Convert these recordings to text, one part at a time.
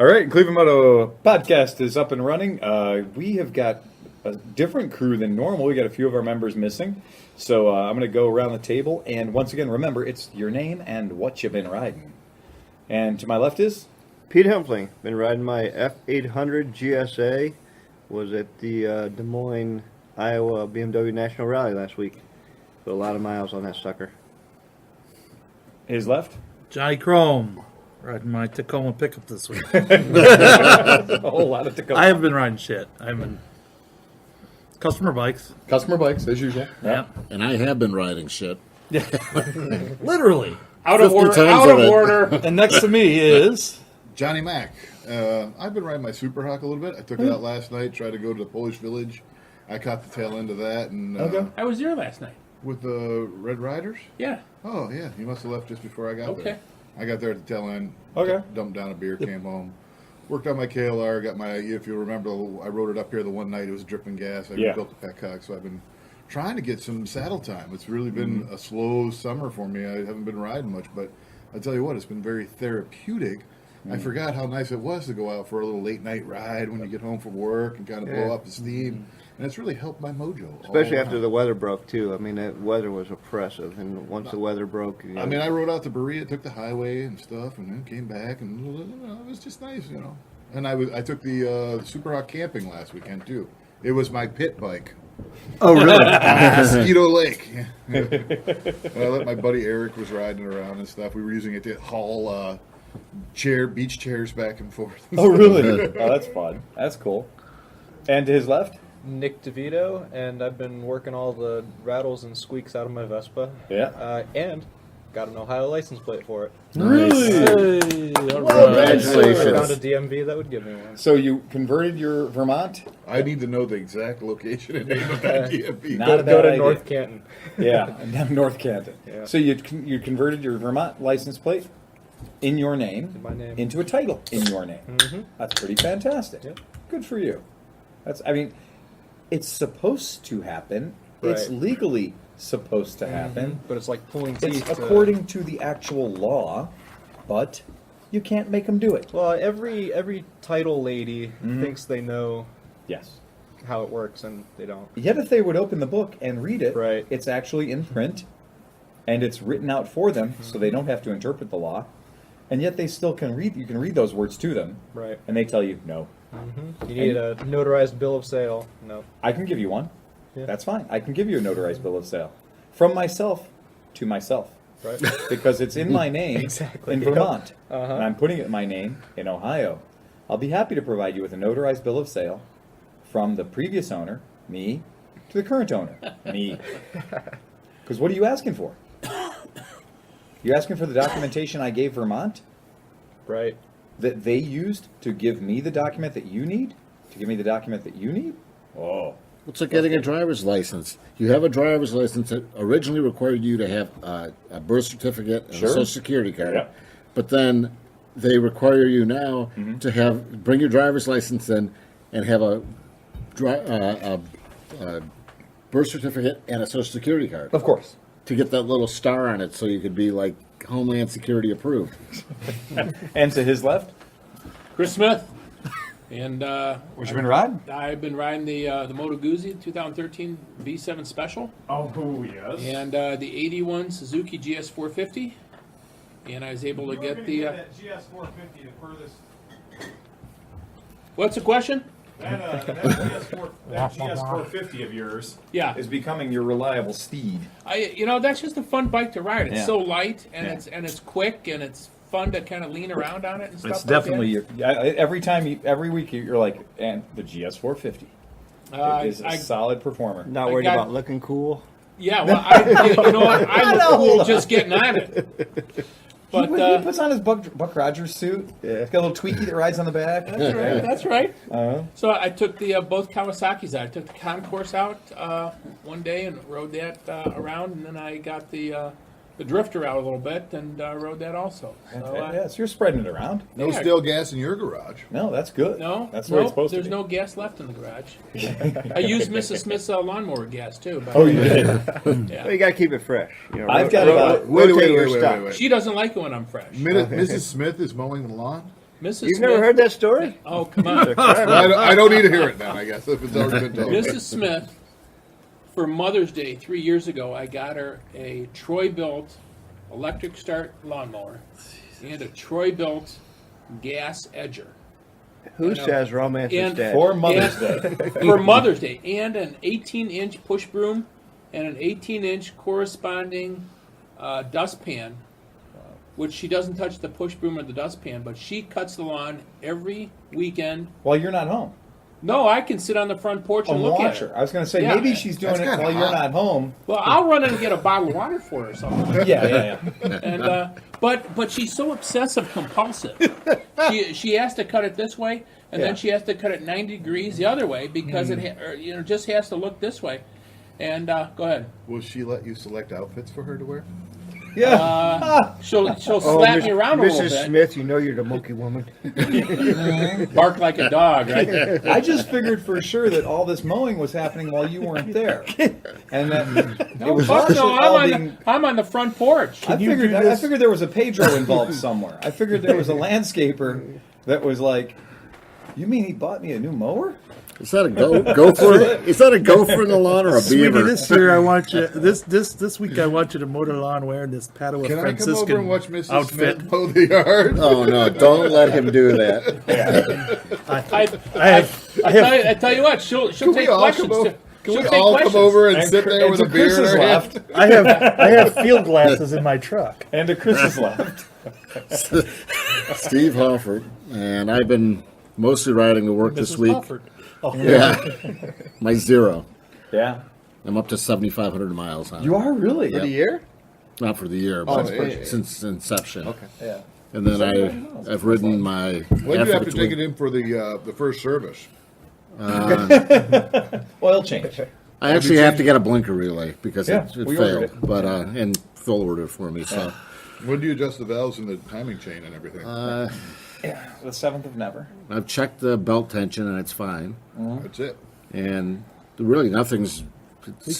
All right, Cleveland Moto podcast is up and running. We have got a different crew than normal. We got a few of our members missing. So I'm going to go around the table. And once again, remember, it's your name and what you've been riding. And to my left is? Pete Humpling. Been riding my F800 GSA. Was at the Des Moines, Iowa BMW National Rally last week. Put a lot of miles on that sucker. His left? Johnny Chrome. Riding my Tacoma pickup this week. A whole lot of Tacoma. I haven't been riding shit. I've been customer bikes. Customer bikes, as usual. Yeah. And I have been riding shit. Literally. Out of 50 order. times Out of of it. order. And next to me is... Johnny Mac. I've been riding my Super Hawk a little bit. I took it out last night, tried to go to the Polish Village. I caught the tail end of that. And I was there last night. with the Red Riders? Yeah. Oh, yeah. You must have left just before I got Okay. there. I got there at the tail end. Okay. Dumped down a beer, came home. Worked on my KLR, got my, if you remember, I rode it up here the one night. It was dripping gas. I Yeah. built the petcock, so I've been trying to get some saddle time. It's really been a slow summer for me. I haven't been riding much, but I tell you what, it's been very therapeutic. I forgot how nice it was to go out for a little late night ride when you get home from work and kind of blow up the steam. And it's really helped my mojo. Especially all after around. the weather broke, too. I mean, that weather was oppressive. And once the weather broke... I mean, I rode out to Berea, took the highway and stuff, and then came back, and it was just nice, you know. And I took the Super Hawk camping last weekend, too. It was my pit bike. Oh, really? Mosquito Lake. And I let my buddy Eric was riding around and stuff. We were using it to haul beach chairs back and forth. Oh, really? Oh, that's fun. That's cool. And to his left? Nick DeVito, and I've been working all the rattles and squeaks out of my Vespa. Yeah. And got an Ohio license plate for it. Really? Hey, all right. Congratulations. Found a DMV that would give me one. So you converted your Vermont? I need to know the exact location and name of that DMV. Not a Go bad to idea. North Canton. Yeah, North Canton. Yeah. So you converted your Vermont license plate in your name, In my name. into a title in your name. Mhm. That's pretty fantastic. Yep. Good for you. It's supposed to happen. It's Right. legally supposed to happen. But it's like pulling It's teeth. according to the actual law, but you can't make them do it. Well, every title lady thinks they know Yes. how it works, and they don't. Yet if they would open the book and read it, Right. it's actually in print, and it's written out for them, so they don't have to interpret the law. And yet they still can read. You can read those words to them, Right. and they tell you no. You need a notarized bill of sale. No. I can give you one. Yeah. That's fine. I can give you a notarized bill of sale from myself to myself Right. because it's in my name Exactly, in yep. Vermont, Uh-huh. and I'm putting it in my name in Ohio. I'll be happy to provide you with a notarized bill of sale from the previous owner, me, to the current owner, me. Because what are you asking for? You asking for the documentation I gave Vermont Right. that they used to give me the document that you need? To give me the document that you need? Oh. It's like getting a driver's license. You have a driver's license that originally required you to have a birth certificate and Sure. a social security card. Yeah. But then they require you now to bring your driver's license in and have a birth certificate and a social security card Of course. to get that little star on it so you could be like Homeland Security approved. And to his left? Chris Smith. And What you been riding? I've been riding the Moto Guzzi 2013 V7 Special Oh, yes. and the 81 Suzuki GS450. And I was able to get the. that GS450 the furthest. What's the question? That GS450 of yours. Yeah, Is becoming your reliable steed. that's just a fun bike to ride. It's Yeah. so light and Yeah. it's quick and it's fun to kind of lean around on it and stuff. It's like definitely that. every week you're like, and the GS450 it is a solid performer. Not I worried got- about looking cool. Yeah, well, you know what? I look cool just getting on it. But he puts on his Buck Rogers suit. Yeah. He's got a little tweaky that rides on the back. that's right. That's right. Uh-huh. So I took the both Kawasaki's out. I took the concourse out one day and rode that around, and then I got the Drifter out a little bit and rode that also. So, Yeah, so you're spreading it around. No Yeah. stale gas in your garage. No, that's good. No, that's the way it's supposed there's to be. no gas left in the garage. I used Mrs. Smith's lawnmower gas too. But, Oh, you did. yeah. Well, you got to keep it fresh. You know, I've got about. Wait, rotate your stuff. She doesn't like it when I'm fresh. Mrs. Smith is mowing the lawn? Mrs. You've Smith, never heard that story? Oh, come on. I don't need to hear it then, I guess, if it's already been told. Mrs. Smith, for Mother's Day 3 years ago, I got her a Troy-built electric start lawnmower and a Troy-built gas edger. Who I know. says romance is And dead? For Mother's Day. For Mother's Day, and an 18-inch push broom and an 18-inch corresponding dustpan, which she doesn't touch the push broom or the dustpan, but she cuts the lawn every weekend. While you're not home. No, I can sit on the front porch and look at Watch her. her. I was going to say, Yeah. maybe she's doing That's it kinda while you're hot. not home. Well, I'll run in and get a bottle of water for her or something. Yeah. And but she's so obsessive compulsive. She has to cut it this way, and Yeah. then she has to cut it 90 degrees the other way because it just has to look this way. And go ahead. Will she let you select outfits for her to wear? Yeah. She'll slap me around a little Mrs. bit, Smith, you know you're the monkey woman. bark like a dog, right? I just figured for sure that all this mowing was happening while you weren't there. And that it was Fuck actually no, all being... I'm on the front porch. I figured there was a Pedro involved somewhere. I figured there was a landscaper that was like, you mean he bought me a new mower? Is that a gopher? Is that a gopher in the lawn or a Sweetie, beaver? this year I want you. This week I want you to mow the lawn wearing this Padua Can I come over Franciscan and watch Mrs. outfit. Smith mow the yard? Oh no! Don't let him do that. I tell you what, she'll Can we take all questions. come over? too. Can She'll we take all questions. come over and And sit there and with to a beer in Chris's our left. hand? I have field glasses in my truck. And to Chris's left. Steve Hofford, and I've been mostly riding to work this Mrs. week. Hofford. Oh, Yeah, my zero. Yeah. I'm up to 7,500 miles on You it. are really? For the year? Not for the year, but yeah. since inception. Okay. Yeah. And then 7,500 miles. I've ridden my. When do you have to between- take it in for the first service? Oil change. I actually have to get a blinker relay because Yeah, it we ordered failed, but and Phil ordered it for me. So When do you adjust the valves and the timing chain and everything? Yeah. The 7th of never. I've checked the belt tension and it's fine, That's it. and really nothing's. We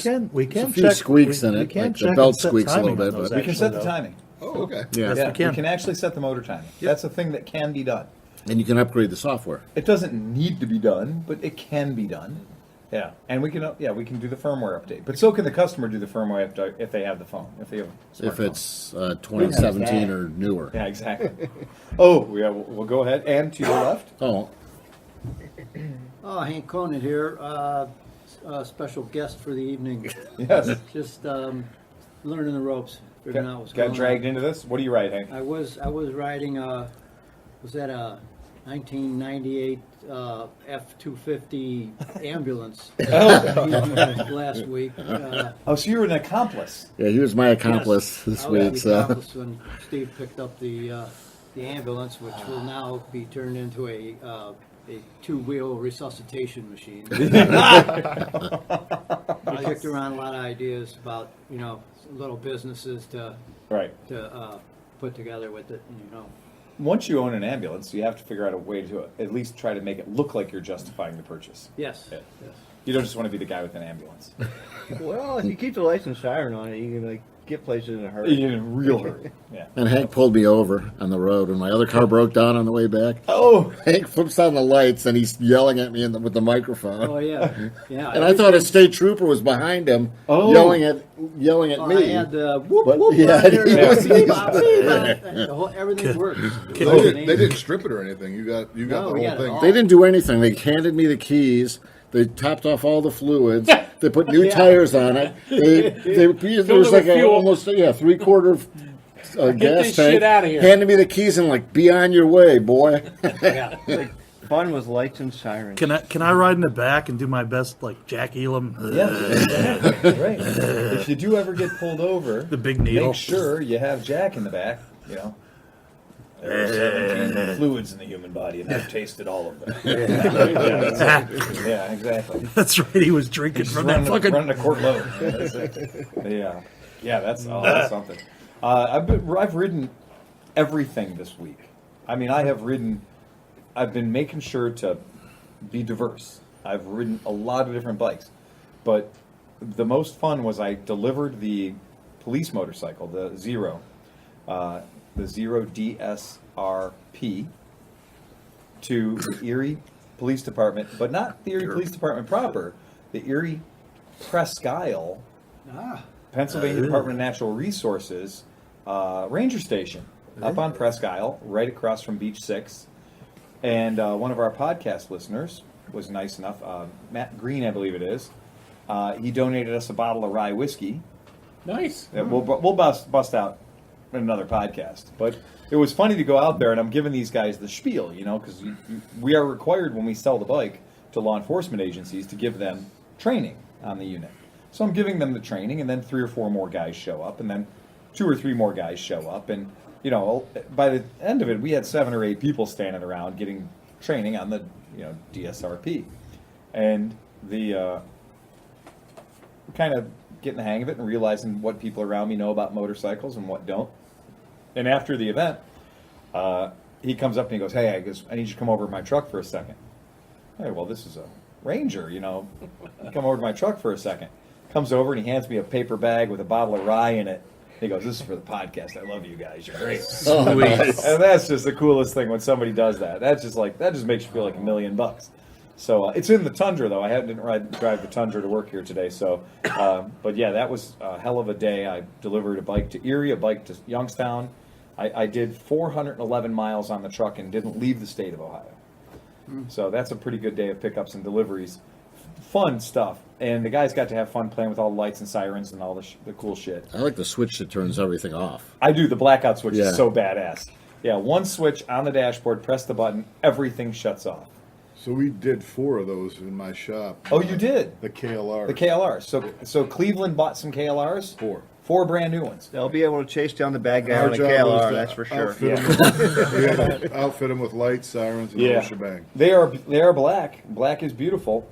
can a few check, squeaks in we it, can like the check belt and set squeaks a little timing on bit, those, but- We can actually, set the though. timing. Oh, okay. Yeah, Yeah, we can. we can actually set the motor timing. That's a thing that can be done. and you can upgrade the software. It doesn't need to be done, but it can be done. Yeah, and we can do the firmware update. But so can the customer do the firmware update if they have the phone, if they have a If smartphone. it's 2017 or newer. Yeah, exactly. Oh, yeah, we'll go ahead. And to your left. Oh, Hank Cronin here, special guest for the evening. Yes. Just learning the ropes, figuring out what's Got going dragged on. into this? What do you write, Hank? I was riding was that a 1998 F-250 ambulance last week. Oh, so you're an accomplice. yeah, he was my accomplice Yes, this I was week. the So accomplice when Steve picked up the ambulance, which will now be turned into a two-wheel resuscitation machine. I kicked around a lot of ideas about, little businesses to Right. put together with it, Once you own an ambulance, you have to figure out a way to at least try to make it look like you're justifying the purchase. Yes. Yeah. Yes. You don't just want to be the guy with an ambulance. Well, if you keep the license siren on it, you can get places in a hurry. You're in a real hurry. Yeah. and Hank pulled me over on the road when my other car broke down on the way back. Oh, Hank flips on the lights and he's yelling at me with the microphone. Oh yeah, yeah. And I thought a state trooper was behind him, Oh. yelling at I me. had the whoop But- whoop. yeah, right there. he was- Beep, bop, beep, bop. The whole- everything works. They didn't strip it or anything. You got No, the we whole got it thing. all. They didn't do anything. They handed me the keys. They topped off all the fluids. They put new tires on it. There was it like with fuel. almost 3/4 gas this tank. shit outta here. Handed me the keys and like, be on your way, boy. Yeah. Fun with lights and sirens. Can I ride in the back and do my best like Jack Elam? yeah. Right. If you do ever get pulled over, The big needle. make sure you have Jack in the back. There are 17 fluids in the human body, and I've tasted all of them. Yeah, exactly. That's right. He was drinking Just from that fucking. running a quart load. That's it. Yeah, that's something. I've ridden everything this week. I mean, I've been making sure to be diverse. I've ridden a lot of different bikes, but the most fun was I delivered the police motorcycle, the Zero DSRP, to the Erie Police Department, but not the Erie Police Department proper, the Erie Presque Isle, Pennsylvania Department of Natural Resources Ranger Station up on Presque Isle, right across from Beach 6. And one of our podcast listeners was nice enough, Matt Green, I believe it is. He donated us a bottle of rye whiskey. Nice. That we'll bust out in another podcast. But it was funny to go out there, and I'm giving these guys the spiel, you know, because we are required when we sell the bike to law enforcement agencies to give them training on the unit. So I'm giving them the training, and then 3 or 4 more guys show up, and then 2 or 3 more guys show up, and you know, by the end of it, we had 7 or 8 people standing around getting training on the, you know, DSRP, and the kind of getting the hang of it and realizing what people around me know about motorcycles and what don't. And after the event, he comes up and he goes, "Hey," I need you to come over to my truck for a second. Hey, well, this is a Ranger, you know. Come over to my truck for a second. Comes over and he hands me a paper bag with a bottle of rye in it. He goes, "This is for the podcast. I love you guys. You're great." And that's just the coolest thing when somebody does that. That just makes you feel like $1 million. So it's in the Tundra, though. I didn't drive the Tundra to work here today. So, but yeah, that was a hell of a day. I delivered a bike to Erie, a bike to Youngstown. I did 411 miles on the truck and didn't leave the state of Ohio. So that's a pretty good day of pickups and deliveries. Fun stuff. And the guys got to have fun playing with all the lights and sirens and all the cool shit. I like the switch that turns everything off. I do. The blackout switch Yeah. is so badass. Yeah, one switch on the dashboard, press the button, everything shuts off. So we did 4 of those in my shop. Oh, you did? The KLR. The KLRs. So Cleveland bought some KLRs? 4 brand new ones. They'll be able to chase down the bad guy Our on a job was KLR, to that's for sure. outfit 'em we had to outfit them with lights, sirens, and the whole shebang. They are black. Black is beautiful.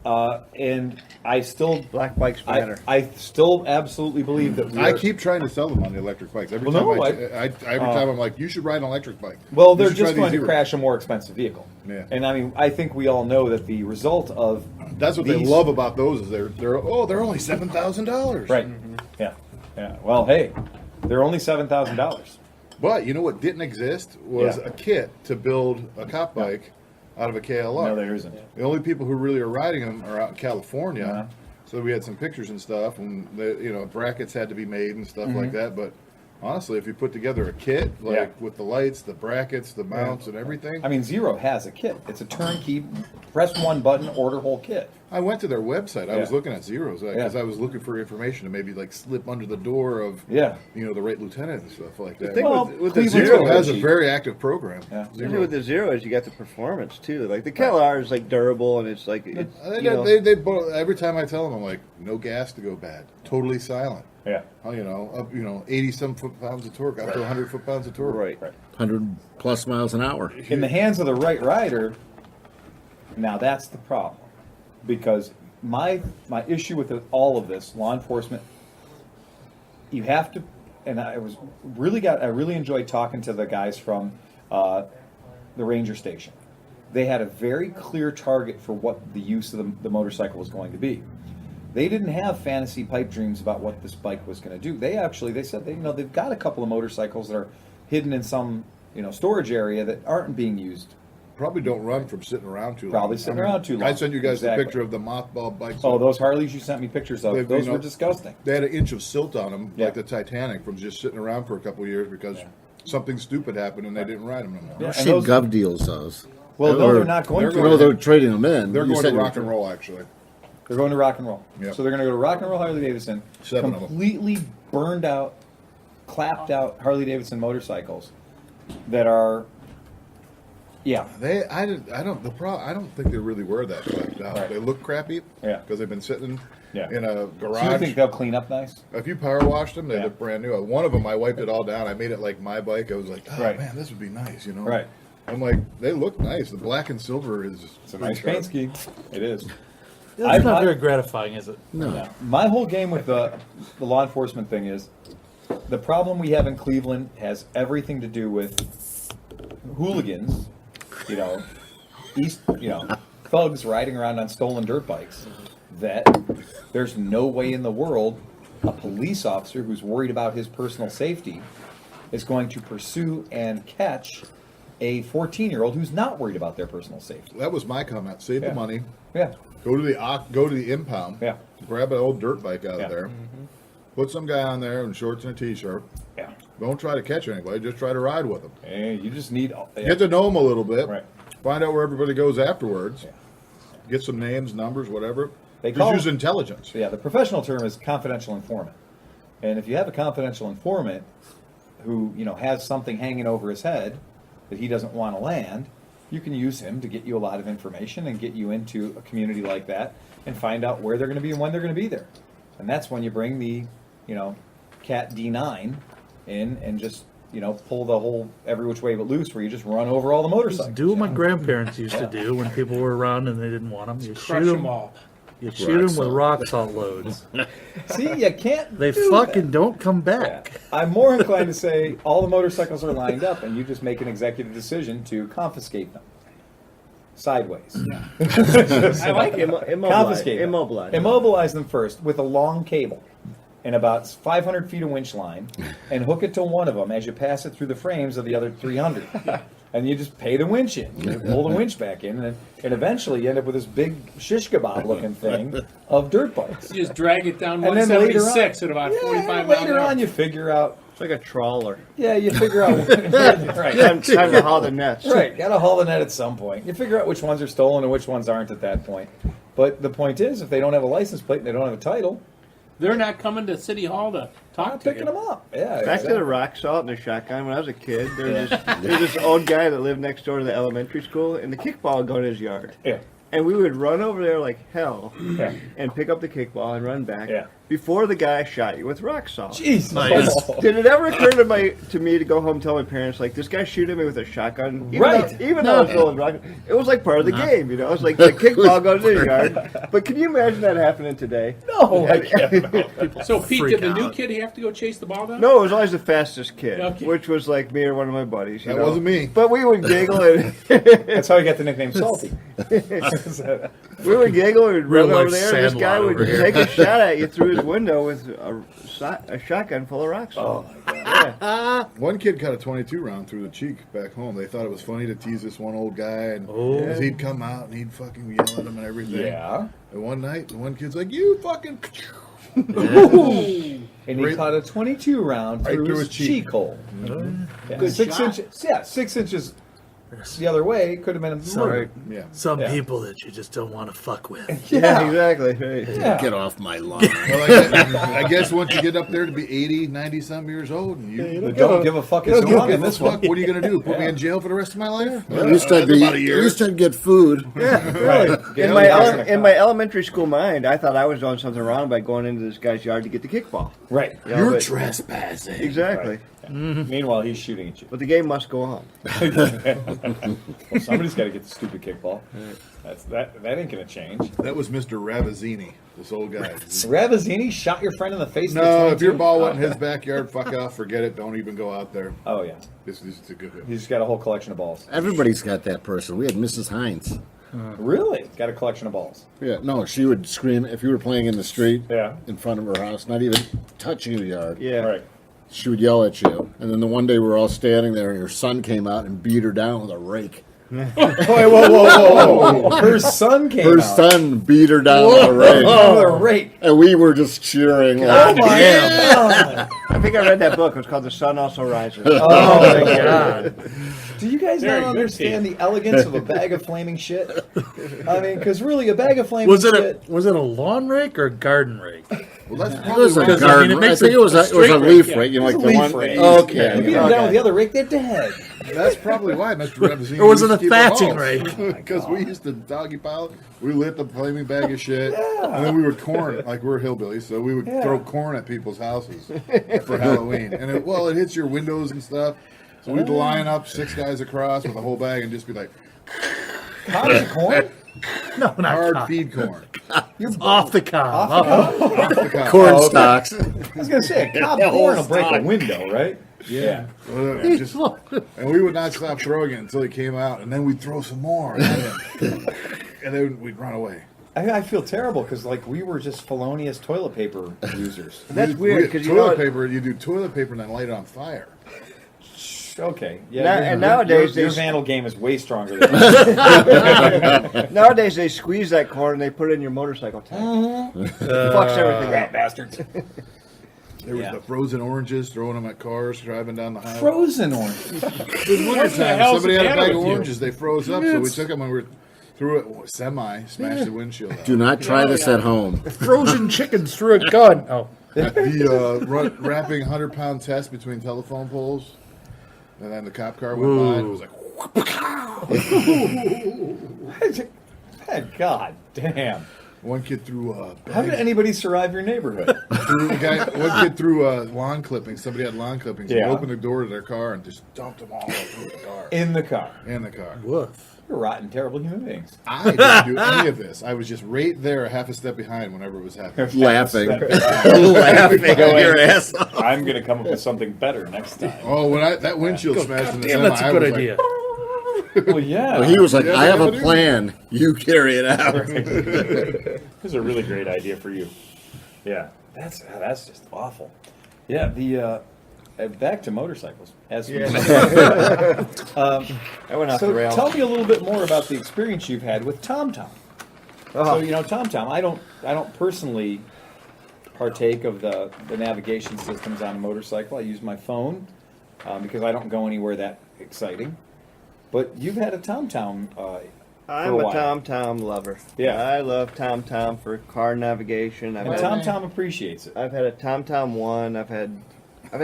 And I still Black bikes matter. I still absolutely believe that I keep trying to sell them on the electric bikes. Every Well, time no, every time I'm like, you should ride an electric bike. Well, You they're should try just these going to Zeros. crash a more expensive vehicle. Yeah. And I mean, I think we all know that the result of That's what they these- love about those is they're only $7,000. Right. Yeah. Yeah. Well, hey, they're only $7,000. But you know what didn't exist was Yeah. a kit to build a cop bike out of a KLR. No, there isn't. The only people who really are riding them are out in California. Uh-huh. So we had some pictures and stuff, and brackets had to be made and stuff like that. But honestly, if you put together a kit, like Yeah. with the lights, the brackets, the mounts, and everything, I mean, Zero has a kit. It's a turnkey, press one button, order whole kit. I went to their website. I was Yeah. looking at Zeros because Yeah. I was looking for information to maybe like slip under the door of Yeah. the right lieutenant and stuff like that. thing Well, with the Cleveland's Zero Zero has a is very active program. Yeah. the thing with the Zero is you got the performance too. Like the KLR is like durable and it's like it's, They both, every time I tell them, I'm like, no gas to go bad, totally silent. Yeah. Up 80 some foot-pounds of torque, up to 100 foot-pounds of torque. right. 100 plus miles an hour. In the hands of the right rider, now that's the problem. Because my issue with all of this, law enforcement, you have to, and I really enjoyed talking to the guys from the ranger station. They had a very clear target for what the use of the motorcycle was going to be. They didn't have fantasy pipe dreams about what this bike was going to do. They said they've got a couple of motorcycles that are hidden in some storage area that aren't being used. Probably don't run from sitting around too long. Probably sitting around too long. I sent you guys Exactly. a picture of the mothball bikes. Oh, those Harleys you sent me pictures of, They- those were disgusting. They had an inch of silt on them, Yeah. like the Titanic, from just sitting around for a couple of years because something stupid happened and they didn't ride them no more. Yeah. I've And seen those- Gov deals those. Well, no, they're not going to. No, they're trading them in. They're You going said to you- rock and roll, actually. They're going to rock and roll. Yep. So they're going to go to rock and roll Harley Davidson. 7 of them. Completely burned out, clapped out Harley Davidson motorcycles that are, yeah, I don't think they really were that clapped out. Right. They look crappy. Yeah. Because they've been sitting Yeah. in a So you garage. think they'll clean up nice? If you power washed them, they Yeah. look brand new. One of them, I wiped it all down. I made it like my bike. I was like, oh Right. man, this would be nice, Right. I'm like, they look nice. The black and silver is. It's a nice paint scheme. It is. It's not very gratifying, is it? No. My whole game with the law enforcement thing is the problem we have in Cleveland has everything to do with hooligans, thugs riding around on stolen dirt bikes. That there's no way in the world a police officer who's worried about his personal safety is going to pursue and catch a 14-year-old who's not worried about their personal safety. That was my comment. Save Yeah. the money. Yeah, Go to the impound. Yeah. Grab an old dirt bike out Yeah. of there. Put some guy on there in shorts and a t-shirt. yeah. Don't try to catch anybody. Just try to ride with them. And you just need Get to know them a little bit. Right. Find out where everybody goes afterwards. Yeah. Get some names, numbers, whatever. They Just call- use intelligence. Yeah, the professional term is confidential informant. And if you have a confidential informant who, has something hanging over his head that he doesn't want to land, you can use him to get you a lot of information and get you into a community like that and find out where they're going to be and when they're going to be there. And that's when you bring the, Cat D9 in and just, pull the whole every which way but loose, where you just run over all the motorcycles. Do what my grandparents used to do when people were around and they didn't want them. You Crush shoot them them. all. You shoot them with rock salt loads. See, you can't. They do fucking that. don't come Yeah. back. I'm more inclined to say all the motorcycles are lined up and you just make an executive decision to confiscate them. Sideways. I like it. Confiscate them. Immobilize. Immobilize them first with a long cable and about 500 feet of winch line and hook it to one of them as you pass it through the frames of the other 300. And you just pay the winch in. You pull the winch back in, and eventually you end up with this big shish kebab looking thing of dirt bikes. You just drag it down And then later 176 on- at about Yeah, 45 miles an later hour. on you figure out. It's like a trawler. Yeah, you figure out. Right. Time to haul the nets. Right, got to haul the net at some point. You figure out which ones are stolen and which ones aren't at that point. But the point is, if they don't have a license plate and they don't have a title, They're not coming to City Hall to I'm talk to picking you. them up. Yeah, Back to the rock salt and the shotgun. When I was a kid, there was this old guy that lived next door to the elementary school, and the kickball would go in his yard. Yeah, And we would run over there like hell yeah. and pick up the kickball and run back Yeah. before the guy shot you with rock salt. Jesus. Nice. Did it ever occur to me to go home and tell my parents, like, this guy shooting me with a shotgun? Even Right. Though, even though it's full of rock, it was like part of the game, It was like the kickball goes in your yard. But can you imagine that happening today? No, I can't. So, Pete, freak did the new out. kid have to go chase the ball down? No, it was always the fastest kid, Okay. which was like me or one of my buddies. That wasn't me. But we would giggle and That's how he got the nickname Salty. we would giggle and Real run over life there. And this Sandlot guy would over here. take a shot at you through his window with a shotgun full of rock salt. Oh my god. Yeah. One kid cut a 22 round through the cheek back home. They thought it was funny to tease this one old guy, and 'cause he'd come out and he'd fucking yell at him and everything. Yeah. And one night, the one kid's like, "You fucking." And he Right- caught a 22 round Right through through his his cheek. cheek hole. Yeah, Good 6 shot. inches. Yeah, 6 inches the other way could have been a murder. Yeah. Some Yeah. people that you just don't want to fuck with. Yeah, exactly. Right. Yeah. Get off my lawn. Well, I guess once you get up there to be 80, 90 some years old, and you But don't give a fuck. It's don't wrong give in a this fuck, one. what are you gonna do? Put me in jail for the rest of my life? At least I'd That's about a year. at least I'd get food. Right. In my elementary school mind, I thought I was doing something wrong by going into this guy's yard to get the kickball. Right. You know, but- trespassing. Exactly. Meanwhile, he's shooting at you. But the game must go on. Well, somebody's got to get the stupid kickball. That ain't gonna change. That was Mr. Ravazzini, this old guy. Ravazzini shot your friend in the face. with a No, if 22? your ball wasn't in his backyard, fuck off, forget it. Don't even go out there. Oh yeah, This is a good. he's just got a whole collection of balls. Everybody's got that person. We had Mrs. Hines. Really? Got a collection of balls. Yeah, no, she would scream if you were playing in the street Yeah. in front of her house, not even touching the yard. Yeah. Right. She would yell at you. And then the one day we were all standing there and her son came out and beat her down with a rake. Whoa! Her son came Her out. son beat her down with a rake. Oh, the rake. And we were just cheering. Oh Like, my god! I think I read that book. It was called The Sun Also Rises. Oh my god! Do you guys Very not good, understand the elegance of a bag of flaming shit? I mean, because really, a bag of flaming Was it shit. a lawn rake or a garden rake? Well, that's it probably was a why- Because, I garden. mean, it I makes think a it was a straight leaf rake, rake. You know, like It's the a one. leaf rake. Okay. You beat them down with the other rake, they're dead. That's probably why Mr. Ravazzini. Or was it a thatching rake? Because we used to doggy pile. We lit the flaming bag of shit, and then we would corn like we're hillbillies, so we would throw corn at people's houses for Halloween. And it hits your windows and stuff. So we'd line up 6 guys across with a whole bag and just be like Cobs of corn? No, not hard cob. feed corn. Off the cob. Off the cob. Corn Oh, okay. stalks. I was gonna say, a cob corn will break a window, right? Yeah. And we would not stop throwing it until it came out, and then we'd throw some more, and then we'd run away. I feel terrible because like we were just felonious toilet paper users. That's weird because you toilet know paper. You do toilet paper and then light it on fire. Okay. Yeah. And nowadays your they- Vandal game is way stronger than mine. Nowadays they squeeze that cord and they put it in your motorcycle tank. Fucks everything Rat up. bastards. There was Yeah. the frozen oranges, throwing them at cars, driving down the highway. Frozen orange. It was wintertime. hell's Somebody the had a matter bag of with you? oranges. They froze up, so we took them and we threw it smashed the windshield out. Do not try this at home. Frozen chickens through a gun. Oh, The wrapping 100-pound test between telephone poles, and then the cop car went by and it was like, God damn. one kid threw a How did bag. anybody survive your neighborhood? One kid threw lawn clippings. Somebody had lawn clippings. Yeah. He opened the door to their car and just dumped them all over the car. In the car. In the car. woof. You're rotten, terrible human beings. I didn't do any of this. I was just right there, a half a step behind whenever it was happening. Laughing. Laughing at your ass off. I'm going to come up with something better next time. Oh, when that windshield smashed in the Damn, semi, that's a I good was idea. Well, yeah. Well, he was like, Yeah, I have a dude. plan. You carry it out. This is a really great idea for you. Yeah, that's just awful. Yeah, the back to motorcycles. As we I went off the so rails. tell me a little bit more about the experience you've had with TomTom. So TomTom, I don't personally partake of the navigation systems on a motorcycle. I use my phone because I don't go anywhere that exciting. But you've had a TomTom. I'm for a a while. TomTom lover. Yeah. I love TomTom for car navigation. And TomTom appreciates it. I've had a TomTom 1. I've had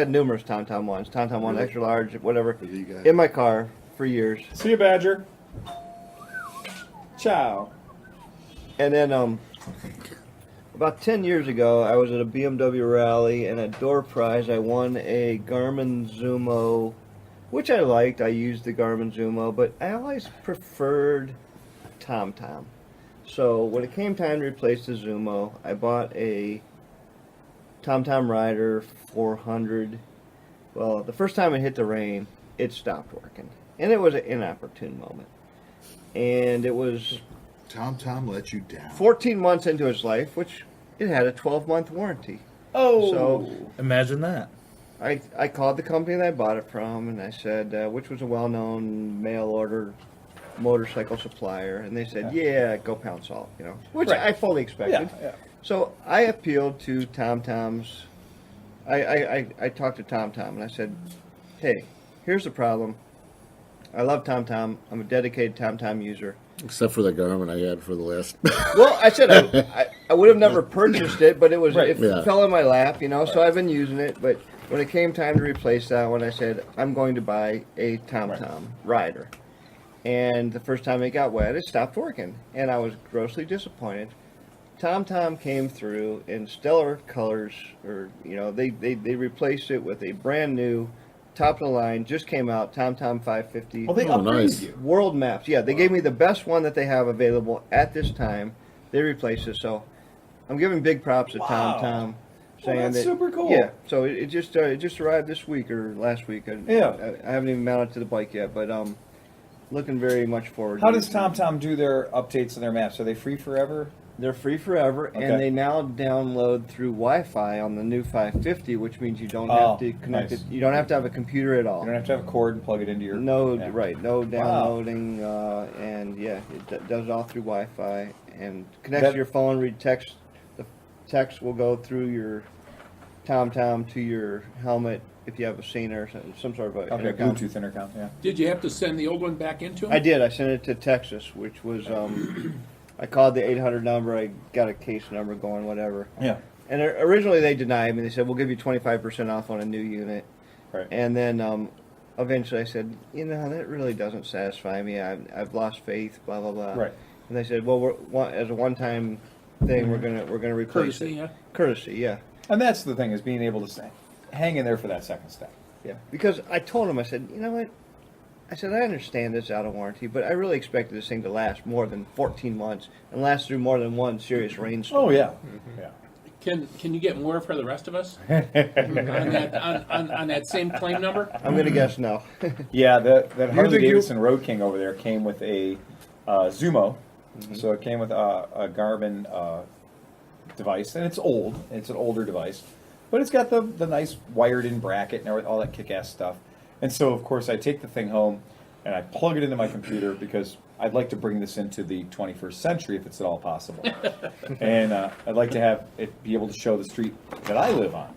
numerous TomTom 1s. TomTom 1 extra large, whatever, For you guys. in my car for years. See you, Badger. Ciao. And then about 10 years ago, I was at a BMW rally, and at door prize, I won a Garmin Zumo, which I liked. I used the Garmin Zumo, but I always preferred TomTom. So when it came time to replace the Zumo, I bought a TomTom Rider 400. Well, the first time it hit the rain, it stopped working. And it was an inopportune moment. And it was Tom let you down. 14 months into its life, which it had a 12-month warranty. Oh. So Imagine that. I called the company that I bought it from, and I said, which was a well-known mail-order motorcycle supplier, and they said, yeah, go pound salt, which Right. I fully expected. Yeah. So I appealed to TomTom's. I talked to TomTom, and I said, hey, here's the problem. I love TomTom. I'm a dedicated TomTom user. Except for the Garmin I had for the last. Well, I said I would have never purchased it, but it Yeah. fell in my lap, so I've been using it. But when it came time to replace that one, I said, I'm going to buy a TomTom Rider. And the first time it got wet, it stopped working. And I was grossly disappointed. TomTom came through in stellar colors, they replaced it with a brand new, top of the line, just came out, TomTom 550. Well, they Oh, upgraded nice. you. World maps. Yeah, they gave me the best one that they have available at this time. They replaced it, so I'm giving big props to Wow. TomTom, saying that's that super cool. Yeah, so it just arrived this week or last week. Yeah. I haven't even mounted to the bike yet, but looking very much forward. How to does it. TomTom do their updates and their maps? Are they free forever? They're free forever, Okay. and they now download through Wi-Fi on the new 550, which means you don't Oh, have to connect nice. it. You don't have to have a computer at all. You don't have to have a cord and plug it into your. No, Yeah. right, no downloading, and yeah, it does it all through Wi-Fi and connects That- to your phone. Read text. The text will go through your TomTom to your helmet if you have a Cena or some sort of a Okay, intercom. Bluetooth intercom. Yeah. Did you have to send the old one back into him? I did. I sent it to Texas, which was I called the 800 number. I got a case number going, whatever. Yeah. And originally they denied me. They said, we'll give you 25% off on a new unit. Right. And then eventually I said, that really doesn't satisfy me. I've lost faith, blah, blah, blah. Right. And they said, well, as a one-time thing, we're gonna replace Courtesy, it. yeah. Courtesy, yeah. And that's the thing, is being able to hang in there for that second step. Yeah. Because I told him, I said, you know what? I said, I understand it's out of warranty, but I really expected this thing to last more than 14 months and last through more than one serious rainstorm. Oh yeah. Yeah. Can you get more for the rest of us on that same claim number? I'm going to guess no. Yeah, that Harley think you- Davidson Road King over there came with a Zumo, so it came with a Garmin device, and it's old. It's an older device, but it's got the nice wired-in bracket and all that kick-ass stuff. And so, of course, I take the thing home and I plug it into my computer because I'd like to bring this into the 21st century if it's at all possible. And I'd like to have it be able to show the street that I live on.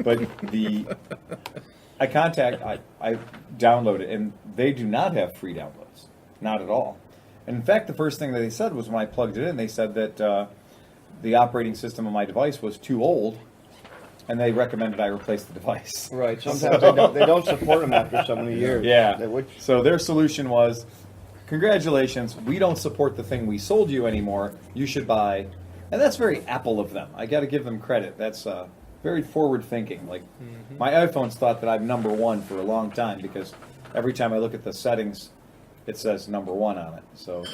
But I download it, and they do not have free downloads. Not at all. And in fact, the first thing that they said was when I plugged it in, they said that the operating system of my device was too old, and they recommended I replace the device. Right. Sometimes they don't support them after so many years. Yeah. Which, So their solution was, congratulations, we don't support the thing we sold you anymore. You should buy, and that's very Apple of them. I got to give them credit. That's very forward thinking. Like my iPhone's thought that I'm number one for a long time because every time I look at the settings, it says number one on it. So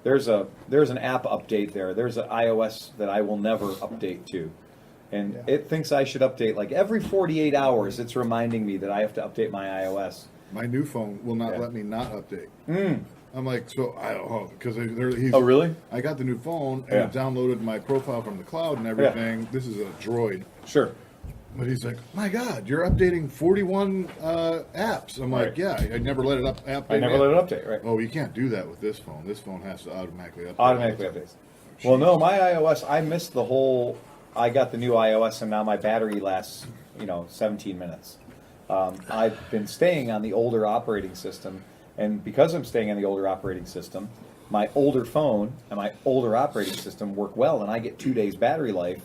there's an app update there. There's an iOS that I will never update to. And it thinks I should update like every 48 hours. It's reminding me that I have to update my iOS. My new phone will not let me not update. I'm like, so I don't know because he's. Oh, really? I got the new phone and it downloaded my profile from the cloud and everything. Yeah. This is a Droid. Sure. But he's like, my God, you're updating 41 apps. I'm like, yeah, I never let it update. I never let it update, right? Oh, you can't do that with this phone. This phone has to automatically update. Automatically updates. Well, no, my iOS, I missed the whole. I got the new iOS, and now my battery lasts, 17 minutes. I've been staying on the older operating system, and because I'm staying on the older operating system, my older phone and my older operating system work well, and I get 2 days battery life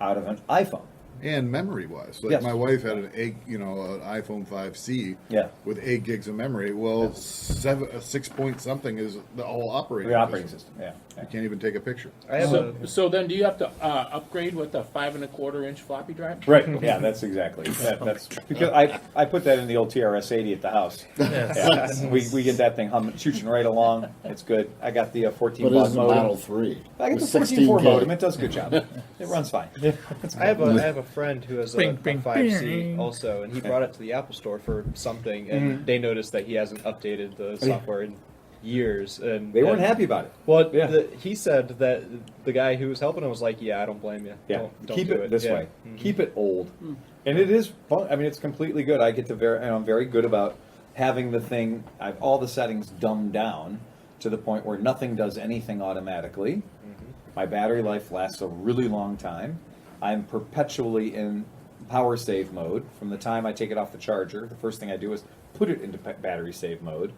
out of an iPhone. And memory-wise, like Yes. my wife had an iPhone 5C with 8 gigs of memory. Well, 6 point something is the whole operating system. Yeah. You can't even take a picture. So then, do you have to upgrade with a 5.25-inch floppy drive? Right. Yeah, that's exactly. That's because I put that in the old TRS-80 at the house. Yeah. We get that thing shooting right along. It's good. I got the 14 But baud it's a modem. Model 3. I got the with 14.4 16K. modem. It does a good job. It runs fine. I have a friend who has a Bing, bing, 5C bing. also, and he brought it to the Apple Store for something, and they noticed that he hasn't updated the software in years, and They weren't happy about it. Well, Yeah. he said that the guy who was helping him was like, "Yeah, I don't blame you. Yeah, Don't keep do it this Yeah. way. Keep it old, and it is fun. I mean, it's completely good. I get to and I'm very good about having the thing. I've all the settings dumbed down to the point where nothing does anything automatically. My battery life lasts a really long time. I'm perpetually in power save mode. From the time I take it off the charger, the first thing I do is put it into battery save mode.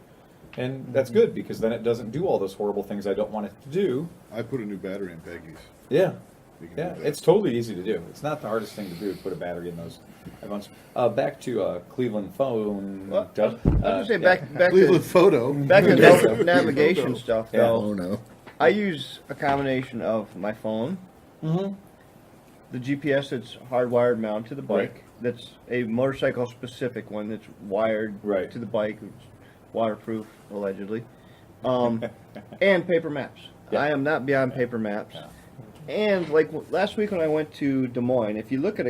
And that's good because then it doesn't do all those horrible things I don't want it to do. I put a new battery in Peggy's. Yeah. You can Yeah, do that. it's totally easy to do. It's not the hardest thing to do to put a battery in those iPhones. Back to Cleveland phone. well, Doug. I'll just say back Cleveland to Photo. navigation stuff Yeah. though. Oh, no. I use a combination of my phone, the GPS that's hardwired mounted to the bike. Right. That's a motorcycle specific one that's wired Right. to the bike, it's waterproof allegedly, and paper maps. Yeah. I am not beyond paper maps. And like last week when I went to Des Moines, if you look at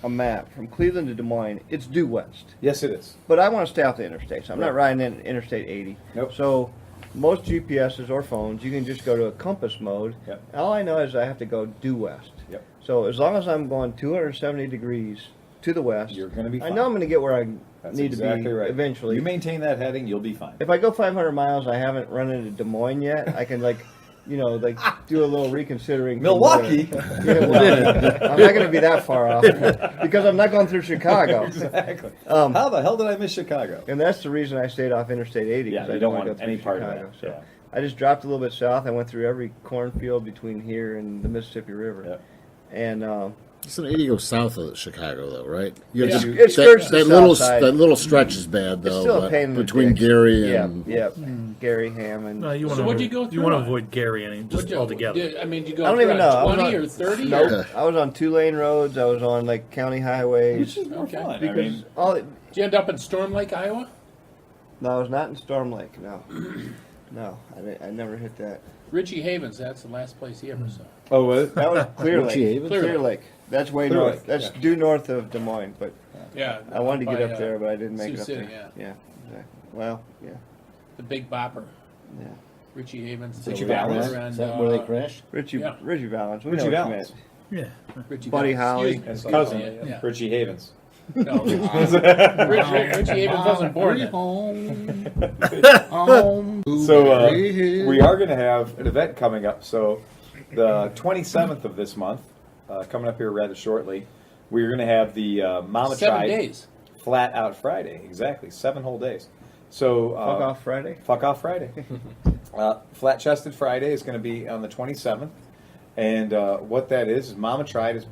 a map from Cleveland to Des Moines, it's due west. Yes, it is. But I want to stay off the interstate, so I'm not Right. riding in Interstate 80. Nope. So most GPSs or phones, you can just go to a compass mode. Yep. All I know is I have to go due west. Yep. So as long as I'm going 270 degrees to the west, You're going to be fine. I know I'm going to get where I That's need exactly to be right. eventually. You maintain that heading, you'll be fine. If I go 500 miles, I haven't run into Des Moines yet. I can do a little reconsidering. from Milwaukee? there. Yeah, well, I'm not going to be that far off because I'm not going through Chicago. Exactly. Um, How the hell did I miss Chicago? And that's the reason I stayed off Interstate 80. Yeah, 'cause you I don't wanna want go any through part of Chicago. that. So Yeah. I just dropped a little bit south. I went through every cornfield between here and the Mississippi River. Yeah. And It's an 80 goes south of Chicago, though, right? You Yeah. just- It skirts the little south side. that little stretch is bad, though. it's still a but pain in the between dick. Gary yeah, and yeah, Gary Hammond. No, you So want what'd you go You through want to on? avoid Gary just altogether. Did you go I don't through even on know. I was 20 on- or 30? Nope. Or, I was on 2-lane roads. I was on like county highways. Which is more Okay. fun. I Because mean, did you end up in Storm Lake, Iowa? no, I was not in Storm Lake. No, no, I never hit that. Richie Havens, that's the last place he ever saw. oh, was it? That was Clear Richie Lake. Havens? Clear Lake. That's way Clear north. Lake, That's yeah. due north of Des Moines, but Yeah. I wanted to by, get up there, but I didn't make Sioux it up City, there. Yeah, exactly. Well, yeah, The Big Bopper. yeah. Richie Havens. Richie the Valens? rapper, and, Is that where they crashed? Richie Yeah. Valens. We Richie know what you Valens. meant. Yeah. Richie Buddy Valens. Holly. Excuse His me. cousin, Yeah. Richie Havens. No. Richie Havens wasn't born then. So we are going to have an event coming up. So the 27th of this month, coming up here rather shortly, we're going to have the Mama 7 Tribe days. Flat Out Friday. Exactly, 7 whole days. So Fuck off Friday. Fuck Off Friday. Flat Chested Friday is going to be on the 27th. And what that is Mama Tried is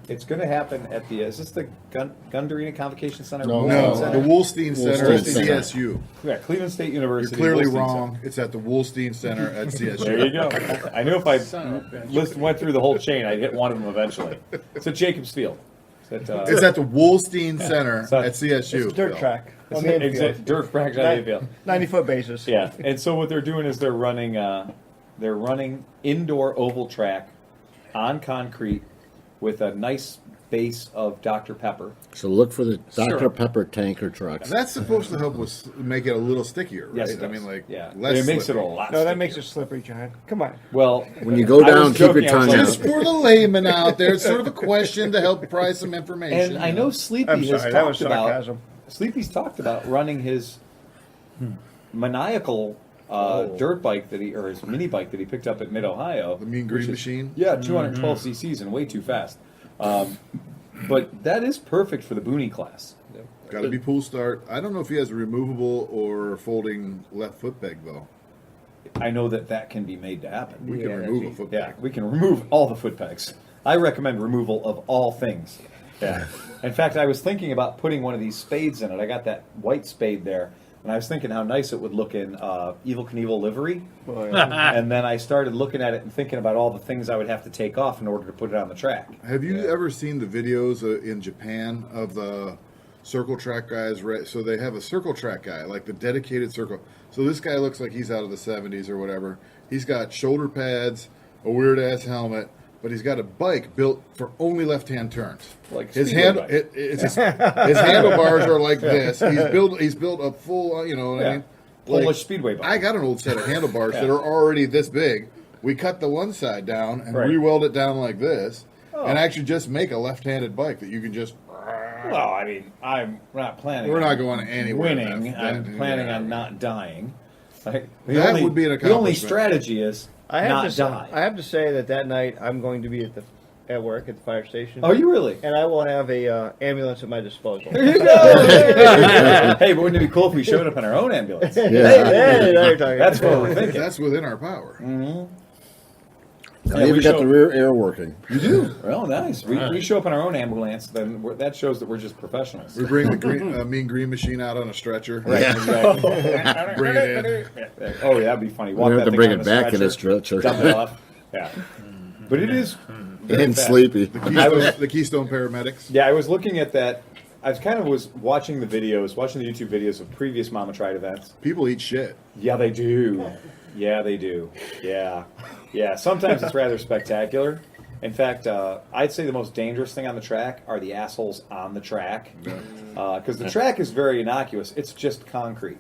it's going to happen at the is this the Gundurina Convocation Center? No. No, Center? the Wolstein Center at Wolstein Center. CSU. Yeah, Cleveland State You're University. clearly Wolstein wrong. Center. It's at the Wolstein Center at CSU. There you go. I knew if I Son of a bitch. went through the whole chain, I'd hit one of them eventually. It's at Jacobs Field. It's at, It's at the Wolstein Center So- at CSU. It's dirt Bill. track. it's On the at infield. dirt practice on the field. 90-foot bases. Yeah, and so what they're doing is they're running indoor oval track on concrete with a nice base of Dr. Pepper. So look for the Dr. Sure. Pepper tanker trucks. That's supposed to help us make it a little stickier, right? Yes, it I does. mean, like, yeah, less it makes it a slippery. lot. No, that makes stickier. it slippery, John. Come on. Well. When you go I down, was keep your joking, I was tongue like, Just out. for the layman out there, it's sort of a question to help provide some information. And I know Sleepy I'm has sorry, that was talked about sarcasm. Sleepy's talked about running his maniacal dirt bike or his mini bike that he picked up at Mid Ohio. The Mean Green Machine? Yeah, 212 cc's and way too fast. But that is perfect for the boonie class. Got to be pull start. I don't know if he has a removable or folding left foot peg, though. I know that can be made to happen. We can remove a foot Yeah, peg. we can remove all the foot pegs. I recommend removal of all things. Yeah. In fact, I was thinking about putting one of these spades in it. I got that white spade there, and I was thinking how nice it would look in Evel Knievel livery. And then I started looking at it and thinking about all the things I would have to take off in order to put it on the track. Have you ever seen the videos in Japan of the circle track guys? So they have a circle track guy, like the dedicated circle. So this guy looks like he's out of the 70s or whatever. He's got shoulder pads, a weird ass helmet, but he's got a bike built for only left-hand turns. Like his speedway bike. his handlebars are like this. He's built a full, you know what I mean? Polish speedway bike. I got an old set of handlebars that are already this big. We cut the one side down and Right. re-weld it down like this, and actually just make a left-handed bike that you can just. Well, I mean, I'm not planning. We're on not going anywhere. winning. I'm planning on not dying. Like, That would be an The only accomplishment. strategy is I have not to say, die. I have to say that night I'm going to be at work at the fire station. Oh, you really? And I will have a ambulance at my disposal. There you go. Hey, but wouldn't it be cool if we showed up in our own ambulance? Hey, now you're talking. That's what we're thinking. That's within our power. I Yeah, even we got show- the rear air working. You do? Well, nice. We show up in our own ambulance, then that shows that we're just professionals. We bring the Mean Green Machine out on a stretcher. Right, exactly. Bring it in. Oh, yeah, that'd be funny. We have that to thing bring on it the back in a stretcher. Dump it off. Yeah. But it is very And fast. sleepy. The Keystone Paramedics. Yeah, I was looking at that. I was watching the YouTube videos of previous Mama Tried events. People eat shit. Yeah, they do. Yeah, they do. Yeah. Yeah, sometimes it's rather spectacular. In fact, I'd say the most dangerous thing on the track are the assholes on the track. Because the track is very innocuous. It's just concrete.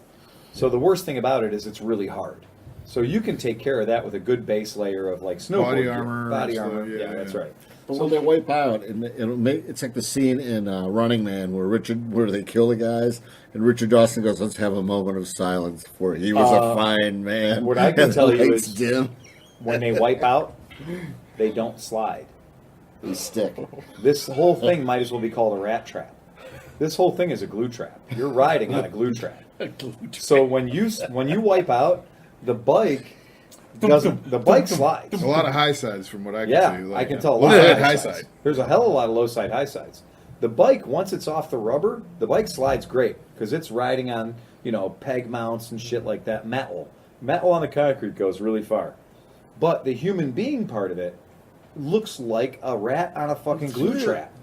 So the worst thing about it is it's really hard. So you can take care of that with a good base layer of like snowboard Body gear, armor Body and armor. stuff, Yeah, yeah, that's yeah. right. But when they wipe out, and it's like the scene in Running Man where they kill the guys, and Richard Dawson goes, "Let's have a moment of silence for he was a fine man." what I can And the tell you lights is- dim. When they wipe out, they don't slide. They stick. This whole thing might as well be called a rat trap. This whole thing is a glue trap. You're riding on a glue trap. So when you wipe out, the bike slides. A lot of high sides from what I can Yeah, see. Like, I can tell a low lot of side, high high sides. side. There's a hell of a lot of low side, high sides. The bike, once it's off the rubber, the bike slides great because it's riding on, peg mounts and shit like that. Metal on the concrete goes really far. But the human being part of it looks like a rat on a fucking glue trap.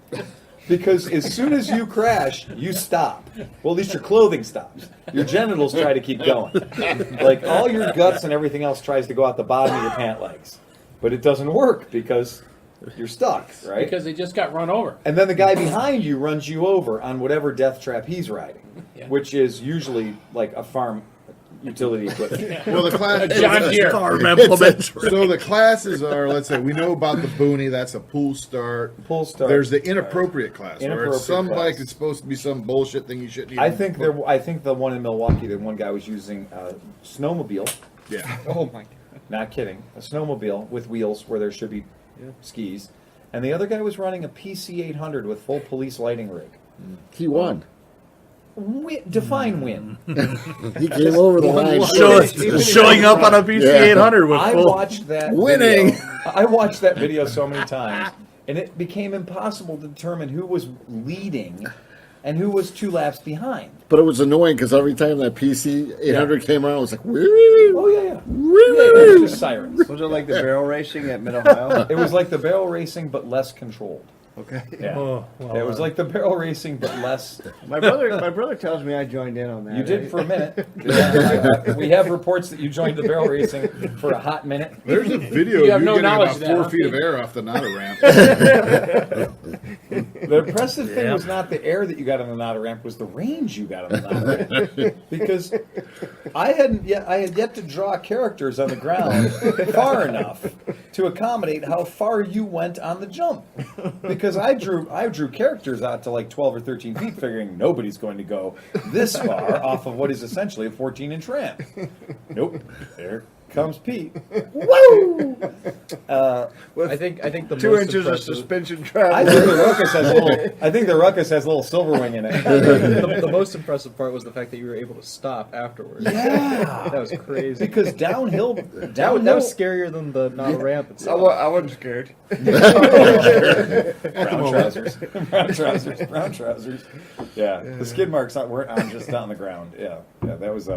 Because as soon as you crash, you stop. Well, at least your clothing stops. Your genitals try to keep going. Like all your guts and everything else tries to go out the bottom of your pant legs. But it doesn't work because you're stuck, right? Because they just got run over. And then the guy behind you runs you over on whatever death trap he's riding, Yeah. which is usually like a farm utility equipment. Well, the class. John Deere. Farm implementary. So the classes are, let's say, we know about the boonie. That's a pull start. Pull start. There's the inappropriate class, where Inappropriate it's some class. bike is supposed to be some bullshit thing you shouldn't. Even I think I think the one in Milwaukee, the one guy was using a snowmobile. Yeah. Oh my god. Not kidding. A snowmobile with wheels where there should be skis. And the other guy was running a PC 800 with full police lighting rig. He won. Define win. He came over the line. Showing up on a PC 800 with I full. watched that Winning. video. I watched that video so many times, and it became impossible to determine who was leading and who was 2 laps behind. But it was annoying because every time that PC 800 came around, it was like, woo, Oh yeah, yeah. It was just sirens. Was it like the barrel racing at Mid Ohio? It was like the barrel racing, but less controlled. Okay. Yeah. Oh, well, It was like the barrel racing, but less. My brother tells me I joined in on that. You did for a minute. Yeah, we have reports that you joined the barrel racing for a hot minute. There's a video You of have you no getting knowledge about of that, 4 huh? feet of air off the Nada ramp. The impressive thing was not the air that you got on the Nada ramp, was the range you got on the Nada ramp. Because I had yet to draw characters on the ground far enough to accommodate how far you went on the jump. Because I drew characters out to like 12 or 13 feet, figuring nobody's going to go this far off of what is essentially a 14-inch ramp. Nope. There comes Pete. Woo! I think the 2 most inches of impressive, suspension I travel. think the Ruckus has a little. I think the Ruckus has a little silver wing in it. the most impressive part was the fact that you were able to stop afterwards. Yeah, That was crazy. because downhill. that was scarier than the not ramp itself. I wasn't scared. brown trousers. Brown trousers. Yeah, the skid marks weren't on just on the ground. Yeah, that was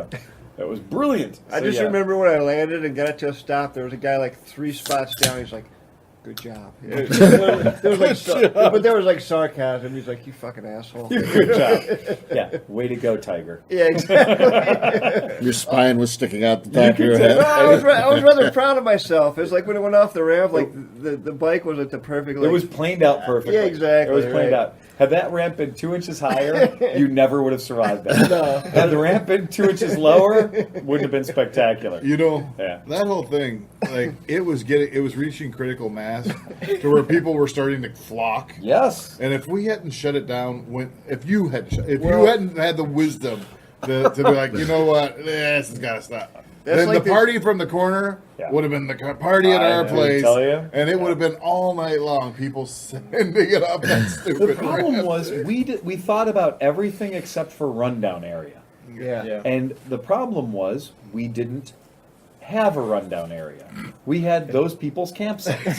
brilliant. I So, just yeah. remember when I landed and got it to a stop, there was a guy like 3 spots down. He's like, "Good job." There was like, but there was like sarcasm. He's like, "You fucking asshole." Good job. Yeah, way to go, Tiger. Yeah, exactly. your spine was sticking out the top of your No, head. I was rather proud of myself. It was like when it went off the ramp, like the bike was at the perfect. Like, It was planed out perfectly. Yeah, exactly, It was planed right. out. Had that ramp been 2 inches higher, you never would have survived that. No. Had the ramp been 2 inches lower, wouldn't have been spectacular. You know, Yeah. that whole thing, like it was reaching critical mass to where people were starting to flock. Yes. And if we hadn't shut it down, if you hadn't had the wisdom to be like, you know what, this has got to stop. Then like the party from the corner Yeah. would have been the party at our I place, tell you. and it would have been all night long. People sending it up that The stupid problem ramp. was we thought about everything except for rundown area. yeah. And the problem was we didn't have a rundown area. We had those people's campsites.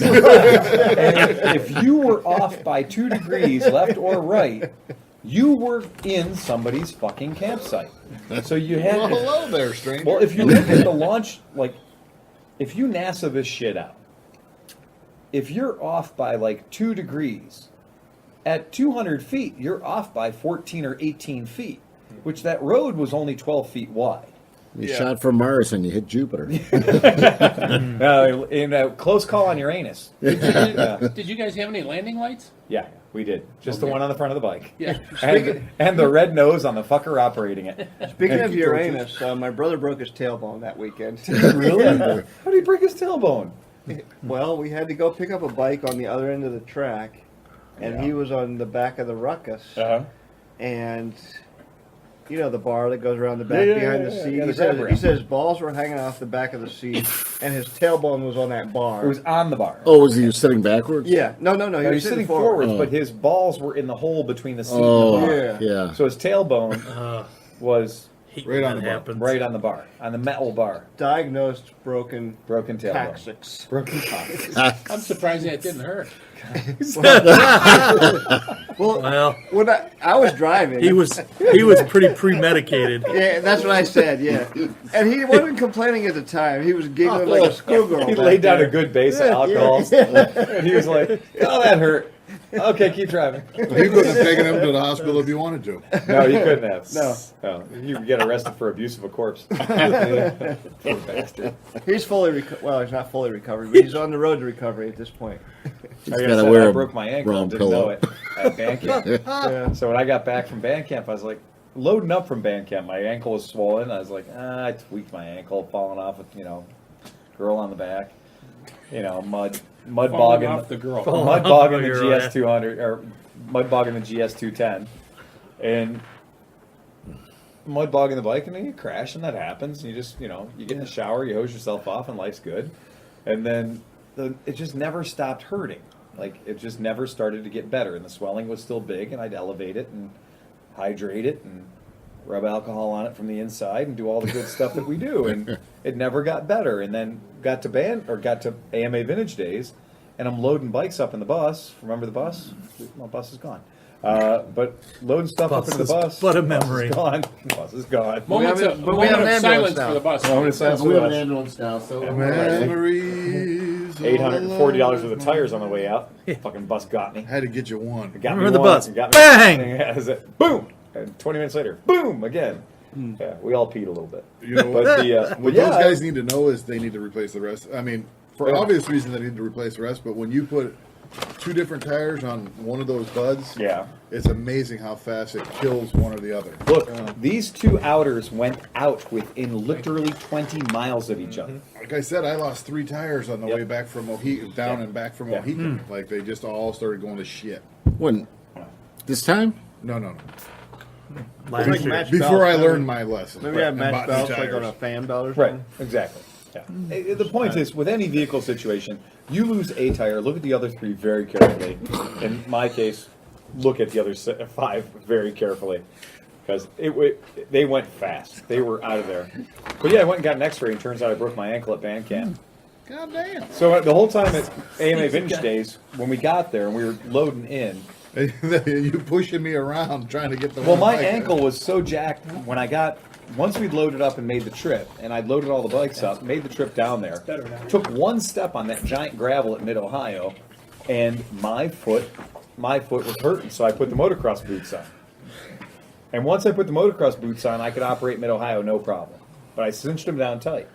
And if you were off by 2 degrees left or right, you were in somebody's fucking campsite. So you had Well, hello there, stranger. Well, if you look at the launch, like, if you NASA this shit out, if you're off by like 2 degrees, at 200 feet, you're off by 14 or 18 feet, which that road was only 12 feet wide. You shot from Mars and you hit Jupiter. In a close call on Uranus. Did you guys have any landing lights? Yeah, we did. Just the one on the front of the bike. Yeah. And the red nose on the fucker operating it. Speaking of Uranus, my brother broke his tailbone that weekend. Really? How did he break his tailbone? Well, we had to go pick up a bike on the other end of the track, and he was on the back of the Ruckus, Uh-huh. and you know the bar that goes around the back Yeah, behind yeah, the yeah, seat. yeah, the he, grab says, rail. he says balls were hanging off the back of the seat, and his tailbone was on that bar. It was on the bar. Oh, was he sitting backwards? Yeah, no. He No, was he's sitting forwards, but his balls were in the hole between the seat Oh, and the bar. Yeah. yeah. So his tailbone was Hate Right when on that the bar. happens. right on the bar, on the metal bar. Diagnosed broken Broken tailbone. coccyx. Broken coccyx. I'm surprised that didn't hurt. Well, Well, when I was driving, he was pretty premedicated. Yeah, that's what I said. Yeah, and he wasn't complaining at the time. He was giggling like a schoolgirl. He back laid down there. a good base of alcohol. And he was like, "Oh, that hurt." Okay, keep driving. You couldn't have taken him to the hospital if you wanted to. No, you couldn't have. No. You could get arrested for abuse of a corpse. Poor bastard. He's fully well. He's not fully recovered, but he's on the road to recovery at this point. Like I gotta I wear a broke my ankle brown and didn't pillow. know it at band camp. Yeah. So when I got back from band camp, I was like, loading up from band camp, my ankle was swollen. I was like, I tweaked my ankle, falling off with, girl on the back. Mud Falling bogging off the girl. mud bogging the GS200 or mud bogging the GS210, and mud bogging the bike, and then you crash, and that happens. You just you get in the shower, you hose yourself off, and life's good. And then it just never stopped hurting. Like it just never started to get better, and the swelling was still big, and I'd elevate it and hydrate it and rub alcohol on it from the inside and do all the good stuff that we do, and it never got better. And then got to AMA Vintage Days, and I'm loading bikes up in the bus. Remember the bus? Well, bus is gone. But loading stuff up into the bus. But a memory. Bus is gone. Bus is gone. Moment have of, it- but we have moment an of ambulance silence now. for the bus. Moment of silence for We the have an bus. ambulance now, so Memories. $840 worth of tires on the way out. Fucking bus got me. Had to get you one. Got Remember me the once, bus. and got me Bang! Yeah, that's it. Boom! And 20 minutes later, boom! Again. Yeah, we all peed a little bit. You know But what? the What yeah, those guys need to know is they need to replace the rest. I mean, for Yeah. obvious reasons, they need to replace the rest. But when you put 2 different tires on one of those buds, yeah. it's amazing how fast it kills one or the other. Look, these 2 outers went out within literally 20 miles of each other. Like I said, I lost 3 tires on the Yep. way back from Mohican, down and back from Yeah. Mohican. Like they just all started going to shit. when this time, No. Last Like year. match Before I belts, learned my lesson. Maybe have And match bought new belts like tires. on a fan belt or Right, something. exactly. Yeah. The point is, with any vehicle situation, you lose a tire, look at the other 3 very carefully. In my case, look at the other 5 very carefully. Because they went fast. They were out of there. But yeah, I went and got an x-ray, and turns out I broke my ankle at band camp. God damn. So the whole time at AMA Vintage Days, when we got there and we were loading in, You pushing me around trying to get the well, one my bike. ankle was so jacked when once we'd loaded up and made the trip, and I'd loaded all the bikes up, made the trip down there, took one step on that giant gravel at Mid-Ohio, and my foot was hurting, so I put the motocross boots on. And once I put the motocross boots on, I could operate Mid-Ohio no problem. But I cinched them down tight.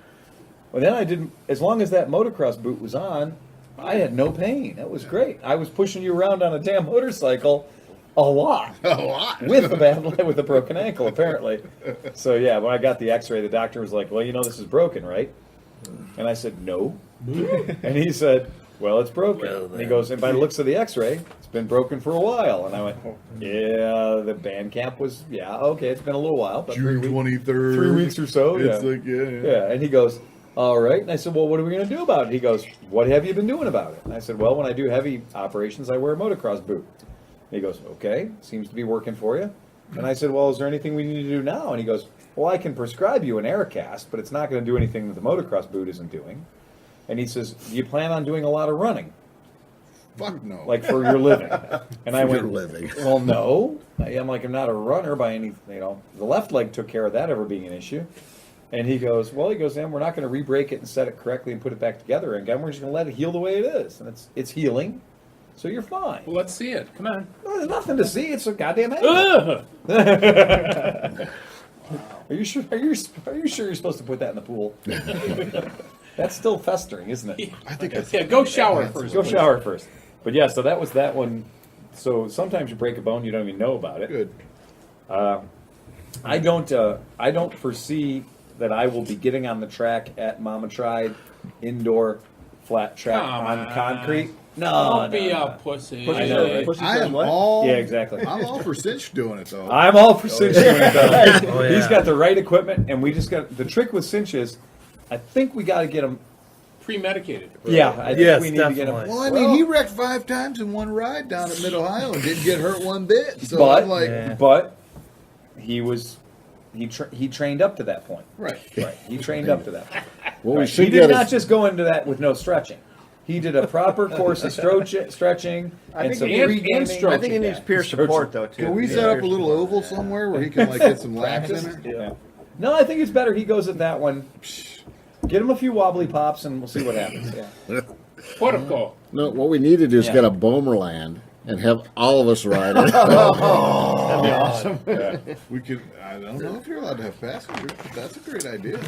Well, then I didn't, as long as that motocross boot was on, I had no pain. That was great. I was pushing you around on a damn motorcycle a lot. A lot. With a broken ankle, apparently. So yeah, when I got the x-ray, the doctor was like, well, this is broken, right? And I said, no. And he said, well, it's broken. And he goes, and by the looks of the x-ray, it's been broken for a while. And I went, yeah, the band camp was, okay, it's been a little while. But June 23rd. 3 weeks or so. It's Yeah. like, yeah. Yeah, and he goes, all right. And I said, well, what are we going to do about it? He goes, what have you been doing about it? And I said, well, when I do heavy operations, I wear a motocross boot. And he goes, okay, seems to be working for you. And I said, well, is there anything we need to do now? And he goes, well, I can prescribe you an air cast, but it's not going to do anything that the motocross boot isn't doing. And he says, do you plan on doing a lot of running? Fuck no. Like for your living? And I For went, your living. well, no. I'm not a runner by any, the left leg took care of that ever being an issue. And he goes, then we're not going to re-break it and set it correctly and put it back together again. We're just going to let it heal the way it is. And it's healing, so you're fine. Well, let's see it. Come on. Well, there's nothing to see. It's a goddamn ankle. Ugh! Are you sure you're supposed to put that in the pool? That's still festering, isn't it? I think that's Yeah, go shower first. Go shower first. But yeah, so that was that one. So sometimes you break a bone, you don't even know about it. good. I don't foresee that I will be getting on the track at Mama Tried indoor flat track Come on on. concrete. No, Don't be no. a pussy. I know, right? Pussy I said am what? all. Yeah, exactly. I'm all for Cinch doing it though. I'm all for cinch doing it though. Oh, yeah. He's got the right equipment, and we just got the trick with cinch is, I think we got to get him. Premedicated. Yeah, I think Yes, we need to get him. definitely. Well, I mean, he wrecked 5 times in one ride down at Mid Ohio and didn't get hurt one bit. So But I'm like, Yeah. but he trained up to that point. right. Right, he trained up to that point. what we Right. He should did get not is just go into that with no stretching. He did a proper course of stretching I and think some he- pre-gaming. stroking. I think he needs peer support though too. Can we Yeah. set up a Peer little support. oval somewhere where he can like get some laps in it? Yeah. No, I think it's better he goes at that one. Get him a few wobbly pops, and we'll see what happens. Yeah. Portico. no. What we need to do is Yeah. get a Bomerland and have all of us ride it. That'd be awesome. Yeah. We could. I don't know if you're allowed to have passengers, but that's a great idea.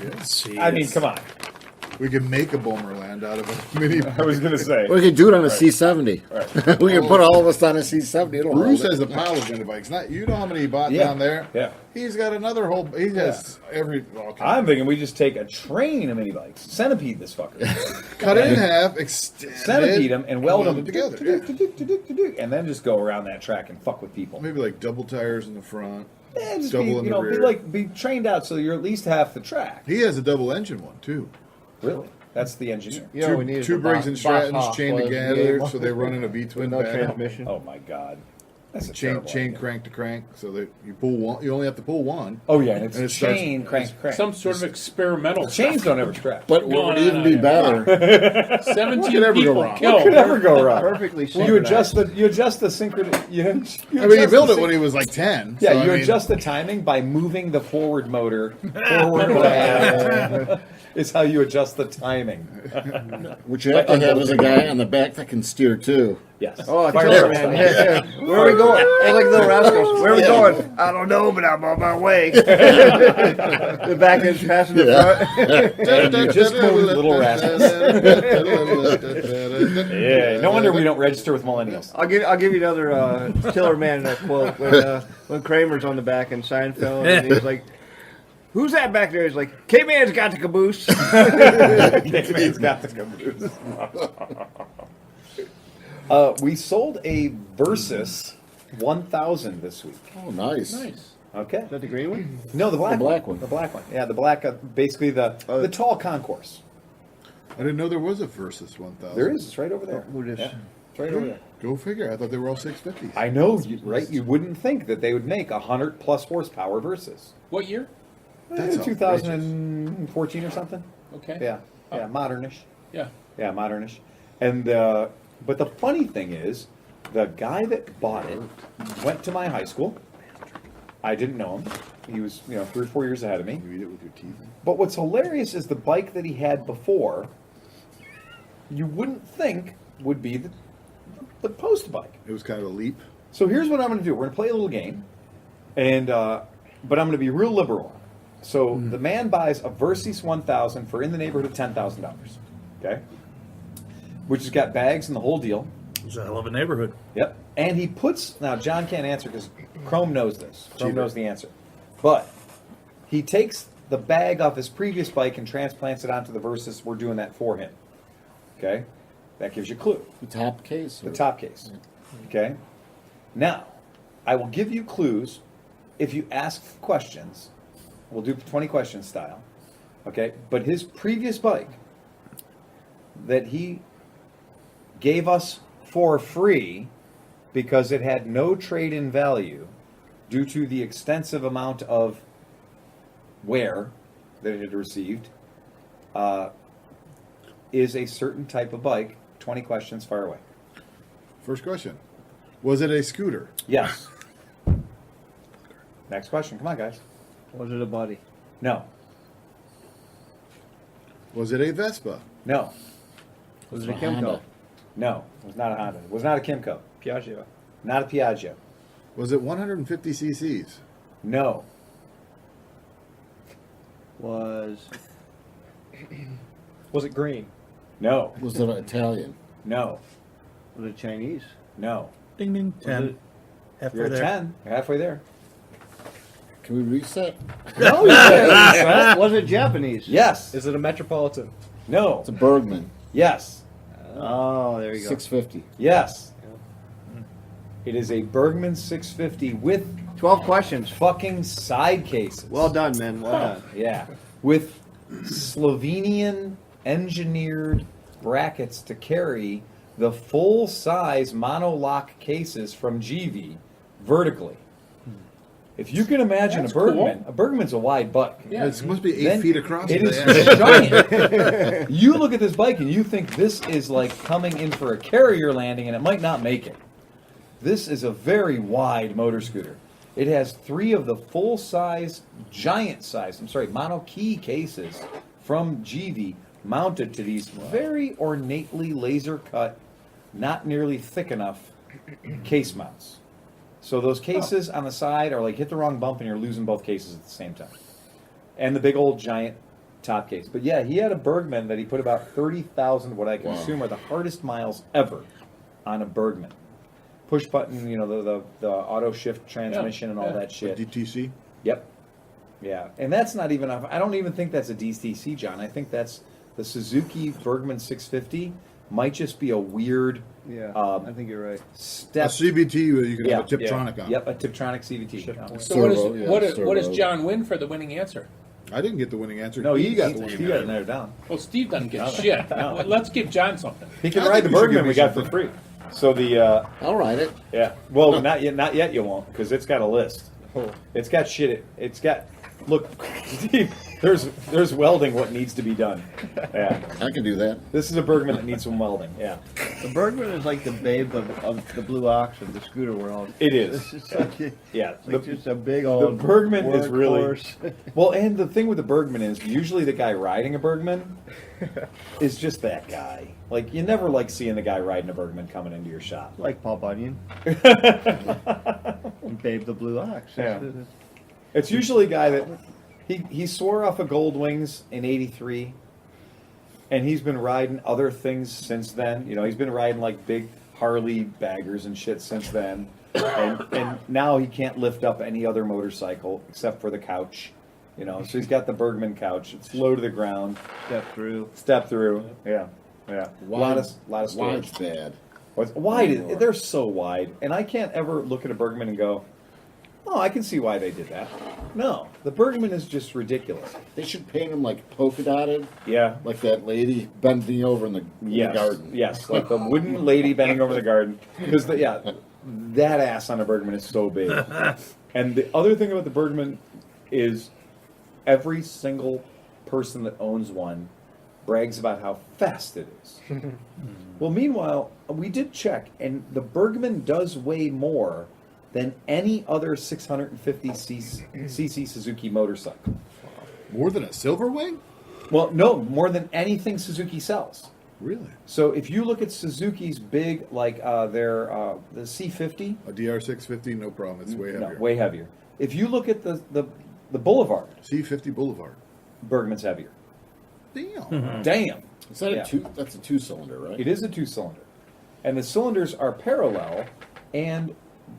Yeah. I mean, come on. We could make a Boomerland out of a mini bike. I was gonna say. We could do it on a C70. Right. We can put all of us on a C70. It'll Bruce hold has it. a pile of mini bikes. Not you know how many he bought Yeah. down there. Yeah. He's got another whole. He has every. Okay. I'm thinking we just take a train of mini bikes, centipede this fucker, Cut it in half, extend centipede it, them, and weld them together. and then just go around that track and fuck with people. Maybe like double tires in the front. Yeah, just double be, in you the know, rear. be trained out so you're at least half the track. He has a double engine one too. Really, that's the engineer. You know, we need Two Briggs and Strattons chained was together, the- so they run in a V-twin no pattern. transmission. Oh my god, that's a Chain terrible idea. crank to crank, so that you pull one. You only have to pull one. Oh yeah, and it's And it starts- chain crank to crank. Some sort of experimental Chains stuff. don't ever scratch. But what would even be no. better? 17 ever go people wrong? killed. Could never go wrong. Perfectly Well, you adjust the synchron. I mean, he built it when he was like 10. Yeah, so, I you mean, adjust the timing by moving the forward motor forward or aft. Is how you adjust the timing. What you have to have is a guy on the back that can steer too. Yes. Oh, Fire killer, truck man. style. Yeah. Where are we going? Hey, like little rascals. Where are we going? I don't know, but I'm on my way. The back end's passing the front. And you just moved Little Rascals. Yeah, no wonder we don't register with millennials. I'll give you another killer man quote when Kramer's on the back in Seinfeld and he's like, "Who's that back there?" He's like, "K-Man's got the caboose." Caveman's got the caboose. We sold a Versus 1000 this week. Oh, nice. Nice. Okay. Is that the green one? No, the black, The black one. The black one. Yeah, the black. Basically the tall concourse. I didn't know there was a Versus 1000. There is. It's right over there. Who just? Yeah, it's right over there. Go figure. I thought they were all 650s. I know, right? You wouldn't think that they would make 100 plus horsepower Versus. What year? That's 2014 or something. Okay. Yeah, yeah, modernish. Yeah. Yeah, modernish. And but the funny thing is, the guy that bought it went to my high school. I didn't know him. He was, 3 or 4 years ahead of me. You eat it with your teeth. But what's hilarious is the bike that he had before, you wouldn't think would be the post bike. It was kind of a leap. So here's what I'm going to do. We're going to play a little game, and but I'm going to be real liberal. So the man buys a Versys 1000 for in the neighborhood of $10,000. Okay, which has got bags and the whole deal. It's a hell of a neighborhood. Yep. And he puts, now John can't answer because Chrome knows this. Chrome Cheater. knows the answer. But he takes the bag off his previous bike and transplants it onto the Versus. We're doing that for him. Okay? That gives you a clue. The top case. The top case. Okay? Now, I will give you clues if you ask questions. We'll do 20 questions style. Okay? But his previous bike that he gave us for free because it had no trade-in value due to the extensive amount of wear that it had received, is a certain type of bike. 20 questions, fire away. First question. Was it a scooter? Yes. Next question. Come on, guys. Was it a body? No. Was it a Vespa? No. Was it a a Honda. Kimco? No. It was not a Honda. It was not a Kimco. Piaggio. Not a Piaggio. Was it 150 cc's? No. Was Was it green? No. Was it Italian? No. it Chinese? No. Ding ding. 10. it- Halfway You're at there. 10. You're halfway there. Can we reset? No, yes. Was it Japanese? Yes. Is it a Metropolitan? No. It's a Bergman. Yes. Oh, there you go. 650. Yes. It is a Bergman 650 with 12 questions. fucking side cases. Well done, man. Well done. Yeah. With Slovenian engineered brackets to carry the full size monolock cases from GV vertically. If you can imagine That's a Bergman, cool. a Bergman's a wide bike. Yeah. It must be 8 Then feet across. It in is diameter. giant. You look at this bike and you think this is like coming in for a carrier landing and it might not make it. This is a very wide motor scooter. It has 3 of the full-size, mono key cases from GV mounted to these very ornately laser-cut, not nearly thick enough case mounts. So those cases on the side are like hit the wrong bump and you're losing both cases at the same time. And the big old giant top case. But yeah, he had a Bergman that he put about 30,000, what I can assume are the hardest miles ever on a Bergman. Push button, you know, the auto shift transmission and all that shit. DTC. Yep. Yeah, and that's not even. I don't even think that's a DTC, John. I think that's the Suzuki Bergman 650. Might just be a weird. Yeah, I think you're right. A Step. CVT, you can Yeah, have a Tiptronic on. Yep, a Tiptronic CVT. So what, Servo, is, yeah, what, is, servo. what does John win for the winning answer? I didn't get the winning answer. No, he got the he winning got it answer. narrowed down. Well, Steve doesn't get shit. Well, let's give John something. He can I ride the think you should Bergman give me we got for something. free. So the I'll ride it. yeah, well, not yet. Not yet. You won't, because it's got a list. It's got shit. It's got. Look, Steve. There's welding. What needs to be done? Yeah, I can do that. this is a Bergman that needs some welding. Yeah, The Bergman is like the babe of the Blue Ox of the scooter world. it is. It's just like, it's Yeah, like just a big the old Bergman is really workhorse. well. And the thing with the Bergman is usually the guy riding a Bergman is just that guy. Like you never like seeing the guy riding a Bergman coming into your shop. like Paul Bunyan and Babe the Blue Ox. Yeah. It's usually a guy that he swore off of Gold Wings in '83, and he's been riding other things since then. You know, he's been riding like big Harley baggers and shit since then, and now he can't lift up any other motorcycle except for the couch. You know, so he's got the Bergman couch. It's low to the ground. Step through. Yeah, yeah. lot of storage. Wide's bad. Wide. They're so wide, and I can't ever look at a Bergman and go, "Oh, I can see why they did that." No, the Bergman is just ridiculous. They should paint them like polka dotted, Yeah. like that lady bending over in the Yes. garden. Yes, like the wooden lady bending over the garden. Because that ass on a Bergman is so big. And the other thing about the Bergman is every single person that owns one brags about how fast it is. Well, meanwhile, we did check, and the Bergman does weigh more than any other 650cc Suzuki motorcycle. More than a silver wing? Well, no, more than anything Suzuki sells. Really? So if you look at Suzuki's big, like the C50, A DR650, no problem. It's way heavier. no, way heavier. If you look at the Boulevard, C50 Boulevard. Bergman's heavier. Damn. Damn. Is that Yeah. That's a two-cylinder, right? It is a two-cylinder. And the cylinders are parallel, and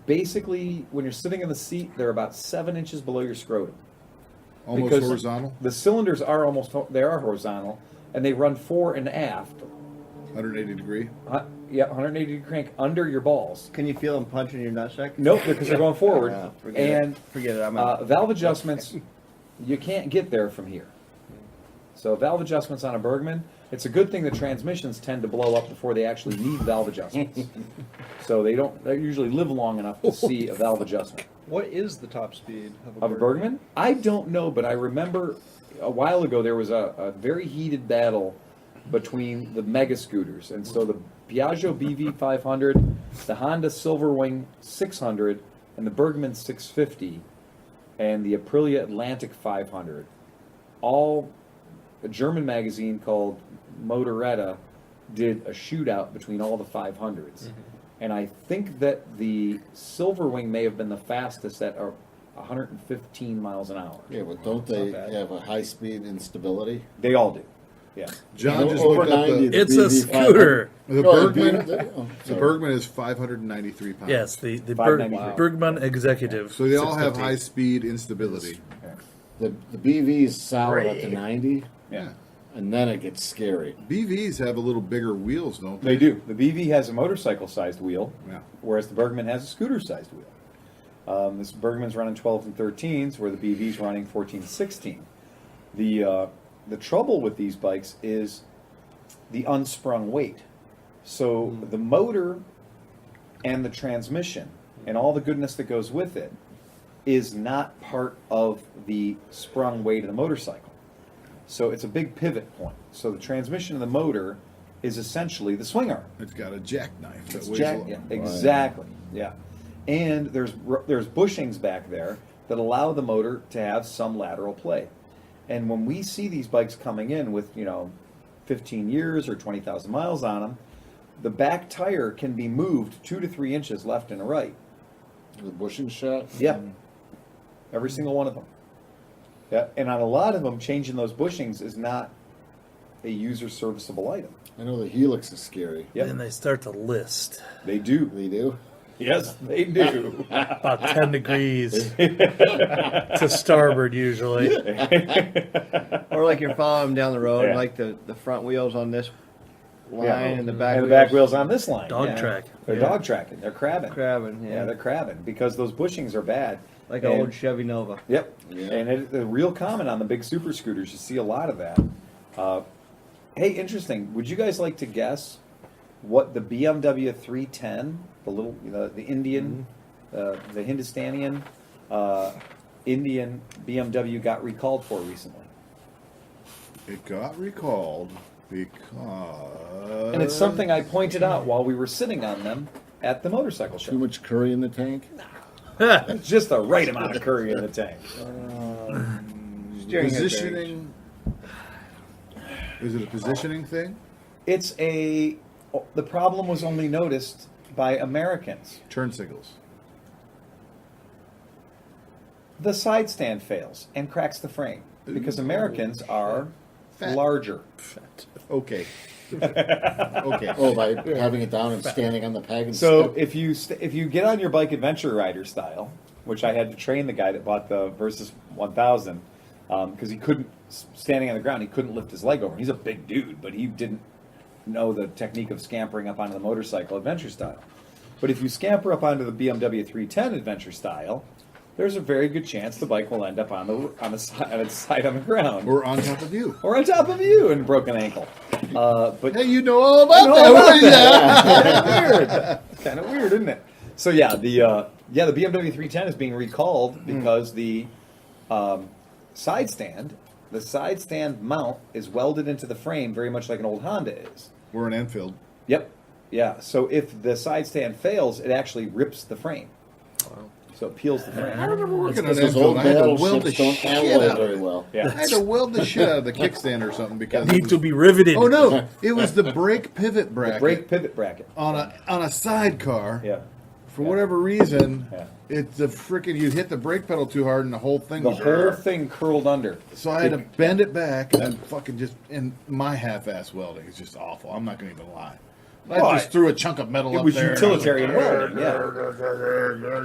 basically, when you're sitting in the seat, they're about 7 inches below your scrotum. Almost Because horizontal. The cylinders are they are horizontal, and they run fore and aft. 180 degree. Yeah, 180 degree crank under your balls. Can you feel them punching your nutsack? Nope, because they're going forward. Forget it. And Forget it. I'm out. valve adjustments, you can't get there from here. So valve adjustments on a Bergman, it's a good thing the transmissions tend to blow up before they actually need valve adjustments. So they usually live long enough to see a valve adjustment. What is the top speed Of a Bergman? I don't know, but I remember a while ago there was a very heated battle between the mega scooters. And so the Piaggio BV 500, the Honda Silverwing 600, and the Bergman 650, and the Aprilia Atlantic 500, all a German magazine called Motoretta did a shootout between all the 500s. And I think that the Silverwing may have been the fastest at 115 miles an hour. Yeah, but don't they bad. have a high-speed instability? They all do. Yeah. John just Over looked up 90, the, It's a BV scooter. the No, Bergman. the The Bergman is 593 pounds. Yes, the 595. Bergman Executive. So they all have 650. high speed instability. The BV is solid up to 90, Yeah. and then it gets scary. BVs have a little bigger wheels, don't they? They do. The BV has a motorcycle-sized wheel, Yeah. whereas the Bergman has a scooter-sized wheel. This Bergman's running 12s and 13s, where the BV's running 14 and 16. The trouble with these bikes is the unsprung weight. So the motor and the transmission and all the goodness that goes with it is not part of the sprung weight of the motorcycle. So it's a big pivot point. So the transmission and the motor is essentially the swing arm. It's got a jackknife. that It's weighs jack, a lot. yeah, exactly. Yeah, and there's bushings back there that allow the motor to have some lateral play. And when we see these bikes coming in with 15 years or 20,000 miles on them, the back tire can be moved 2 to 3 inches left and right. The bushing shot. Yep, every single one of them. Yeah, and on a lot of them, changing those bushings is not a user serviceable item. I know the Helix is scary. Yep. Then they start to list They do. They do. Yes, they do. about 10 degrees to starboard usually. Or like you're following them down the road, Yeah. like the front wheels on this line Yeah. and the back And the wheels back wheels on this line. Dog yeah. track. They're Yeah. dog tracking. They're crabbing. crabbing. Yeah, Yeah, they're crabbing because those bushings are bad. like an And- old Chevy Nova. Yep. Yeah. And it's real common on the big super scooters. You see a lot of that. Hey, interesting. Would you guys like to guess what the BMW 310, the little, the Indian, the Hindustanian, Indian BMW got recalled for recently? It got recalled because. And it's something I pointed out while we were sitting on them at the motorcycle Too show. much curry in the tank. It's just the right amount of curry in the tank. Steering head Positioning. Is it a positioning thing? It's the problem was only noticed by Americans. Turn signals. The side stand fails and cracks the frame because Americans are Fat. larger. Okay. Okay. Oh, by having it down and standing on the peg and So stuff. if you get on your bike adventure rider style, which I had to train the guy that bought the Versus 1000 because he couldn't, standing on the ground, he couldn't lift his leg over. He's a big dude, but he didn't know the technique of scampering up onto the motorcycle adventure style. But if you scamper up onto the BMW 310 adventure style, there's a very good chance the bike will end up on its side on the ground, Or on top of you. or on top of you and broken ankle. But Hey, you know all about I know that, about don't you? that. Kind of weird, isn't it? So yeah, the BMW 310 is being recalled because the side stand mount is welded into the frame very much like an old Honda is. We're in Enfield. Yep. Yeah. So if the side stand fails, it actually rips the frame. So it peels the I frame. remember working on Because those old Enfield. I had to metal weld the ships shit don't alloy out of very it. well. Yeah. I had to weld the shit out of the kickstand or something because. Need to be riveted. Oh no! It was the brake pivot bracket Brake pivot bracket. on a sidecar. Yeah. For whatever reason, Yeah. it's the freaking you hit the brake pedal too hard and the whole thing. The was whole thing curled under. So I had to bend it back and then fucking just in my half-ass welding is just awful. I'm not gonna even lie. I Well, just threw a chunk of metal It up was there. utilitarian welding, yeah.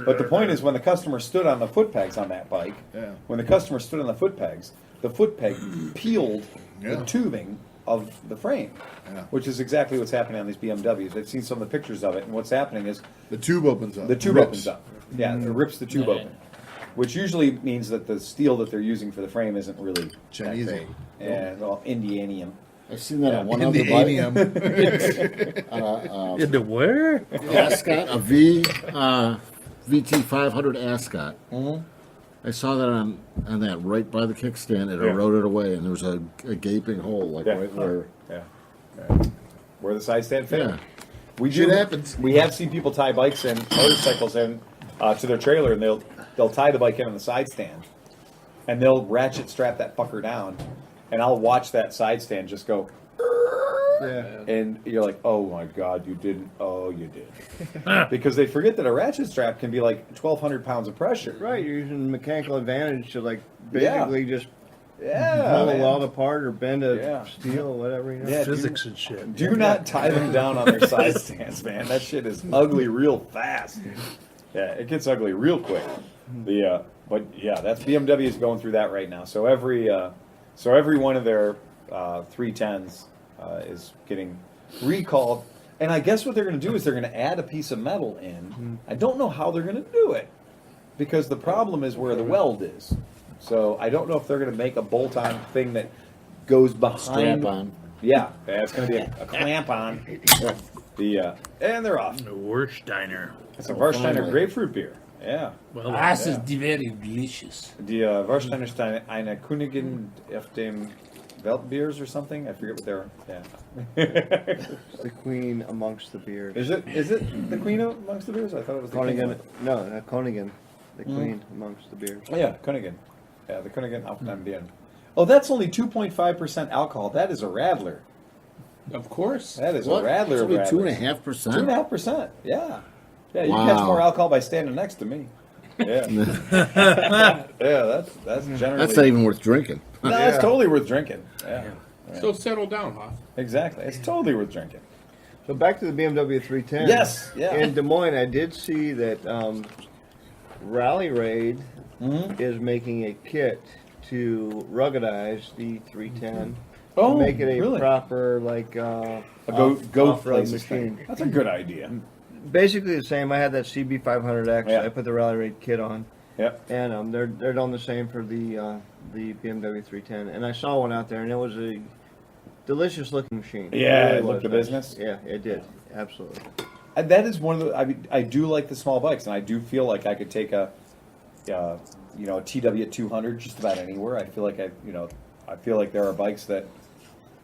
But the point is, when the customer stood on the foot pegs on that bike, Yeah. when the customer stood on the foot peg peeled Yeah. the tubing of the frame, Yeah. which is exactly what's happening on these BMWs. I've seen some of the pictures of it, and what's happening is The tube opens up. the tube Rips. opens up. Yeah, it rips the tube open, which usually means that the steel that they're using for the frame isn't really that Chinese. great. And well, Indianium. I've seen that on one In other the bike. ADM. On Into where? a Ascot, a VT 500 Ascot. Mm-hmm. I saw that on that right by the kickstand. It Yeah. eroded away, and there was a gaping hole, like Yeah. right where. Yeah. Where the side stand failed. Yeah. We Shit do. happens. We have seen people tie bikes and motorcycles in to their trailer, and they'll tie the bike in on the side stand, and they'll ratchet strap that fucker down, and I'll watch that side stand just go, Yeah. and you're like, oh my god, you didn't. Oh, you did, because they forget that a ratchet strap can be like 1,200 pounds of pressure. Right, you're using mechanical advantage to like Yeah. basically just Yeah. pull a man. weld apart or bend a Yeah. steel or whatever. You know? Yeah, Physics and shit. Do not tie them down on their side stands, man. That shit is ugly real fast. Yeah, it gets ugly real quick. But yeah, that's BMW is going through that right now. So every one of their 310s is getting recalled. And I guess what they're going to do is they're going to add a piece of metal in. I don't know how they're going to do it because the problem is where the weld is. So I don't know if they're going to make a bolt-on thing that goes behind. Strap on. Yeah, it's going to be a clamp on. And they're off. Warsteiner. It's a Warsteiner finally. grapefruit beer. Yeah. Well, Das ist very delicious. Die Warsteiner ist eine Königin auf dem Weltbiers or something. I forget what they're. Yeah. The queen amongst the beers. Is it the queen amongst the beers? I thought it was the king. Konigan? No, not Konigan. The queen amongst the beers. Oh, yeah, Königin. Yeah, the Königin auf dem Bier. Oh, that's only 2.5% alcohol. That is a rattler. Of course. That is What? a rattler. It's of only rattlers. 2.5%. 2.5%. Yeah. Yeah, you Wow. catch more alcohol by standing next to me. Yeah. Yeah, that's generally. That's not even worth drinking. No, it's totally worth drinking. Yeah. So settle down, Hoff. Exactly. It's totally worth drinking. So back to the BMW 310. Yes, yeah. In Des Moines, I did see that Rally Raid is making a kit to ruggedize the 310 Oh, to make it a really? proper a Go off-road places machine. thing. That's a good idea. Basically the same. I had that CB500X. Yeah. I put the Rally Raid kit on, Yep. and they're doing the same for the BMW 310. And I saw one out there, and it was a delicious looking machine. Yeah, really it looked was the nice. business. Yeah, it did. Absolutely. And that is one of the. I mean, I do like the small bikes, and I do feel like I could take a TW 200 just about anywhere. I feel like I feel like there are bikes that,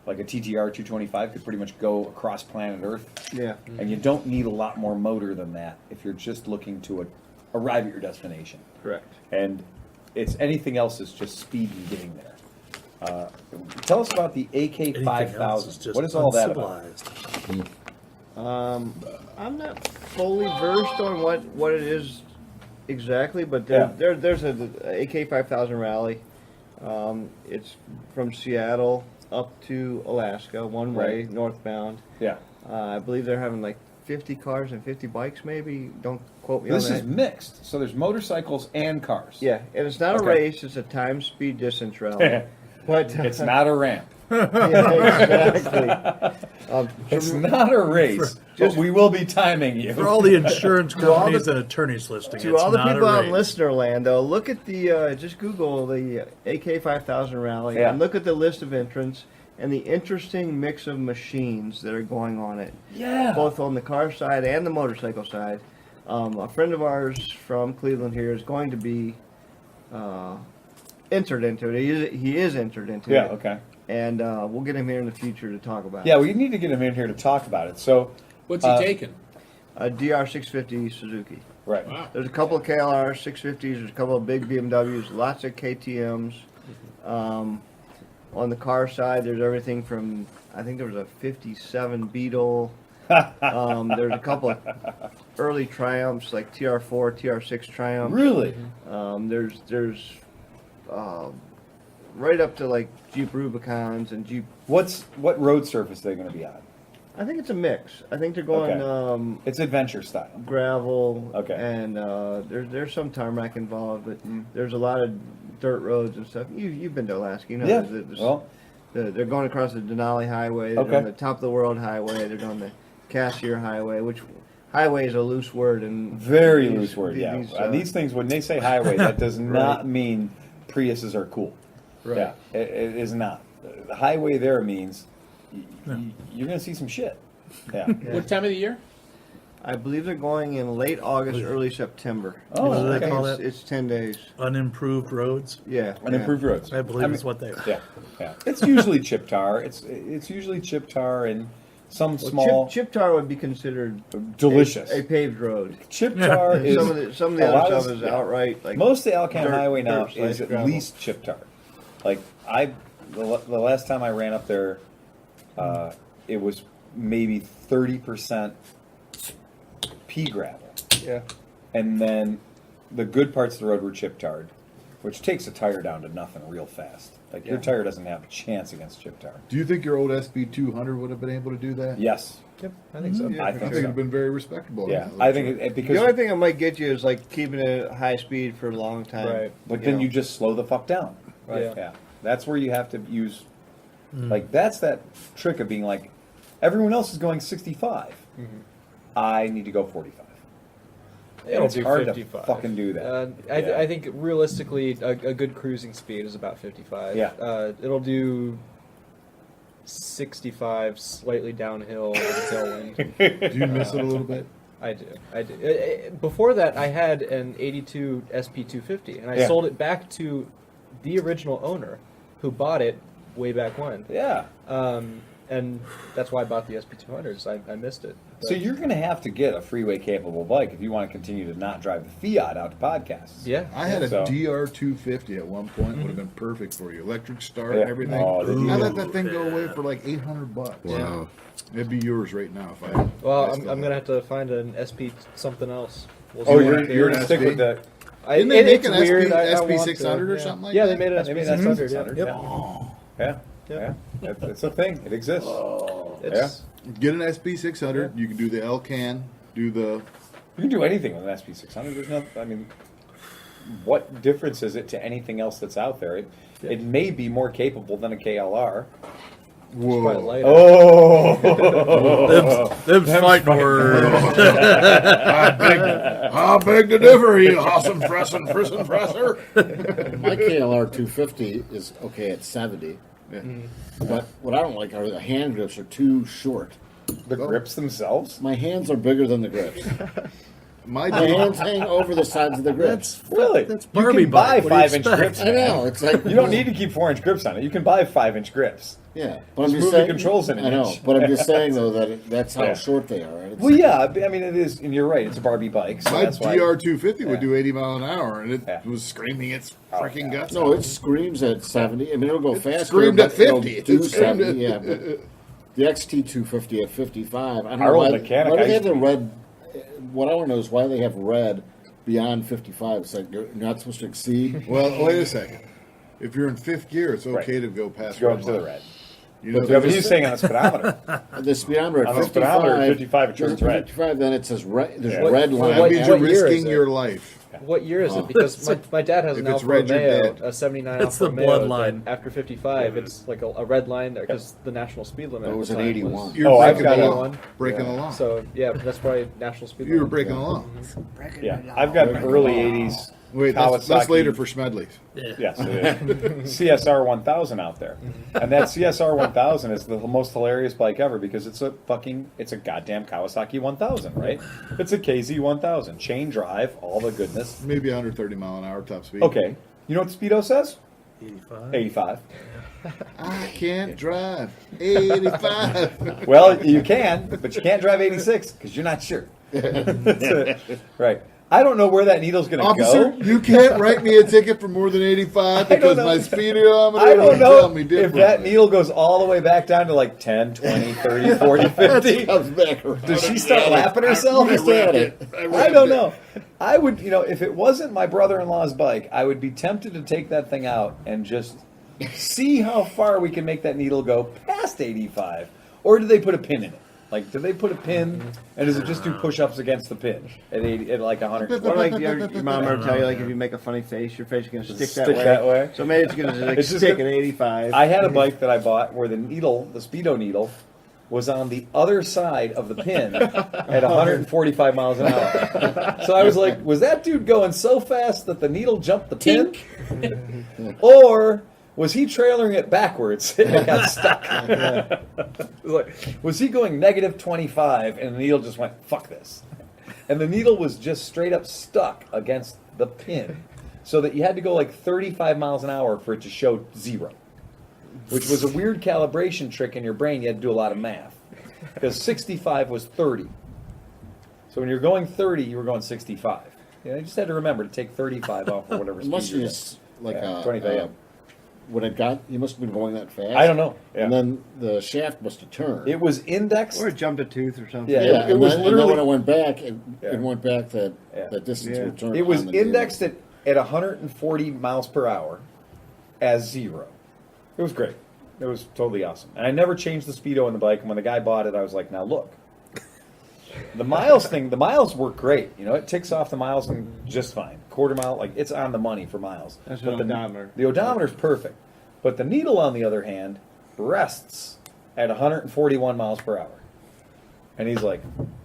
like a TTR 225, could pretty much go across planet Earth. Yeah. And you don't need a lot more motor than that if you're just looking to arrive at your destination. Correct. And it's anything else is just speed in getting there. Tell us about the AK Anything else is 5000. just What is all that about? uncivilized. I'm not fully versed on what it is exactly, but there's a AK 5000 rally. It's from Seattle up to Alaska, one way, Right. northbound. Yeah. I believe they're having like 50 cars and 50 bikes, maybe. Don't quote me This on is that. mixed, so there's motorcycles and cars. Yeah, and it's not Okay. a race; it's a time, speed, distance rally. But It's not a ramp. yeah, exactly. It's not a race. But we will be timing you. For all the insurance all the- companies and attorneys listening, To it's all the not people a out in race. listener land, though, look at the just Google the AK 5000 rally Yeah. and look at the list of entrants and the interesting mix of machines that are going on it, Yeah. both on the car side and the motorcycle side. A friend of ours from Cleveland here is going to be entered into it. He is entered into Yeah, it. okay. And we'll get him here in the future to talk about Yeah, it. we need to get him in here to talk about it. So, What's he taking? A DR650 Suzuki. right. Wow. There's a couple of KLR 650s. There's a couple of big BMWs. Lots of KTM's. On the car side, there's everything from, I think there was a 57 Beetle. There's a couple of early Triumphs like TR4, TR6 Triumph. Really? There's right up to like Jeep Rubicons and Jeep. What road surface are they going to be on? I think it's a mix. I think they're going Okay. It's adventure style. gravel. Okay. And there's some tarmac involved, but there's a lot of dirt roads and stuff. You've been to Alaska, you know. Yeah. They're going across the Denali Highway. They're Okay. doing the Top of the World Highway. They're doing the Cassier Highway, which highway is a loose word and Very these- loose word. Yeah. these, These things, when they say highway, that does not mean Priuses are cool. Right. Yeah, it is not. The highway there means you're going to see some shit. Yeah. What time of the year? I believe they're going in late August, early September. Oh, What do okay. they call it's, that? it's 10 days. Unimproved roads. Yeah. Unimproved roads. I believe it's what they. Yeah, yeah. It's usually chip tar. It's usually chip tar and some Well, small chip tar would be considered delicious. a paved road. Chip tar And is some of the a lot other of- stuff is yeah. outright like Most of the Alcan dirt- Highway now dirt slash is at gravel. least chip tar. Like the last time I ran up there, it was maybe 30% pea gravel, Yeah. and then the good parts of the road were chip tarred, which takes a tire down to nothing real fast. Like your tire doesn't have a chance against chip tar. Do you think your old SB200 would have been able to do that? Yes, Yep, I think so. Yeah, I I think think so. it'd been very respectable. in Yeah, that I little think truck. because The only thing that might get you is like keeping it at high speed for a long time. Right. But then know. you just slow the fuck down. Right. Yeah. That's where you have to use, like, that's that trick of being like, everyone else is going 65. I need to go 45. It'll it's do hard 55. to fucking do that. Yeah. I think realistically, a good cruising speed is about 55. Yeah. It'll do 65 slightly downhill with a tailwind. Do you miss it a little bit? I do. Before that, I had an 82 SP250, and I Yeah. sold it back to the original owner who bought it way back when. Yeah. And that's why I bought the SP200s. I missed it. So you're going to have to get a freeway capable bike if you want to continue to not drive the Fiat out to podcasts. Yeah. I had a So- DR250 at one point. Would have been perfect for you. Electric start, Yeah. everything. Oh, the I diesel. let that thing go away for like $800. Wow. It'd be yours right now if I. Well, I I'm still going to had have to find an SP something else. We'll Oh, see. you're going to stick SP? with the. Didn't they make it's an weird. I SP want 600 to, or something like yeah, that? they made an They made SP an 600. SP600, Yeah. Yeah. It's a thing. It exists. It's, Get an SP 600. You can do the L can, do the. You can do anything with an SP600. There's no, I mean, what difference is it to anything else that's out there? It may be more capable than a KLR. Quite Whoa. light. Oh, Them fighting words. I beg to differ, you awesome fressin' presser. My KLR 250 is okay at 70, but what I don't like are the hand grips are too short. the grips themselves. My hands are bigger than the grips. My My hands hang over the sides of the grips. Really? That's you Barbie can buy bike. What do you 5-inch expect? grips. I know. It's like You don't need to keep 4-inch grips on it. You can buy 5-inch grips. Yeah, but Just I'm just move the saying. controls in an I know, inch. but I'm just saying though that that's how Yeah. short they are. Right? It's- Well, yeah. I mean, it is, and you're right. It's a Barbie bike. So My that's why. GR250 would Yeah. do 80 mile an hour, and it Yeah. was screaming its Oh, freaking yeah. guts No, out. it screams at 70. I mean, it'll go faster. screamed but at 50. it'll do It screamed 70. at- Yeah, but the XT250 at 55. I don't Our know old why, mechanic, why I do they used have the to- red. What I want to know is why they have red beyond 55. It's like you're not supposed to exceed. Well, wait a second. If you're in fifth gear, it's okay Right. to go past Go red up to the line. red. You know, Yeah, but he's saying on the speedometer. The speedometer at On the 55. speedometer at 55, it turns red. 55, then it says red. There's Yeah. a red What- line. that means what you're year is risking it? your life. What year is Oh. it? Because my dad has If an it's Alfa red, you're Romeo, dead. a 79 It's Alfa the Romeo. bloodline. That after 55, it's like a red line there because the national speed limit. It at was the an time 81. You're Oh, I've breaking got the a- law. Breaking the law. So yeah, that's why national speed You were limit. breaking the law. Yeah, I've got an early '80s. Wait, that's Kawasaki. later for Schmedley's. Yes, it is. CSR 1000 out there, and that CSR 1000 is the most hilarious bike ever because it's a goddamn Kawasaki 1000, right? It's a KZ 1000, chain drive, all the goodness. Maybe 130 mile an hour top speed. Okay, you know what the speedo says? 85. 85. I can't drive 85. Well, you can, but you can't drive 86 because you're not sure. That's it. Right. I don't know where that needle's going to Officer, go. you can't write me a ticket for more than 85 I don't because know. my speedometer I will don't tell know me if differently. that needle goes all the way back down to like 10, 20, 30, 40, 50. Comes back around. Does she start lapping herself? Understand it. I don't know. I would, if it wasn't my brother-in-law's bike, I would be tempted to take that thing out and just see how far we can make that needle go past 85. Or do they put a pin in it? Like, do they put a pin, and does it just do push-ups against the pin at 80, at like 100? Or like your mom ever tell you, like if you make a funny face, your face is gonna stick that way. So maybe it's gonna like It's just stick that- at 85. I had a bike that I bought where the needle, the speedo needle, was on the other side of the pin at 145 miles an hour. So I was like, was that dude going so fast that the needle jumped the pin? Or was he trailing it backwards and it got stuck? Was he going negative 25 and the needle just went, fuck this? And the needle was just straight up stuck against the pin. So that you had to go like 35 miles an hour for it to show 0. Which was a weird calibration trick in your brain. You had to do a lot of math. Because 65 was 30. So when you're going 30, you were going 65. You just had to remember to take 35 off or whatever It speed must you're be at. just like Yeah, 25, yeah. when it got, you must have been going that fast. I don't know. Yeah. And then the shaft must have turned. It was indexed. Or it jumped a tooth or something. Yeah, yeah, it and was then, literally- And then when it went back, Yeah. it went back that Yeah. that distance Yeah. would turn. It was on the needle. indexed at 140 miles per hour as 0. It was great. It was totally awesome. And I never changed the speedo on the bike. And when the guy bought it, I was like, now look. The miles work great. It ticks off the miles and just fine. Quarter mile, like it's on the money for miles. That's But an odometer. The odometer's perfect. But the needle, on the other hand, rests at 141 miles per hour. And he's like,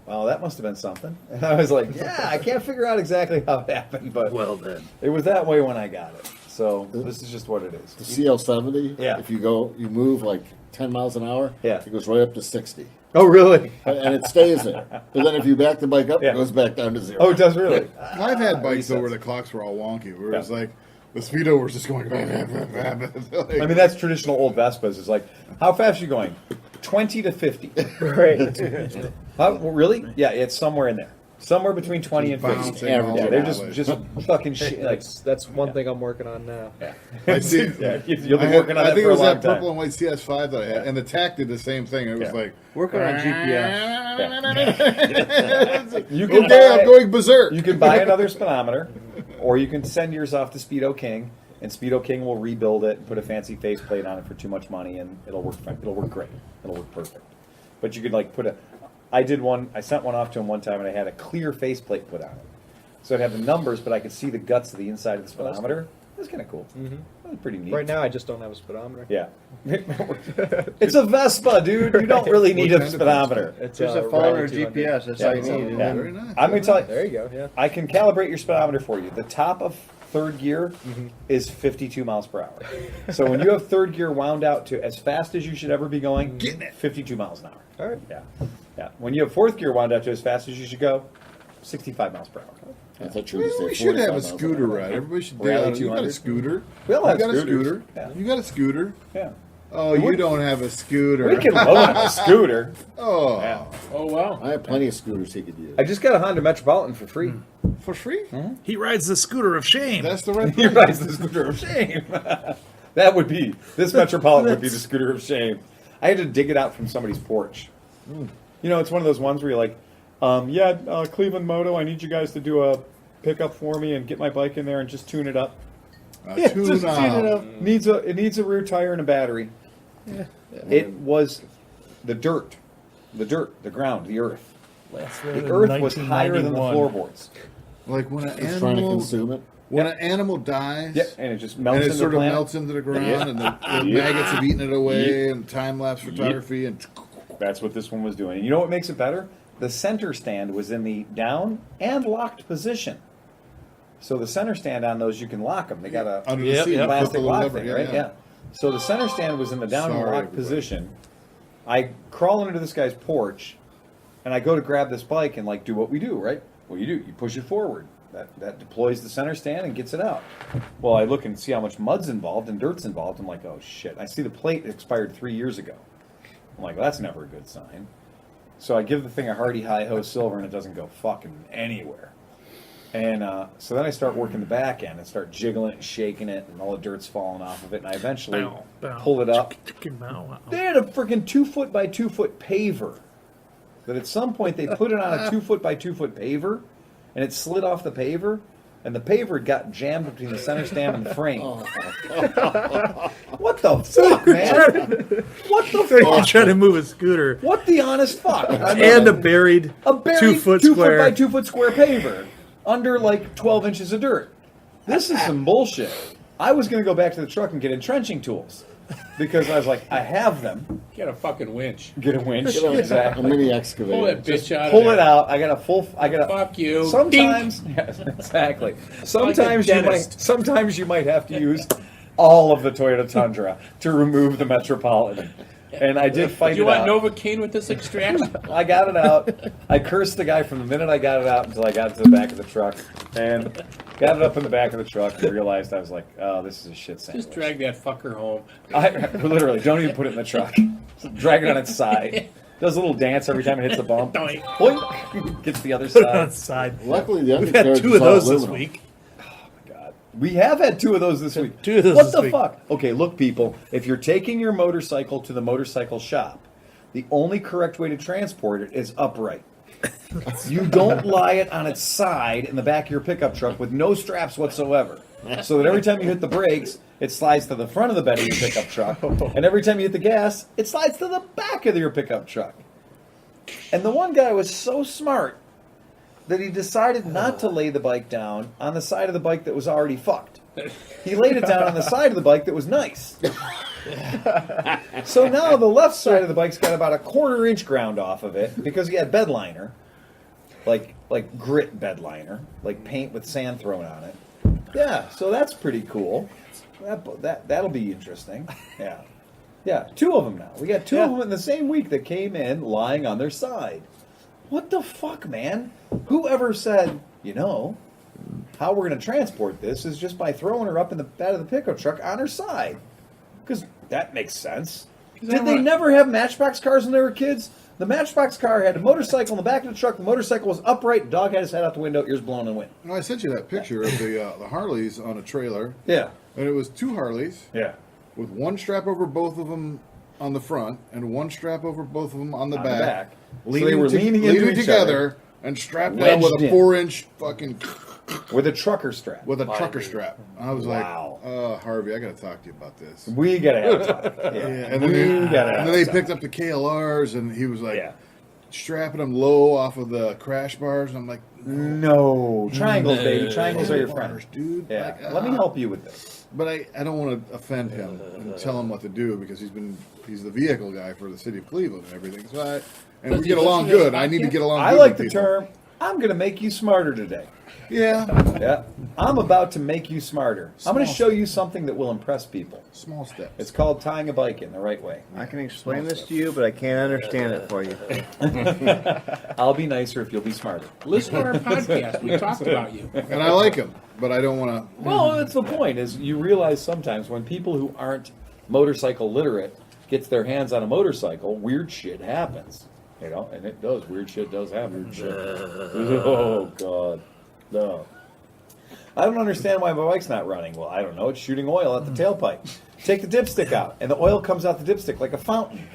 well, that must have been something. And I was like, yeah, I can't figure out exactly how it happened, but Well then. it was that way when I got it. So this is just what it The is. CL70. Yeah. If you move like 10 miles an hour. Yeah. It goes right up to 60, Oh, really? and it stays there. But then if you back the bike up, Yeah. it goes back down to 0. Oh, it does really? I've had bikes though resets. where the clocks were all wonky, where it's Yeah. like the speedo was just going. Like, I mean, that's traditional old Vespas. It's like, how fast are you going? 20 to 50. Right. Well, really? Yeah, it's somewhere in there. Somewhere between 20 and 50. bouncing Yeah, all Yeah, over they're the just place. fucking shit. Like, That's one thing I'm working on now. I see. yeah, you'll be I working on I that think for it a was long that purple time. and white CS5 that I had, and the TAC did the same thing. It was Yeah. like, Working on GPS. You can okay, buy- I'm going berserk. You can buy another speedometer, Or you can send yours off to Speedo King, and Speedo King will rebuild it and put a fancy faceplate on it for too much money, and it'll work fine. It'll work great. It'll work perfect. But you could like put a. I sent one off to him one time, and I had a clear faceplate put on it, so I'd have the numbers, but I could see the guts of the inside of the speedometer. That's kind of cool. Mm-hmm. That's pretty neat. Right now, I just don't have a speedometer. Yeah. It's a Vespa, dude. You don't really need What a kind of speedometer. It's Just a Rally phone or 200. GPS. That's Yeah. all you need. And Yeah. then Very nice. I'm going to tell you, There you go. Yeah. I can calibrate your speedometer for you. The top of third gear is 52 miles per hour. So when you have third gear wound out to as fast as you should ever be going, 52 miles an hour. All right. Yeah. Yeah. When you have fourth gear wound out to as fast as you should go, 65 miles per hour. I thought you were going to We say should have 45 a miles an scooter hour. ride. Everybody should do Rally that. You got a 200. scooter. We all You have got a scooters. scooter. Yeah. You got a scooter. Yeah. Oh, you don't have a scooter. We can loan a scooter. Oh, Yeah. Oh wow. I have plenty of scooters he could use. I just got a Honda Metropolitan for free. for free? He rides the scooter of shame. That's the right He price. rides the scooter of shame. That would be, this Metropolitan would be the scooter of shame. I had to dig it out from somebody's porch. You know, it's one of those ones where you're like, Cleveland Moto, I need you guys to do a pickup for me and get my bike in there and just tune it up. Tune Just tune it up. up. It needs a rear tire and a battery. It was the dirt, the ground, the earth. The earth was higher than the 1991. floorboards. Like when an He's trying to animal, consume it. when an animal dies, Yeah, and it just melts and it into sort the of planet. melts into the ground, Yeah. and the maggots have eaten it away, and time lapse photography, and That's what this one was doing. And you know what makes it better? The center stand was in the down and locked position. So the center stand on those, you can lock them. They got a under the Yep, seat, yep. flip the plastic little lock lever. thing, right? Yeah. So the center stand was in the down and Sorry, locked everybody. position. I crawl into this guy's porch, and I go to grab this bike and like do what we do, right? What you do, you push it forward. That deploys the center stand and gets it out. Well, I look and see how much mud's involved and dirt's involved. I'm like, oh shit. I see the plate expired 3 years ago. I'm like, well, that's never a good sign. So I give the thing a Hardy Hi-Ho Silver, and it doesn't go fucking anywhere. And so then I start working the back end and start jiggling it and shaking it, and all the dirt's falling off of it. And I eventually Bow, bow. pull it up. Chicken bow, wow. They had a freaking 2 foot by 2 foot paver. That at some point they put it on a 2 foot by 2 foot paver, and it slid off the paver, and the paver got jammed between the center stand and the frame. What the fuck, man? What the He's fuck? trying to move a scooter. What the honest fuck? I mean, And a buried, a buried 2 foot 2 square. foot by 2 foot square paver under like 12 inches of dirt. This is some bullshit. I was going to go back to the truck and get entrenching tools because I was like, I have them. Get a fucking winch. Get a winch. A Exactly. mini Pull excavator. that bitch out. Pull of it there. out. I got a full. I got a. Fuck you. Sometimes, yes, exactly. Sometimes Like a you might. dentist. Sometimes you might have to use all of the Toyota Tundra to remove the Metropolitan. And I did fight Do you it want out. Novocaine with this extraction? I got it out. I cursed the guy from the minute I got it out until I got to the back of the truck, and got it up in the back of the truck and realized I was like, "Oh, this is a shit sandwich." Just drag that fucker home. I literally don't even put it in the truck. Just drag it on its side. Does a little dance every time it hits a bump. Doink. Boink. Gets the other Put it on side. its side. Luckily, the We've had undercarriage 2 is of all those this aluminum. week. God. We have had 2 of those this week. 2 of those What this the week. fuck? Okay, look, people. If you're taking your motorcycle to the motorcycle shop, the only correct way to transport it is upright. You don't lie it on its side in the back of your pickup truck with no straps whatsoever. So that every time you hit the brakes, it slides to the front of the bed of your pickup truck. And every time you hit the gas, it slides to the back of your pickup truck. And the one guy was so smart that he decided not to lay the bike down on the side of the bike that was already fucked. He laid it down on the side of the bike that was nice. So now the left side of the bike's got about a 1/4 inch ground off of it because he had bed liner, like grit bed liner, like paint with sand thrown on it. Yeah, so that's pretty cool. That'll be interesting. Yeah, 2 of them now. We got 2 of them in the same week that came in lying on their side. What the fuck, man? Whoever said, how we're going to transport this is just by throwing her up in the bed of the pickup truck on her side. Because that makes sense. Did they never have Matchbox cars when they were kids? The Matchbox car had a motorcycle in the back of the truck. The motorcycle was upright. The dog had his head out the window, ears blown in the wind. I sent you that picture of the Harleys on a trailer, Yeah. and it was 2 Harleys Yeah. with 1 strap over both of them on the front and 1 strap over both of them on the On back. the back. So they were leaning into each together other. and strapped down with Wedged a in. 4-inch fucking with a trucker strap. with a trucker strap. I was Wow. like, Harvey, I got to talk to you about this. We gotta have a talk. Yeah. And then, We gotta have and then they a talk. picked up the KLRs, and he was like Yeah. strapping them low off of the crash bars. And I'm like, No. Triangles, baby. Triangles are your bars, friend. dude. Yeah. Like, Let me help you with this. But I don't want to offend him and tell him what to do because he's the vehicle guy for the city of Cleveland and everything. So and Does we he get along listen to good. this I need to podcast? get along. I good like with the people. term, I'm going to make you smarter today. Yeah, Yeah. I'm about to make you smarter. I'm going to Small show you something that will impress people. small steps. It's called tying a bike in the right way. I can explain this to you, but I can't understand it for you. I'll be nicer if you'll be smarter. Listen to our podcast. We talked about you. And I like him, but I don't want to. Well, that's the point, is you realize sometimes when people who aren't motorcycle literate gets their hands on a motorcycle, weird shit happens. You know, and it does. Weird shit does happen. Oh, God. No. I don't understand why my bike's not running. Well, I don't know. It's shooting oil at the tailpipe. Take the dipstick out, and the oil comes out the dipstick like a fountain.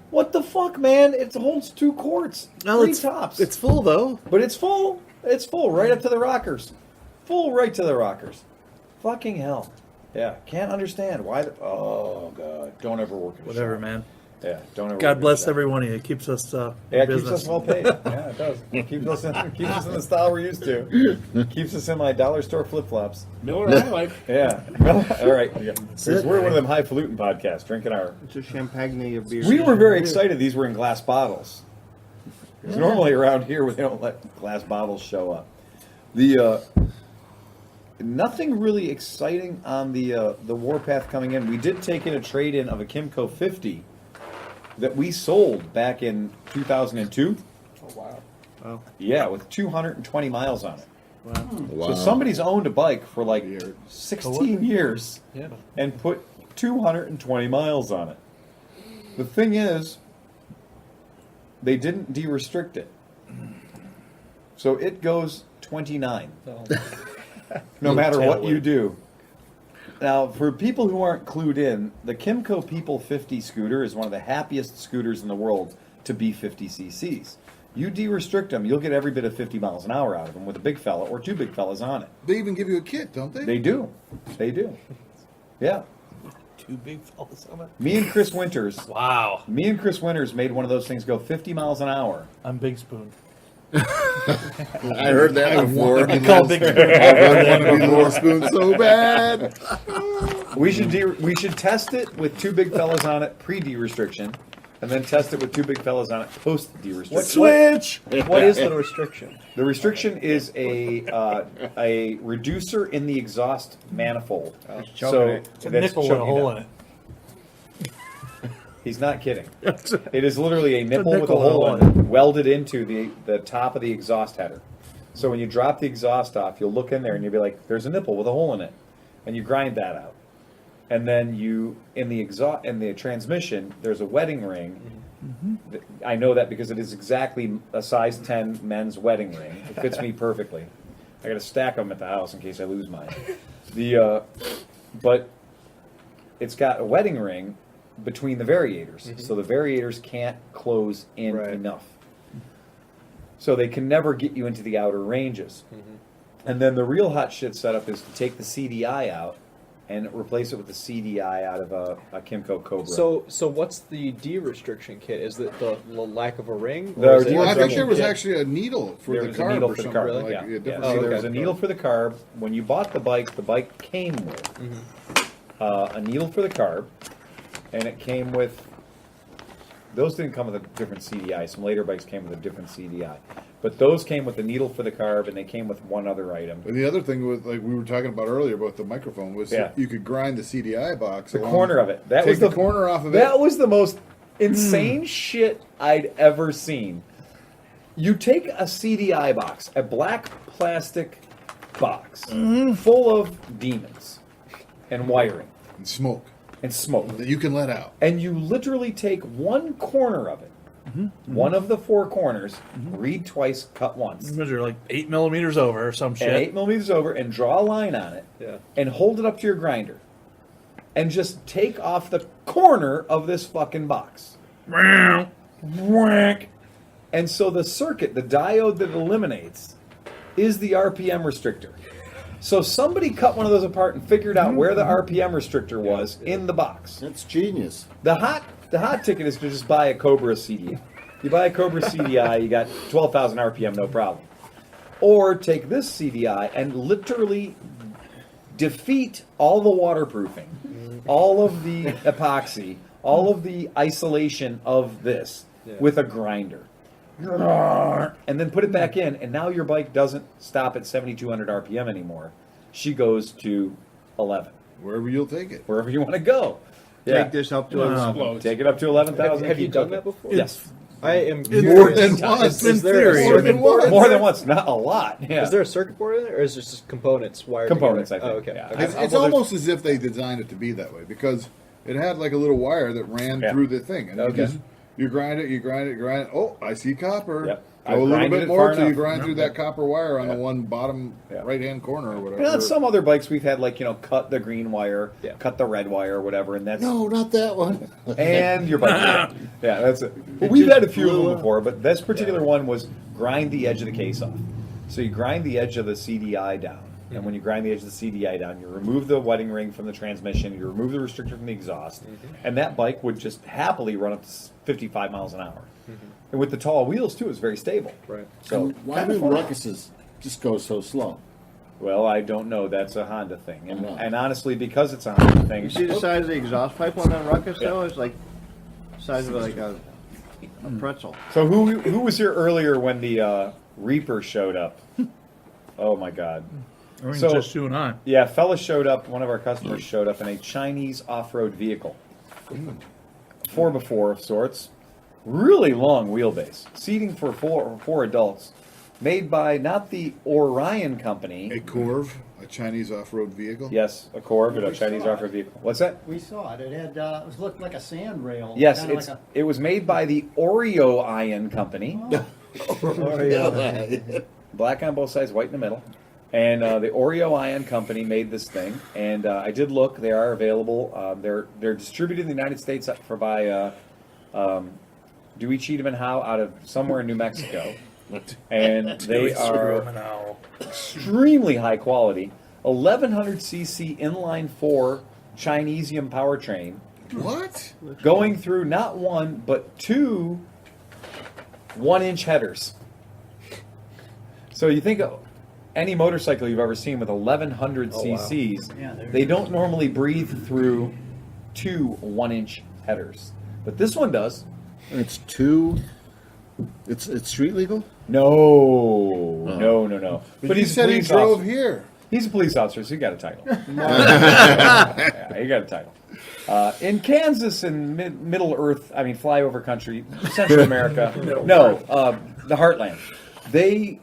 What the fuck, man? It holds 2 quarts. Well, 3 tops. It's full though. But it's full. It's full right up to the rockers. Full right to the rockers. Fucking hell. Yeah. Can't understand why. Oh, God. Don't ever work at a Whatever, shop. man. Yeah. Don't ever work God at a bless shop. every one of you. It keeps us Yeah, in it keeps business. us well paid. Yeah, it does. Keeps us in the style we're used to. Keeps us in my dollar store flip flops. Miller High Life. Yeah. All right. Because we're one of them highfalutin podcasts drinking our. It's a champagne of beer. We were very excited. These were in glass bottles. 'Cause normally around here we don't let glass bottles show up. The nothing really exciting on the Warpath coming in. We did take in a trade in of a Kimco 50 that we sold back in 2002. Oh wow. Yeah, with 220 miles on it. Wow. So somebody's owned a bike for like Weird. 16 years Yeah. and put 220 miles on it. The thing is, they didn't de-restrict it. So it goes 29, no matter what you do. Now, for people who aren't clued in, the Kimco People 50 scooter is one of the happiest scooters in the world to be 50 cc's. You de-restrict them, you'll get every bit of 50 miles an hour out of them with a big fella or 2 big fellas on it. They even give you a kit, don't they? They do. They do. Yeah. 2 big fellas on it. Me and Chris Winters. Wow. Me and Chris Winters made one of those things go 50 miles an hour. I'm Big Spoon. I heard that before. You call Big Spoon. I want to be the little spoon so bad. We should test it with 2 big fellas on it pre-de-restriction, and then test it with 2 big fellas on it post-de-restriction. Switch. What is the restriction? The restriction is a reducer in the exhaust manifold. So It's a nickel with a hole in it. He's not kidding. It is literally a nipple with a nickel hole with a in it, hole. welded into the top of the exhaust header. So when you drop the exhaust off, you'll look in there and you'll be like, "There's a nipple with a hole in it," and you grind that out. And then in the transmission, there's a wedding ring. I know that because it is exactly a size 10 men's wedding ring. It fits me perfectly. I got to stack them at the house in case I lose mine. But it's got a wedding ring between the variators, so the variators can't close in Right. enough. So they can never get you into the outer ranges. And then the real hot shit setup is to take the CDI out and replace it with the CDI out of a Kimco Cobra. So what's the de-restriction kit? Is it the lack of a ring? The Or is it Well, I think de-restriction there was kit. actually a needle for There the was a carb needle or for the something. carb. Like, Yeah, a yeah. different So needle there's for a the needle carb. for the carb. When you bought the bike came with a needle for the carb, and it came with. Those didn't come with a different CDI. Some later bikes came with a different CDI, but those came with the needle for the carb, and they came with one other item. And the other thing was, like we were talking about earlier about the microphone, was Yeah. you could grind the CDI box. The along- corner of it. That take was the corner off of it. That was the most insane shit I'd ever seen. You take a CDI box, a black plastic box, full of demons and wiring and smoke and smoke, that you can let out. and you literally take one corner of it, one of the 4 corners, read twice, cut once, Measure like 8 millimeters over or some and shit. 8 millimeters over, and draw a line on it, Yeah. and hold it up to your grinder, and just take off the corner of this fucking box. Whack. And so the circuit, the diode that eliminates, is the RPM restrictor. So somebody cut one of those apart and figured out where the RPM restrictor was in the box. That's genius. The hot ticket is to just buy a Cobra CDI. You buy a Cobra CDI, you got 12,000 RPM, no problem. Or take this CDI and literally defeat all the waterproofing, all of the epoxy, all of the isolation of this with a grinder. And then put it back in, and now your bike doesn't stop at 7,200 RPM anymore. She goes to 11. Wherever you'll take it. Wherever you want to go. Yeah. Take this up to Explodes. Take it up to 11,000. Have you done that before? Yes. I am More curious. than once. It's in Is there a theory. circuit board in More there? than once, not a lot. Yeah. Is there a circuit board in there, or is it just components wired Components, together? I think, Oh, okay. yeah. Okay. It's Well, there's- almost as if they designed it to be that way because it had like a little wire that ran Yeah. through the thing, and Okay. you grind it, you grind it, you grind it. Oh, I see copper. Yep. Go I've a little grinded bit it more far till you enough. grind through that Yeah. copper wire on Yeah. the one bottom Yeah. right-hand corner or whatever. And on some other bikes, we've had cut the green wire, Yeah. cut the red wire, or whatever, and that's No, not that one. and your bike. Yeah, that's it. Well, we've had a few of them before, but this particular one was grind the edge of the case off. So you grind the edge of the CDI down, and when you grind the edge of the CDI down, you remove the wedding ring from the transmission, you remove the restrictor from the exhaust, and that bike would just happily run up to 55 miles an hour. And with the tall wheels too, it's very stable. Right. So Why kinda do fun. Ruckuses just go so slow? Well, I don't know. That's a Honda thing, I know. and honestly, because it's a Honda thing, You see the size of the exhaust pipe on that Ruckus, though? Yeah. It's like the size of like a pretzel. So who was here earlier when the Reaper showed up? Oh my God! I mean, So- just you and I. Yeah, fella showed up. One of our customers showed up in a Chinese off-road vehicle, 4x4 of sorts, really long wheelbase, seating for four adults, made by not the Orion company. a Corv, a Chinese off-road vehicle. Yes, a Corv, but a Chinese off-road vehicle. What's that? We saw it. It had it looked like a sand rail. Yes, kinda it's like it was made by the Oreo Ion company. Black on both sides, white in the middle. And the Oreo Ion Company made this thing, and I did look. They are available. They're distributed in the United States by Dewey Cheatham and Howe out of somewhere in New Mexico, and they are extremely high quality. 1100 cc inline 4 Chinesium powertrain, What? going through not one but two 1-inch headers. So you think of any motorcycle you've ever seen with 1100 cc's, Yeah, they're- they don't normally breathe through two 1-inch headers, but this one does. And it's two. It's street legal. No. But he he's a said he police drove officer. here. He's a police officer, so he got a title. Yeah, he got a title. In Kansas and Middle Earth, I mean flyover country, Central America, the Heartland, they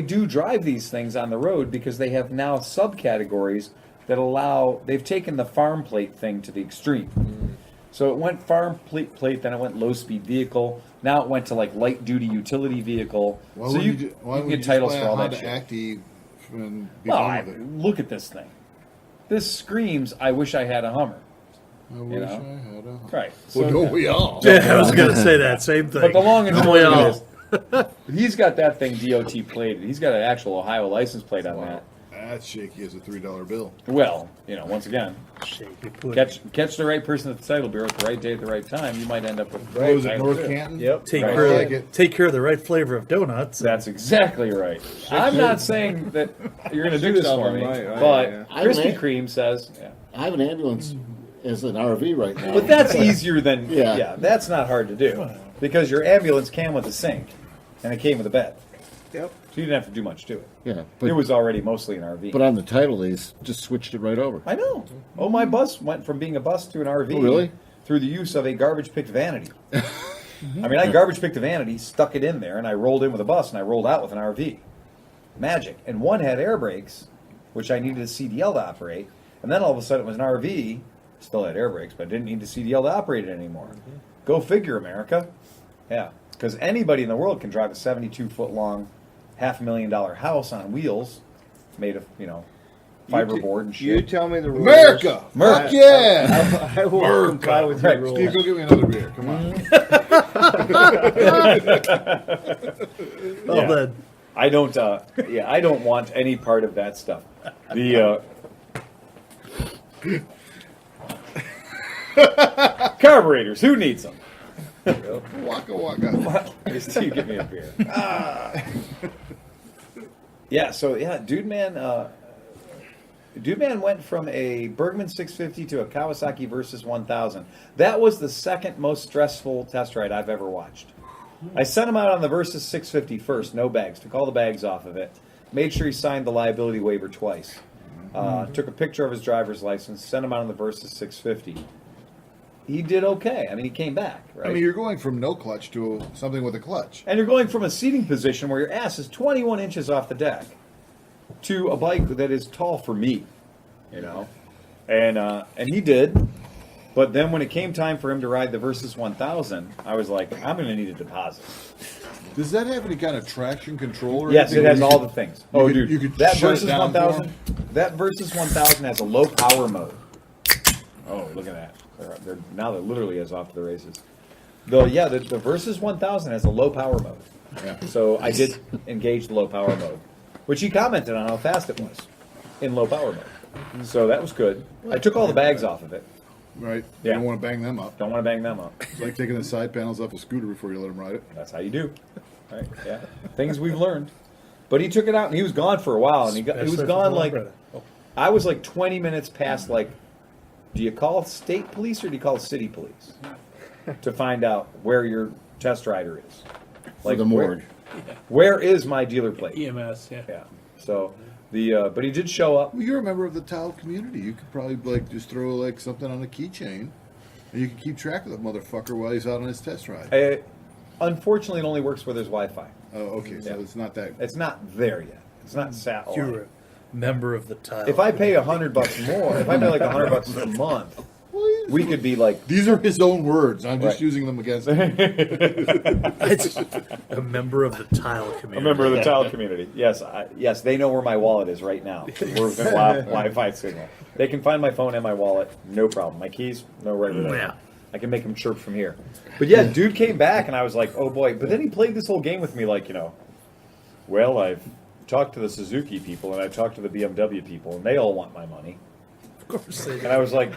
do drive these things on the road because they have now subcategories that allow. They've taken the farm plate thing to the extreme. So it went farm plate, then it went low speed vehicle. Now it went to like light duty utility vehicle. Why so would you, you, why you would get you titles just for buy all a that Honda shit. Active and be Well, done with it? look at this thing. This screams, "I wish I had a Hummer." I wish know? I had a. Right. Well, don't we all? Yeah, I was going to say that same thing. But the long and Don't short we of all? it is, he's got that thing DOT plated. He's got an actual Ohio license plate on that. That's shaky as a $3 bill. Well, once again, Shaky pudding. catch the right person at the title bureau at the right day at the right time. You might end up with the What right was it, title, North too. Canton? Yep. Take Right. care, Like it. take care of the right flavor of donuts. That's exactly right. I'm not saying that you're going to do this Six of for them, me, right, but yeah. Krispy Right. Kreme says, I have an ambulance as an RV right now. but that's easier than Yeah. That's not hard to do because your ambulance came with a sink and it came with a bed, Yep. so you didn't have to do much to it. Yeah, It was already mostly an RV. But on the title, they just switched it right over. I know. Oh, my bus went from being a bus to an RV. Oh, really? Through the use of a garbage picked vanity. I mean, I garbage picked a vanity, stuck it in there, and I rolled in with a bus, and I rolled out with an RV. Magic. And one had air brakes, which I needed a CDL to operate. And then all of a sudden it was an RV, still had air brakes, but I didn't need the CDL to operate it anymore. Go figure, America. Yeah. Because anybody in the world can drive a 72-foot long, $500,000 house on wheels made of, fiberboard and You shit. tell me the rules. America! America. Fuck yeah! I will comply with your Right. rules. Steve, go get me another beer. Come on. Well, Yeah. then, I don't. Yeah, I don't want any part of that stuff. The carburetors. Who needs them? Waka waka. Steve, give me a beer. Yeah. So yeah, Dude Man went from a Bergman 650 to a Kawasaki Versys 1000. That was the second most stressful test ride I've ever watched. I sent him out on the Versys 650 first, no bags. Took all the bags off of it. Made sure he signed the liability waiver twice. Took a picture of his driver's license. Sent him out on the Versys 650. He did okay. I mean, he came back, right? I mean, you're going from no clutch to something with a clutch. And you're going from a seating position where your ass is 21 inches off the deck to a bike that is tall for me, you know? And he did. But then when it came time for him to ride the Versys 1000, I was like, I'm going to need a deposit. Does that have any kind of traction control? Or Yes, it anything? has all the things. Oh, dude, you could that shut it Versys down for 1000, him? that Versys 1000 has a low power mode. Oh, look at that. Now they're literally as off to the races. The Versys 1000 has a low power mode. Yeah. So I did engage the low power mode, which he commented on how fast it was in low power mode. So that was good. I took all the bags off of it. Right? Yeah. You don't want to bang them up. Don't want to bang them up. It's like taking the side panels off a scooter before you let them ride it. That's how you do. Right? Yeah. Things we've learned. But he took it out and he was gone for a while. And he was Especially gone for like, Brother. Oh. I was like 20 minutes past, like, do you call state police or do you call city police to find out where your test rider is? For the morgue. Where is my dealer plate? EMS, yeah. Yeah. So but he did show up. Well, you're a member of the Tau community. You could probably like just throw like something on a keychain, and you can keep track of the motherfucker while he's out on his test ride. Unfortunately, it only works where there's Wi-Fi. Oh, okay. So Yeah. it's not that. It's not there yet. It's not sat. You're a member of the tile. If I pay $100 more, if I pay like $100 a month, we could be like These are his own words. I'm just Right. using them against him. It's a member of the tile community. a member of the tile community. Yes, yes, they know where my wallet is right now. We're within Wi-Fi signal. They can find my phone and my wallet, no problem. My keys, no regular. Yeah. I can make them chirp from here. But yeah, dude came back and I was like, oh boy. But then he played this whole game with me like, well, I've talked to the Suzuki people and I've talked to the BMW people and they all want my money. Of course they And I was like,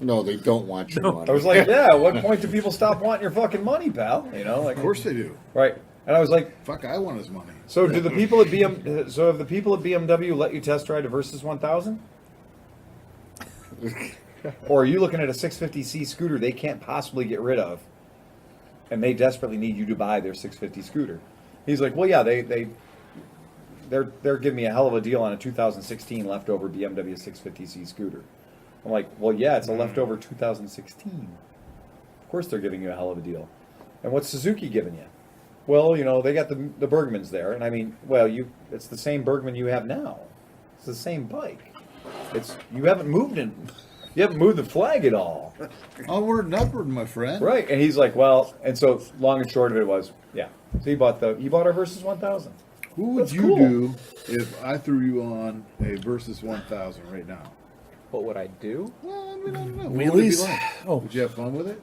No, they don't want your money. I was like, yeah, at what point do people stop wanting your fucking money, pal? Like, Of course they do. right. And I was like, Fuck, I want his money. so do the people at so have the people at BMW let you test ride a Versys 1000? Or are you looking at a 650C scooter they can't possibly get rid of, and they desperately need you to buy their 650 scooter? He's like, well, yeah, they're giving me a hell of a deal on a 2016 leftover BMW 650C scooter. I'm like, well, yeah, it's a leftover 2016. Of course they're giving you a hell of a deal. And what's Suzuki giving you? Well, they got the Bergmans there, and I mean, well, it's the same Bergman you have now. It's the same bike. You haven't moved the flag at all. Onward and upward, my friend. Right. And he's like, well, and so long and short of it was, yeah. So he bought our Versys 1000. Who would That's you cool. do if I threw you on a Versys 1000 right now? What would I do? Well, I mean, I don't know. What would it be Wheelies? like? Oh. Would you have fun with it?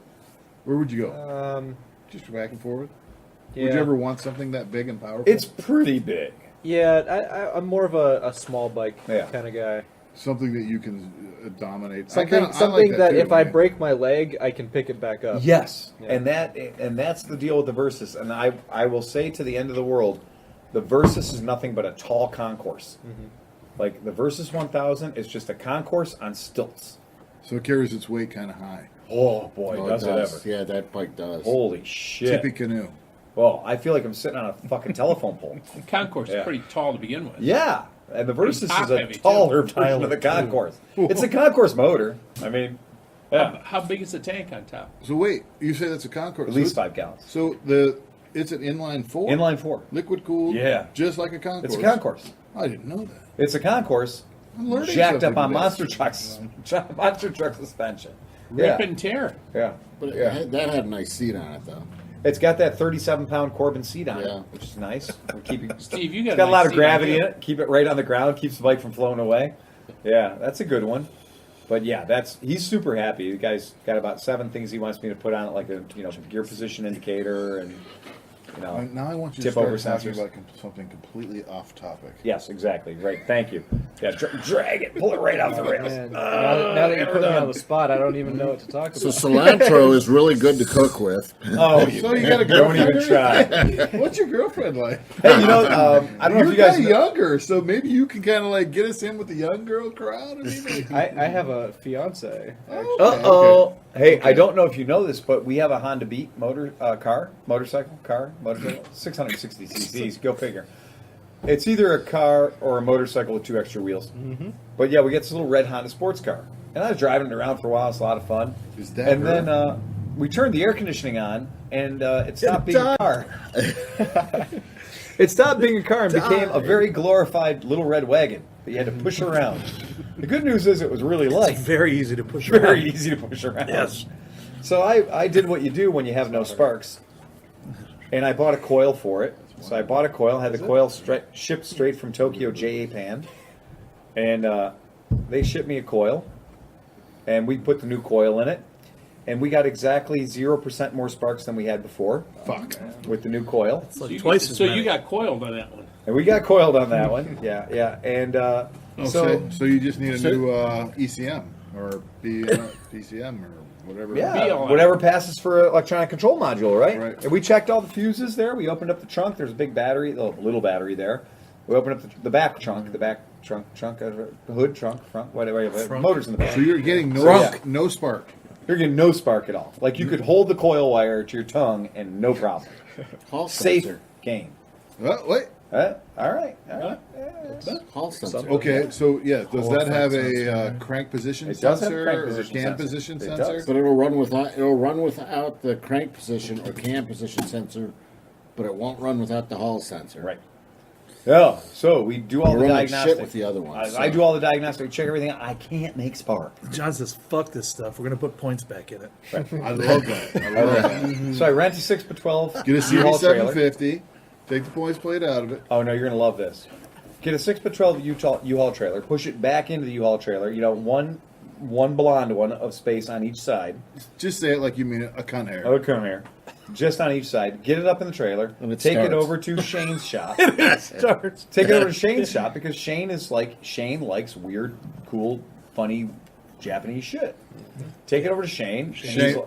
Where would you go? Just back and forth? Yeah. Would you ever want something that big and powerful? It's pretty big. Yeah, I'm more of a small bike Yeah. kind of guy. something that you can dominate. Something that too, if I man. break my leg, I can pick it back up. Yes, Yeah. and that's the deal with the Versys. And I will say to the end of the world, the Versys is nothing but a tall concourse. Mm-hmm. Like the Versys 1000 is just a concourse on stilts. So it carries its weight kind of high. Oh boy, Oh, does it ever! Yeah, that bike does. Holy shit! Tippy canoe. Well, I feel like I'm sitting on a fucking telephone pole. The concourse Yeah. is pretty tall to begin with. Yeah, and the Versys top is a heavy, too. taller version of the concourse. It's a concourse motor. I mean, yeah, How big is the tank on top? So wait, you say that's a Concourse? at least so, 5 gallons. So it's an inline four. Inline 4. Liquid cooled. Yeah. Just like a Concourse. It's a concourse. I didn't know that. It's a concourse I'm learning jacked up something on today. monster truck suspension. Rip Yeah, and tear. yeah. But Yeah. that had a nice seat on it, though. It's got that 37-pound Corbin seat on Yeah. it, which is nice. We're keeping, Steve, you it's got got a lot of nice seat on gravity you. in it. Keep it right on the ground. Keeps the bike from flowing away. Yeah, that's a good one. But yeah, he's super happy. The guy's got about 7 things he wants me to put on it, like a gear position indicator and Now I want you tip to start over talking sensors. about something completely off topic. Yes, exactly. Right. Thank you. Yeah, drag it, pull it right off the rails. Man, now that you put me on the spot, I don't even know what to talk So about. cilantro is really good to cook with. Oh, So you got a don't even girlfriend? try. What's your girlfriend like? Hey, I don't know You're if you guys kinda know. younger, so maybe you can kind of like get us in with the young girl crowd. I mean, like, I have a fiance. Actually. Uh-oh. Hey, I don't know if you know this, but we have a Honda Beat motorcycle, 660 cc's. Go figure. It's either a car or a motorcycle with 2 extra wheels. Mm-hmm. But yeah, we get this little red Honda sports car. And I was driving it around for a while. It's a lot of fun. Is that and her? then we turned the air conditioning on, and it stopped being a car. It stopped being a car and became a very glorified little red wagon that you had to push around. The good news is it was really light. Very easy to push Very around. easy to push around. Yes. So I did what you do when you have no sparks, and I bought a coil for it. So I bought a coil, had the coil shipped straight from Tokyo Japan, and they shipped me a coil, and we put the new coil in it, and we got exactly 0% more sparks than we had before. fuck. With the new coil, It's like So, twice as many. you got coiled on that one. and we got coiled on that one. Yeah, and So you just need a new ECM or PCM or whatever. yeah, BLM. whatever passes for electronic control module, right? Right. And we checked all the fuses there. We opened up the trunk. There's a big battery, a little battery there. We opened up the back trunk, hood trunk, front, whatever. Motors in the back. So you're getting no spark. You're getting no spark at all. Like you could hold the coil wire to your tongue and no problem. Hall Safe sensor. game. Wait. All right. Hall sensor. Okay, so yeah, does that have sensor, a yeah. crank position It does have sensor crank or position cam sensor. position It sensor? does. But it'll run without the crank position or cam position sensor, but it won't run without the Hall sensor. Right. Yeah. So we do all We the run like diagnostics shit with the other ones. I do all the diagnostics. Check everything out. I can't make spark. John says, "Fuck this stuff. We're gonna put points back in it." I love that. I love that. So I rent a 6x12 Get a U-Haul trailer. CB750. Take the points plate out of it. Oh no, you're gonna love this. Get a 6x12 U-Haul trailer. Push it back into the U-Haul trailer. One blonde one of space on each side. Just say it like you mean it. A cunt hair. Oh, come here. Just on each side. Get it up in the trailer. And it Take it starts. over to Shane's shop. Starts. Take it over to Shane's shop because Shane likes weird, cool, funny Japanese shit. Take it over to Shane.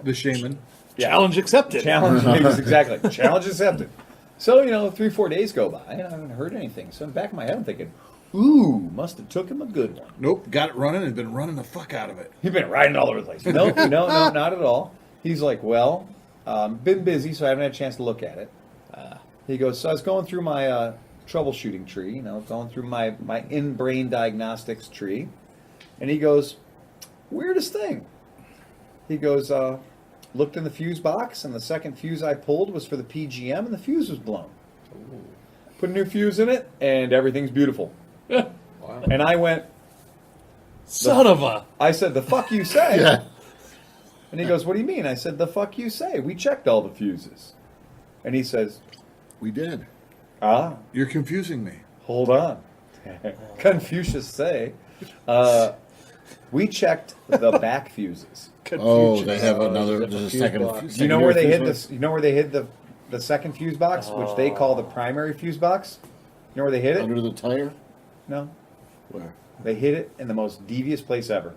The shaman. Challenge accepted. Challenge exactly. Challenge accepted. So 3-4 days go by and I haven't heard anything. So in the back of my head I'm thinking, ooh, must have took him a good one. Nope. Got it running and been running the fuck out of it. He's been riding all over the place. No, not at all. He's like, well, been busy, so I haven't had a chance to look at it. He goes, so I was going through my troubleshooting tree, going through my in-brain diagnostics tree, and he goes, weirdest thing. He goes, looked in the fuse box, and the second fuse I pulled was for the PGM, and the fuse was blown. Put a new fuse in it, and everything's beautiful. Wow. And I went, Son of a. I said, the fuck you say? Yeah. And he goes, what do you mean? I said, the fuck you say? We checked all the fuses. And he says, We did. You're confusing me. hold on. Confucius say, we checked the back fuses. Oh, they have another. different There's a fuse second. box. Do you know where they hid secondary this? You know where they hid the second fuse box, which they call the primary fuse box? You know where they hid fuse it? under the tire. No. Where? They hid it in the most devious place ever.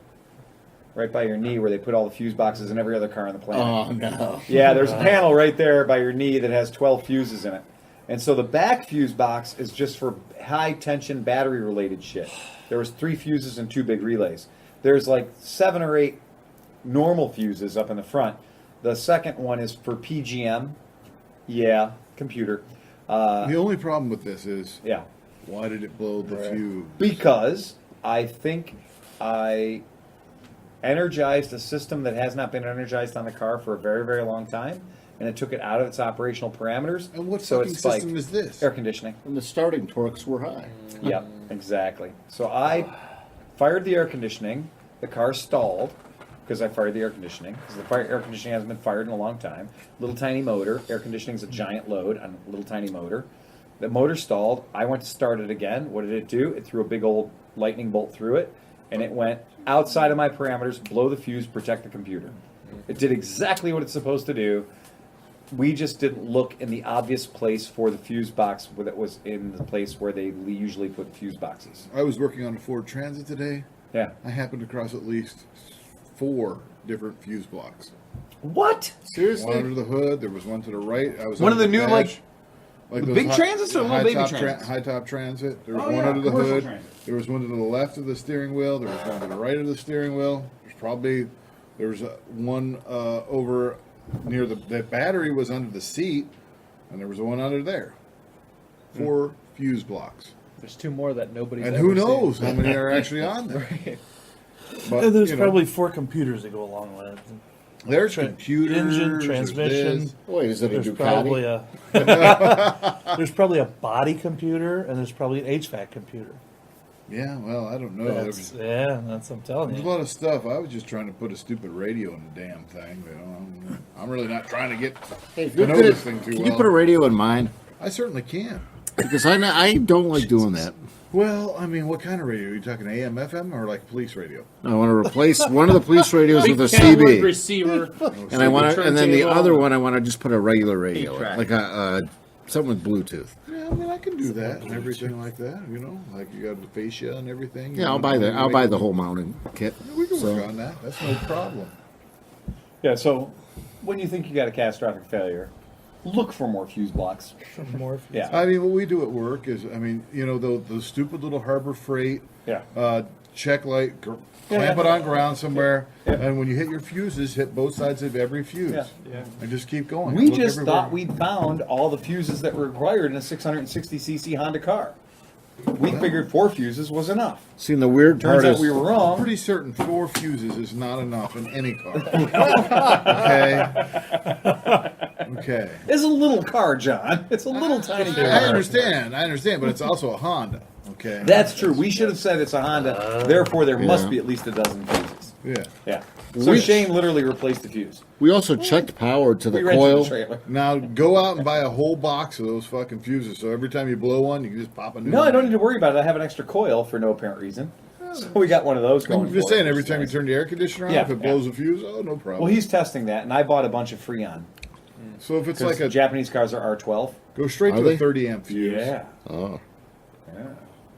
Right by your knee where they put all the fuse boxes in every other car on the planet. Oh no. Yeah, there's a panel right there by your knee that has 12 fuses in it. And so the back fuse box is just for high tension battery related shit. There was 3 fuses and 2 big relays. There's like 7 or 8 normal fuses up in the front. The second one is for PGM. Yeah, computer. The only problem with this is, Yeah. why did it blow the fuse? Because I think I energized a system that has not been energized on the car for a very, very long time, and it took it out of its operational parameters. And what so fucking it spiked. system is this? Air conditioning. And the starting torques were high. Yep, exactly. So I fired the air conditioning. The car stalled because I fired the air conditioning. Because the air conditioning hasn't been fired in a long time. Little tiny motor. Air conditioning is a giant load on a little tiny motor. The motor stalled. I went to start it again. What did it do? It threw a big old lightning bolt through it, and it went outside of my parameters, blow the fuse, protect the computer. It did exactly what it's supposed to do. we just didn't look in the obvious place for the fuse box that was in the place where they usually put fuse boxes. I was working on a Ford Transit today. Yeah. I happened across at least 4 different fuse blocks. What? One Seriously? under the hood. There was one to the right. I was One on of the new, dash. the those big transits or little high baby top transits? high top transit. There was Oh, one yeah, under the commercial hood. transit. There was one to the left of the steering wheel. There was one to the right of the steering wheel. There was one over near the battery was under the seat, and there was one under there. 4 fuse blocks. There's 2 more that nobody's And ever who knows seen. how many are actually on there. Right. But, And there's you know, probably 4 computers that go along with it. there's Tra- computers, engine, there's transmission. this. Wait, is it a There's Ducati? probably there's probably a body computer, and there's probably an HVAC computer. Yeah, well, I don't know. There That's, was, that's what I'm telling there's a you. lot of stuff. I was just trying to put a stupid radio in the damn thing. You know, I'm really not trying to get Hey, if to you're know good this at- thing too can well. you put a radio in mine? I certainly can. Because I don't like doing that. Well, I mean, what kind of radio? Are you talking AM, FM, or like police radio? I want to replace one of the police radios Big with a camera CB, receiver. and I want to, and then the turntable. other one I want to just put a regular radio, Eight-track. like a something with Bluetooth. Yeah, I mean, I can do that and everything like that. You know, like you got the fascia and everything. Yeah, I'll buy the whole mounting kit. We can So- work on that. That's no problem. Yeah, so when you think you got a catastrophic failure, look for more fuse blocks. More Yeah. I mean, what we do at work is, I mean, you know, the stupid little Harbor Freight Yeah. check light, clamp it on ground somewhere, and when you hit your fuses, hit both sides of every fuse, Yeah. and just keep going. We Look just everywhere. thought we'd found all the fuses that were required in a 660cc Honda car. We figured 4 fuses was enough. See, and the weird Turns part out is we were I'm wrong. pretty certain 4 fuses is not enough in any car. Okay. Okay. It's a little car, John. It's a little tiny car. I understand, but it's also a Honda. Okay. That's true. We should have said it's a Honda. Therefore, there must Yeah. be at least a dozen fuses. Yeah. Yeah. So Which- Shane literally replaced the fuse. we also checked power to the We rented coil. the trailer. Now go out and buy a whole box of those fucking fuses. So every time you blow one, you can just pop a new No, one. I don't need to worry about it. I have an extra coil for no apparent reason. So we got one of those going. I'm just for saying, us. every time you turn the air conditioner on, Yeah, if it yeah. blows a fuse, oh, no problem. Well, he's testing that, and I bought a bunch of Freon. so if it's Because like a Japanese cars are R12. go straight Are to they? a 30 amp fuse. Yeah. Oh,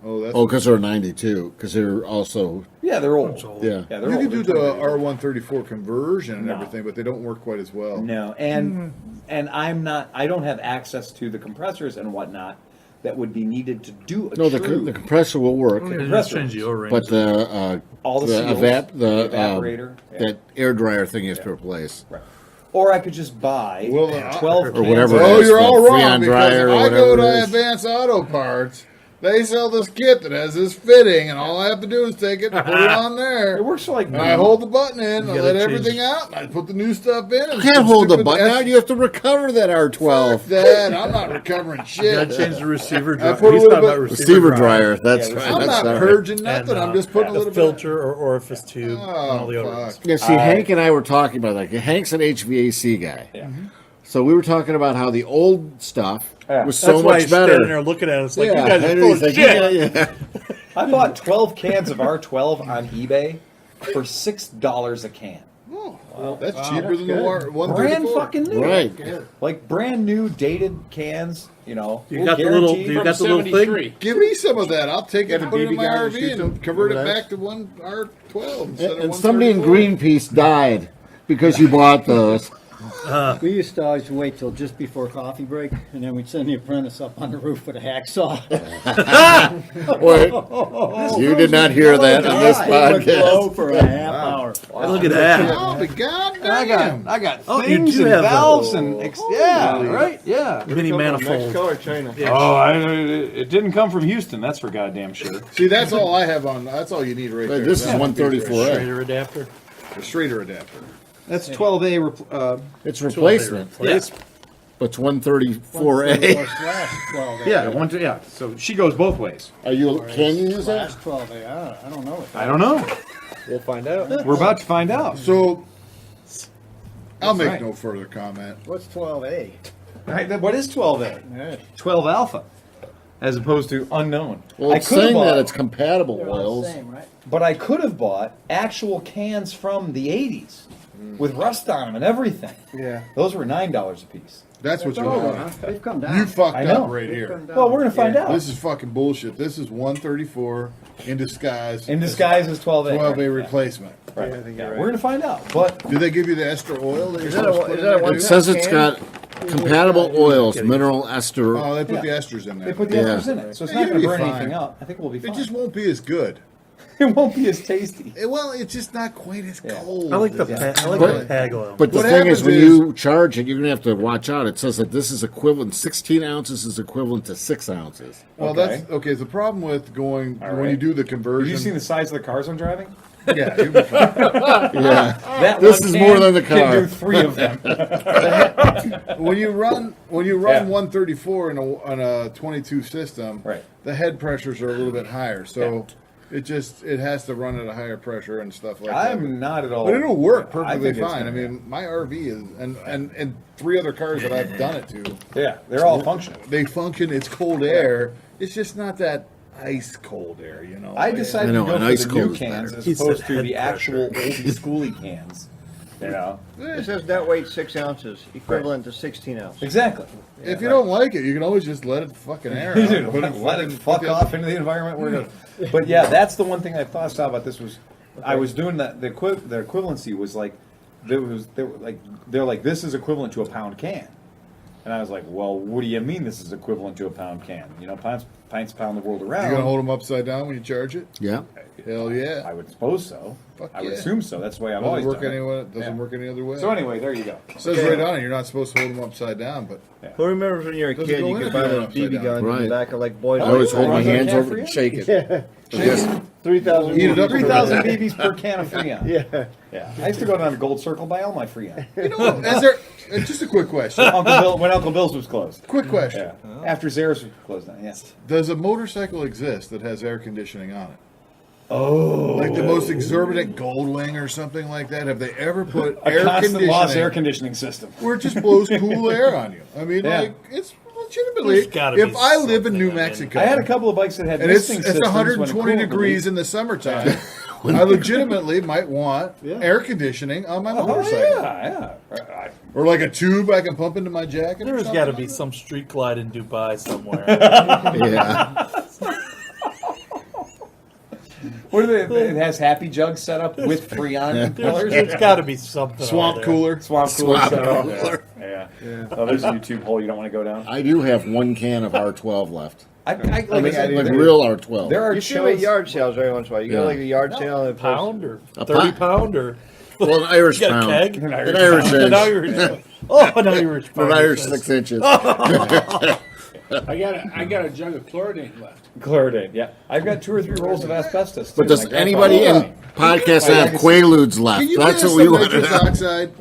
Oh, that's because they're 92. Because they're also Yeah, they're old. yeah. Yeah, they're you old. can do They're the 20 years old. R134 conversion and No. everything, but they don't work quite as well. No, and I don't have access to the compressors and whatnot that would be needed to do a No, true the compressor will work, They compressor. just change the O-rings. but the all the, the seals, the evaporator, yeah. that air dryer thing you have to replace. Right. Or I could just buy Well, 12 or cans whatever of- it Oh, is, you're the all wrong Freon because dryer or if I go whatever to it is. Advanced Auto Parts, they sell this kit that has this fitting, and all I have to do is take it and put it on there. It works for like And I hold the button in, I gotta let change- everything out, and I put the new stuff in. And You can't some hold the stupid button S- out. You have to recover that R12 Fuck that. I'm not recovering You shit. gotta change the receiver I dryer. put a He's little talking bit- about receiver dryer. That's Yeah, right. I'm That's not all right. purging nothing. I'm just putting a the little filter or orifice tube bit. and all the Oh, O-rings. fuck. Yeah, see, Hank and I were talking about that. Hank's an HVAC guy. Yeah. So we were talking about how the old stuff Yeah. was That's so why much he's standing better. there looking at us like, Yeah, you guys are and full he's of like, shit. yeah. I bought 12 cans of R12 on eBay for $6 a can. Oh, that's cheaper than the Brand 134. fucking new. Right. Like brand new dated cans, you know. You got the little, guaranteed. you got the little thing. 73. Give me some of that. I'll take it and a put it in BB my gun and RV shoot and them? convert it Remember back to one R12 instead of And somebody in 134. Greenpeace died because you bought those. We used to always wait till just before coffee break, and then we'd send the apprentice up on the roof with a hacksaw. Wait, you did not hear that on this He would blow podcast. for a half hour. Look at that. Oh, but goddamn. I got Oh, you do have those. yeah, right, yeah. Mini manifold. Mexico or China? It didn't come from Houston. That's for goddamn sure. See, that's all I have on. That's all you need right there. This is That would be 134A. Straighter adapter. The Schrader adapter. That's 12A. It's replacement, Yes. but it's 134A. Yeah. So she goes both ways. Can you use that? Slash 12A. I don't know. What I don't know. We'll find out. We're about to find out. So, I'll make right. no further comment. What's 12A? Right, what is 12A? Yeah. 12 alpha, as opposed to unknown. Well, I it's could have saying that bought, it's compatible They're all the oils. same, right? but I could have bought actual cans from the 80s with rust on them and everything. Yeah. Those were $9 a piece. That's what you Oh, want. they've come down. You fucked I know. up right They've here. come down. Well, we're gonna find out. This is fucking bullshit. This is 134 in disguise. In disguise as 12A. 12A right? replacement. Right. Yeah, I think Yeah, you're right. we're gonna find out. But Did they give you the ester oil? That you're Is that supposed a- to put is in that a there, one- too? It says it's got compatible oils, Kidding. mineral ester. Oh, they put Yeah. the esters in there. they put the Yeah. esters in it, so it's Yeah, not gonna you'll burn be anything fine. up. I think we'll be It fine. just won't be as good. It won't be as tasty. Well, it's just not quite as Yeah. cold. I like the Yeah. I like But- the tag oil. But the What thing is, happens when is- you charge it, you're going to have to watch out. It says that this is equivalent, 16 ounces is equivalent to 6 ounces. Well, Okay. that's okay. The problem with going All when right. you do the Have conversion. you seen the size of the cars I'm driving? Yeah, you'll be fine. Yeah. That This one is can more than the Can car. do 3 of them. when you run Yeah. 134 on a 22 system, Right. the head pressures are a little bit higher, so it has to run at a higher pressure and stuff like that. I'm not at all. But it'll work I perfectly think it's fine. I gonna- mean, my RV is and 3 other cars that I've done it to, yeah, they're all functional. they function. It's cold air. It's just not that ice cold air, you know. I decided I know, to go an for ice the cold new is cans better. as He opposed said to head the actual pressure. old schooly cans. You know, It says net weight 6 ounces, equivalent to 16 ounces. exactly. If you don't like it, you can always just let it fucking air. Dude, out. Put let it fucking- fuck put off into the environment we're in. But yeah, that's the one thing I thought saw about this was I was doing that. The equivalency was like they're like this is equivalent to a pound can, and I was like, well, what do you mean this is equivalent to a pound can? You know, pints pound the world around. You gonna hold them upside down when you charge it? Yeah. Hell yeah. I would suppose so. Fuck I would yeah. assume so. That's the way I've Doesn't always work done it. any doesn't Yeah. work any other way. So anyway, there you go. It says Okay. right on it, you're not supposed to hold them upside down, but Who remembers when you were a Doesn't kid, go you in could if buy you're those upside BB down. guns in Right. the back of like boys. I always yeah. hold my Runs on hands can over for and you? shake it. Just 3,000. Eat it up. 3,000 BBs per can of Freon. Yeah. Yeah. I used to go down to Gold Circle buy all my Freon. you know what? Is there just a quick question? When Uncle Bill's was closed. Quick question. Yeah. After Zara's was closed down. Yes. Does a motorcycle exist that has air conditioning on it? Oh. Like the most exorbitant Goldwing or something like that? Have they ever put A air constant conditioning loss air conditioning system. where it just blows cool air on you? I mean, Yeah. like, it's legitimately. There's gotta If be I live in something, New I mean- Mexico, I had a couple of bikes that had and it's misting systems 120 when it cooled, degrees in the summertime, I legitimately might want air conditioning on my Oh motorcycle. yeah, yeah. Or like a tube I can pump into my jacket. or There's something got to like be that. some street glide in Dubai somewhere. yeah. What are they? It has Happy Jug set up with Freon colors. There's got to be something. Swamp out there. cooler. Swamp cooler Swamp set up. cooler. Yeah. Oh, there's a YouTube hole you don't want to go down. I do have 1 can of R12 left. Like I I mean, said, like there- real R12. There are You should make shows. yard sales every once in a while. You Yeah. go like a yard sale and Pound or A 30 pound. pound or Well, an Irish you got pound. a keg? An An Irish Irish pound. An inch. Irish. Oh, an Irish An pound. Irish 6 inches. I got a jug of chlordane left. Chlordane. Yeah, I've got 2 or 3 rolls of asbestos. But too. does My grandfather anybody in told me. podcast My have legacy. Quaaludes left? Can you That's get what we some want to nitrous know. oxide?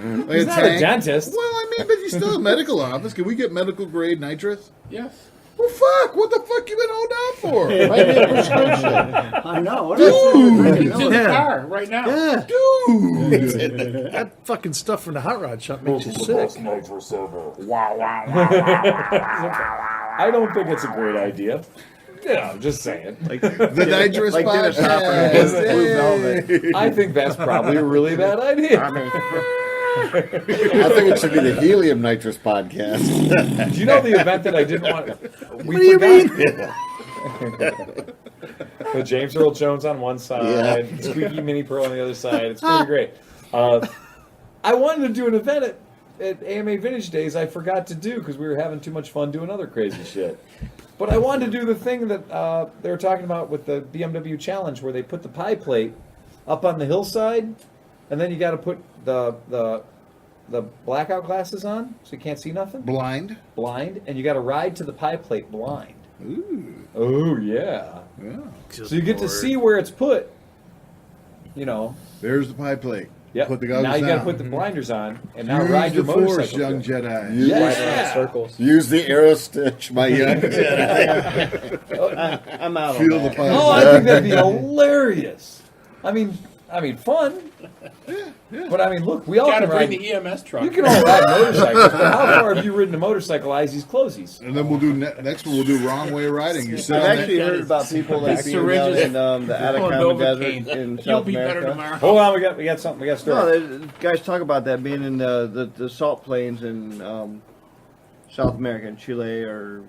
Like He's not a tank? dentist. Well, I mean, but you still have a medical office. Can we get medical grade nitrous? Yes. Well, fuck! What the fuck you been holding out for? Might be a prescription. I know. It's in the Yeah. car right now. Yeah, Dude! that fucking stuff from the hot rod shop makes you sick. I don't think it's a great idea. Yeah, I'm just saying. The nitrous like Dennis podcast. Hopper and Blue Velvet. I think that's probably a really bad idea. I think it should be the helium nitrous podcast. Do you know the event that I didn't want? We do you forgot. With James Earl Jones on one side, Yeah. Squeaky Mini Pearl on the other side. It's pretty great. I wanted to do an event at AMA Vintage Days. I forgot to do because we were having too much fun doing other crazy shit. But I wanted to do the thing that they were talking about with the BMW Challenge, where they put the pie plate up on the hillside, and then you got to put the blackout glasses on so you can't see nothing. Blind. Blind, and you got to ride to the pie plate blind. Ooh. Oh yeah. Yeah. So you get to see where it's put. You know. There's the pie plate. Yep. Put the goggles now you got to down. put the blinders on, and now Use ride your the force, motorcycle. young to it. Jedi. Use, Yeah. Circles. use the arrow stitch, my young Jedi. I'm out Feel on the that. pie Oh, I plate. think that'd be hilarious. I mean, I mean, fun. But I mean, look, we all Got to can bring ride. the EMS truck. You can all ride motorcycles, but how far have you ridden a motorcycle, Eyesies Closies? And then we'll do next one. We'll do wrong way riding. You sit I've on actually that. heard about people that being down syringes in the Atacama Desert in You'll South be better America. tomorrow. Hold on, we got something. We got a story. No, guys talk about that being in the salt plains in South America, in Chile or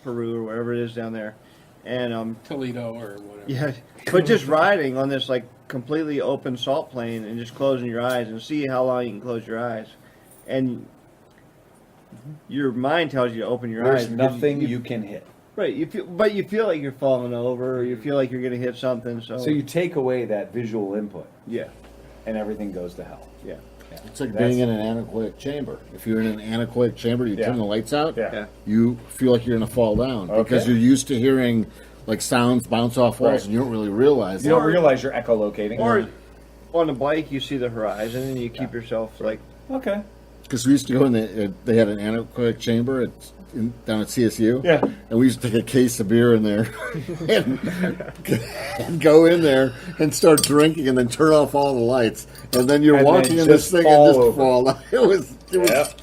Peru or wherever it is down there, and Toledo or whatever. yeah, but just riding on this like completely open salt plain and just closing your eyes and see how long you can close your eyes, and your mind tells you to open your There's eyes. because nothing you can hit. right. You feel like you're falling over, or you feel like you're going to hit something. So you take away that visual input, yeah, and everything goes to hell. yeah. It's like That's- being in an anechoic chamber. If you're in an anechoic chamber, you Yeah. turn the lights out, Yeah. you feel like you're going to fall down because Okay. you're used to hearing like sounds bounce off walls, Right. and you don't really realize You it. don't realize you're echolocating. Or on a bike, you see the horizon and you keep yourself like. Okay. Because we used to go in they had an anechoic chamber down at CSU. Yeah. And we used to take a case of beer in there and go in there and start drinking and then turn off all the lights. And then you're And walking then in this just thing fall and just over. fall down. It was Yep.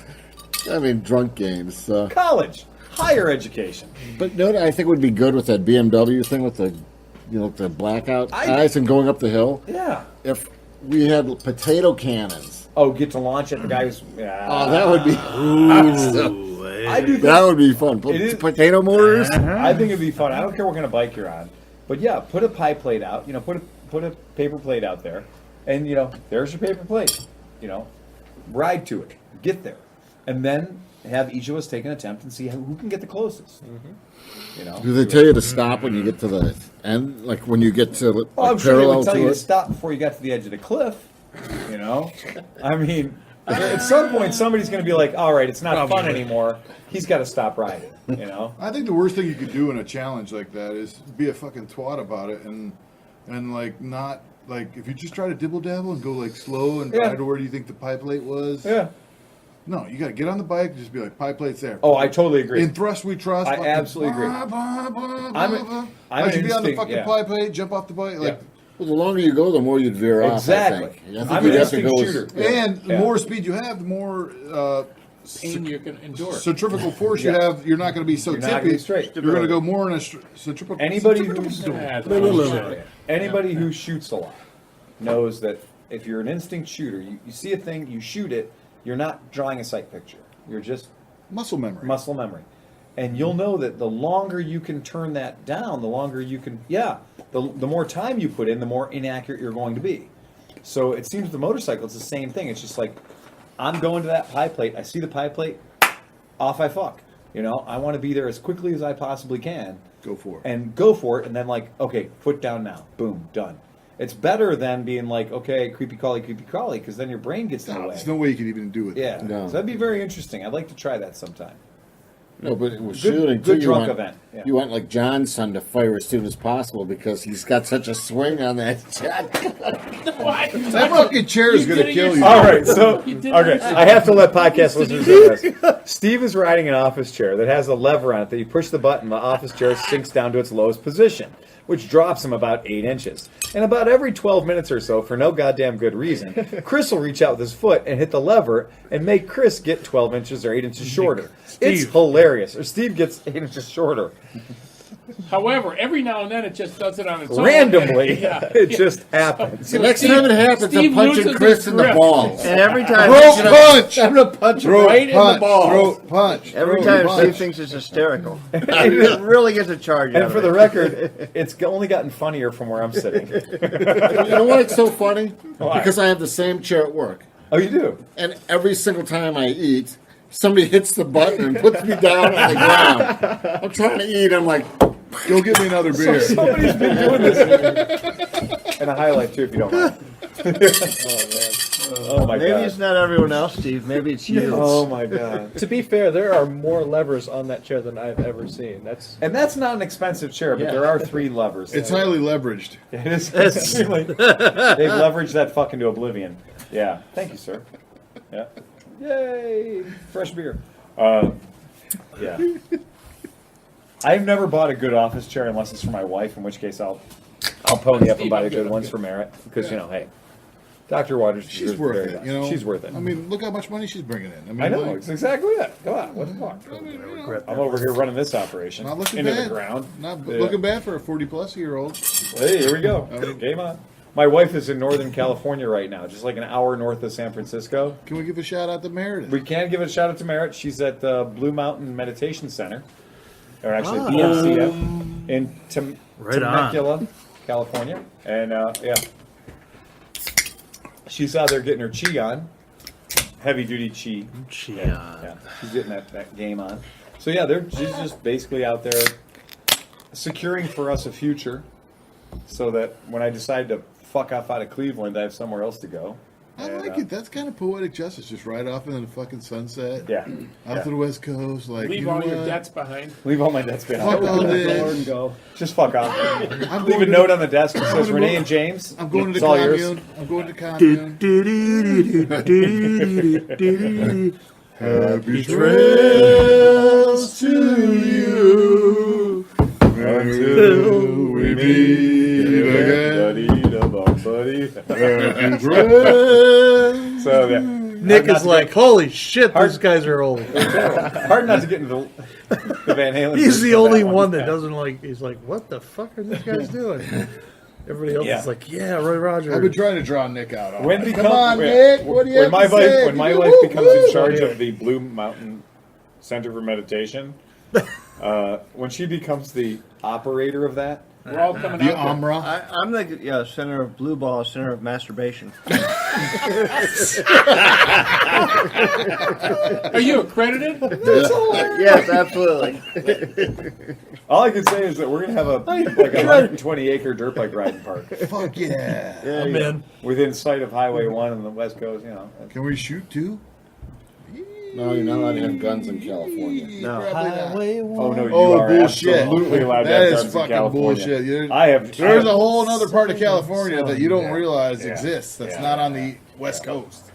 I mean, drunk games. So. College, higher education. But no, I think would be good with that BMW thing with the, the blackout eyes and going up the hill. Yeah. If we had potato cannons. Oh, get to launch it. The guys. Oh, that would be awesome. I do. Think, That would be fun. It is- Potato mortars. I think it'd be fun. I don't care what kind of bike you're on, but yeah, put a pie plate out. Put a paper plate out there, and there's your paper plate. Ride to it, get there, and then have each of us take an attempt and see who can get the closest. Do they tell you to stop when you get to the end? Like when you get to like, Oh, I'm sure they parallel would tell to you to it? stop before you got to the edge of the cliff. I mean, at some point somebody's going to be like, "All right, it's not fun anymore. He's got to stop riding." I think the worst thing you could do in a challenge like that is be a fucking twat about it and like not like if you just try to dibble dabble and go like slow and Yeah. ride to where do you think the pie plate was? Yeah. No, you got to get on the bike and just be like pie plate's there. Oh, I totally agree. In thrust we trust. I fucking absolutely agree. blah, blah, blah, I'm blah, a- blah. I'm Like an you be on the instinct, fucking yeah. pie plate, jump off the bike, like. Yeah. Well, the longer you go, the more you'd veer Exactly. off. I think I'm you'd an have to instinct go shooter. And the Yeah. more speed you have, the more Pain you can endure. centrifugal force you Yeah. have. You're not going to be so You're not tippy. gonna be straight. You're going to go more in a centrifugal. Anybody centrifugal- who's anybody who shoots a lot knows that if you're an instinct shooter, you see a thing, you shoot it. You're not drawing a sight picture. You're just muscle memory. muscle memory. And you'll know that the longer you can turn that down, the longer you can, the more time you put in, the more inaccurate you're going to be. So it seems with the motorcycle, it's the same thing. It's just like, I'm going to that pie plate. I see the pie plate, off I fuck. I want to be there as quickly as I possibly can. Go for it. And go for it. And then okay, foot down now. Boom, done. It's better than being like, okay, creepy crawly, because then your brain gets in the way. There's no way you can even do it. Yeah. No. So that'd be very interesting. I'd like to try that sometime. No, but with shooting good too, drunk event. Yeah. You want like John's son to fire as soon as possible because he's got such a swing on that shotgun. That fucking chair is You going did to it kill you. yourself. All right, so You did okay, it. I have to let podcast listeners know this. Steve is riding an office chair that has a lever on it that you push the button, the office chair sinks down to its lowest position, which drops him about 8 inches. And about every 12 minutes or so, for no goddamn good reason, Chris will reach out with his foot and hit the lever and make Chris get 12 inches or 8 inches shorter. It's hilarious. Or Steve gets 8 inches shorter. However, every now and then it just does it on its own. Randomly, Yeah. it just happens. The next Steve- time it happens, Steve I'm punching loses Chris his in the grip. balls. And every time, Throat punch. I'm gonna punch him Throat right in the punch. balls. Throat punch. every throat time punch. Steve thinks it's hysterical, it really gets a charge out And of for it. the record, it's only gotten funnier from where I'm sitting. You know what? It's so funny Why? because I have the same chair at work, Oh, you do? and every single time I eat, somebody hits the button and puts me down on the ground. I'm trying to eat. I'm like, Go get me another beer. Somebody's been doing this. And a highlight, too, if you don't mind. Oh, my Maybe God. it's not everyone else, Steve. Maybe it's you. Oh, my God. To be fair, there are more levers on that chair than I've ever seen. That's And that's not an expensive chair, but Yeah. there are 3 levers. It's highly leveraged. It is extremely. They've leveraged that fucking to oblivion. Yeah. Thank you, sir. Yeah. Yay! Fresh beer. Yeah. I've never bought a good office chair unless it's for my wife, in which case I'll I'll pony up and Steve, buy I'm the good, good I'm ones good. for Merritt because hey, Dr. Waters, She's deserves worth very it, best. you know. She's worth it. I mean, look how much money she's bringing in. I know, like, it's exactly it. Come on, what the fuck? I mean, you know, Regret I'm that. over here running this operation not looking into bad. the ground. Not Yeah. looking bad for a 40-plus-year-old. Hey, here we go. Game on. My wife is in Northern California right now, just like an hour north of San Francisco. Can we give a shout out to Meredith? We can give a shout out to Merritt. She's at the Blue Mountain Meditation Center, or actually BMCF, in Right on. Temecula, California. And yeah, she's out there getting her chi on, heavy duty chi. Yeah, she's getting that game on. So yeah, she's just basically out there securing for us a future, so that when I decide to fuck off out of Cleveland, I have somewhere else to go. I And, like it. That's kind of poetic justice. Just right off into the fucking sunset. Yeah, Out to the West Coast. Like, Leave you know all your what? debts behind. leave all my debts behind. Fuck all Lord this. and go. Just fuck off. I'm Leave a going note to, on the desk that says gonna Renee go- and James. I'm going to It's the all yours. commune. I'm going to commune. Happy trails to you until we meet again. Happy trails. So yeah, Nick Hard not is to like, get- holy shit, Hard- those guys are old. hard not to get into the Van Halen. He's version the of only that one that doesn't like. He's like, what the fuck are these guys doing? Everybody else Yeah. is like, yeah, Roy Rogers. I've been trying to draw Nick out. all When right. become- Come on, when- Nick. What do you when have my to wife say? when my You wife woo, becomes in woo. charge of the Blue Mountain Center for Meditation, when she becomes the operator of that, We're all coming The out. there. Amra. I'm the center of blue ball, center of masturbation. Are you accredited? Yes, absolutely. all I can say is that we're gonna have a 120 acre dirt bike riding park Fuck yeah. I'm in. within sight of Highway 1 on the West Coast. You know, Can we shoot too? No, you're not allowed to have guns in California. No. Probably not. Highway oh no, you Oh, are bullshit. absolutely allowed to That have is guns in fucking California. bullshit. I have. There's a whole other part of California that you don't Yeah. realize Yeah. exists. That's Yeah. not on the West Coast.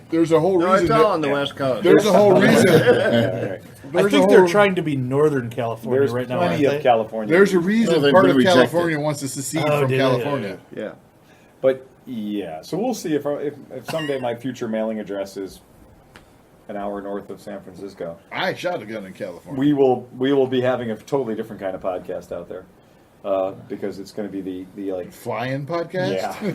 There's a whole No, reason. it's all that- on the West Coast. There's a whole reason. Yeah, right. I There's think a they're whole- trying to be Northern California There's right now. plenty aren't of they? California. There's a reason No, they've part been of rejected. California wants to secede Oh, from did they? California. Yeah. But yeah, so we'll see if someday my future mailing address is an hour north of San Francisco. I shot a gun in California. We will be having a totally different kind of podcast out there because it's going to be the like Flying podcast? yeah. You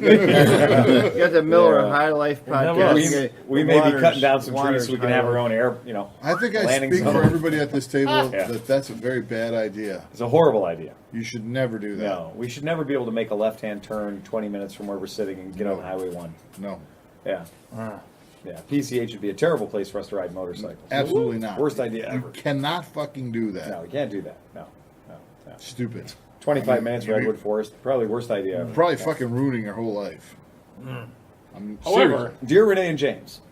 got the Miller Yeah. High Life never podcast. will. You get we the may be Waters- cutting down some trees Waters so we can High have our Life. own air. I think I Landing speak zone. for everybody at this table Yeah. that that's a very bad idea. It's a horrible idea. You should never do that. No, we should never be able to make a left-hand turn 20 minutes from where we're sitting and get on Highway 1. No, Yeah. Yeah, PCH would be a terrible place for us to ride motorcycles. absolutely not. Worst idea You ever. cannot fucking do that. No, we can't do that. No. Stupid. 25 minutes Redwood Forest, probably worst idea ever. Probably fucking ruining your whole life. I'm However, serious. Dear Renee and James.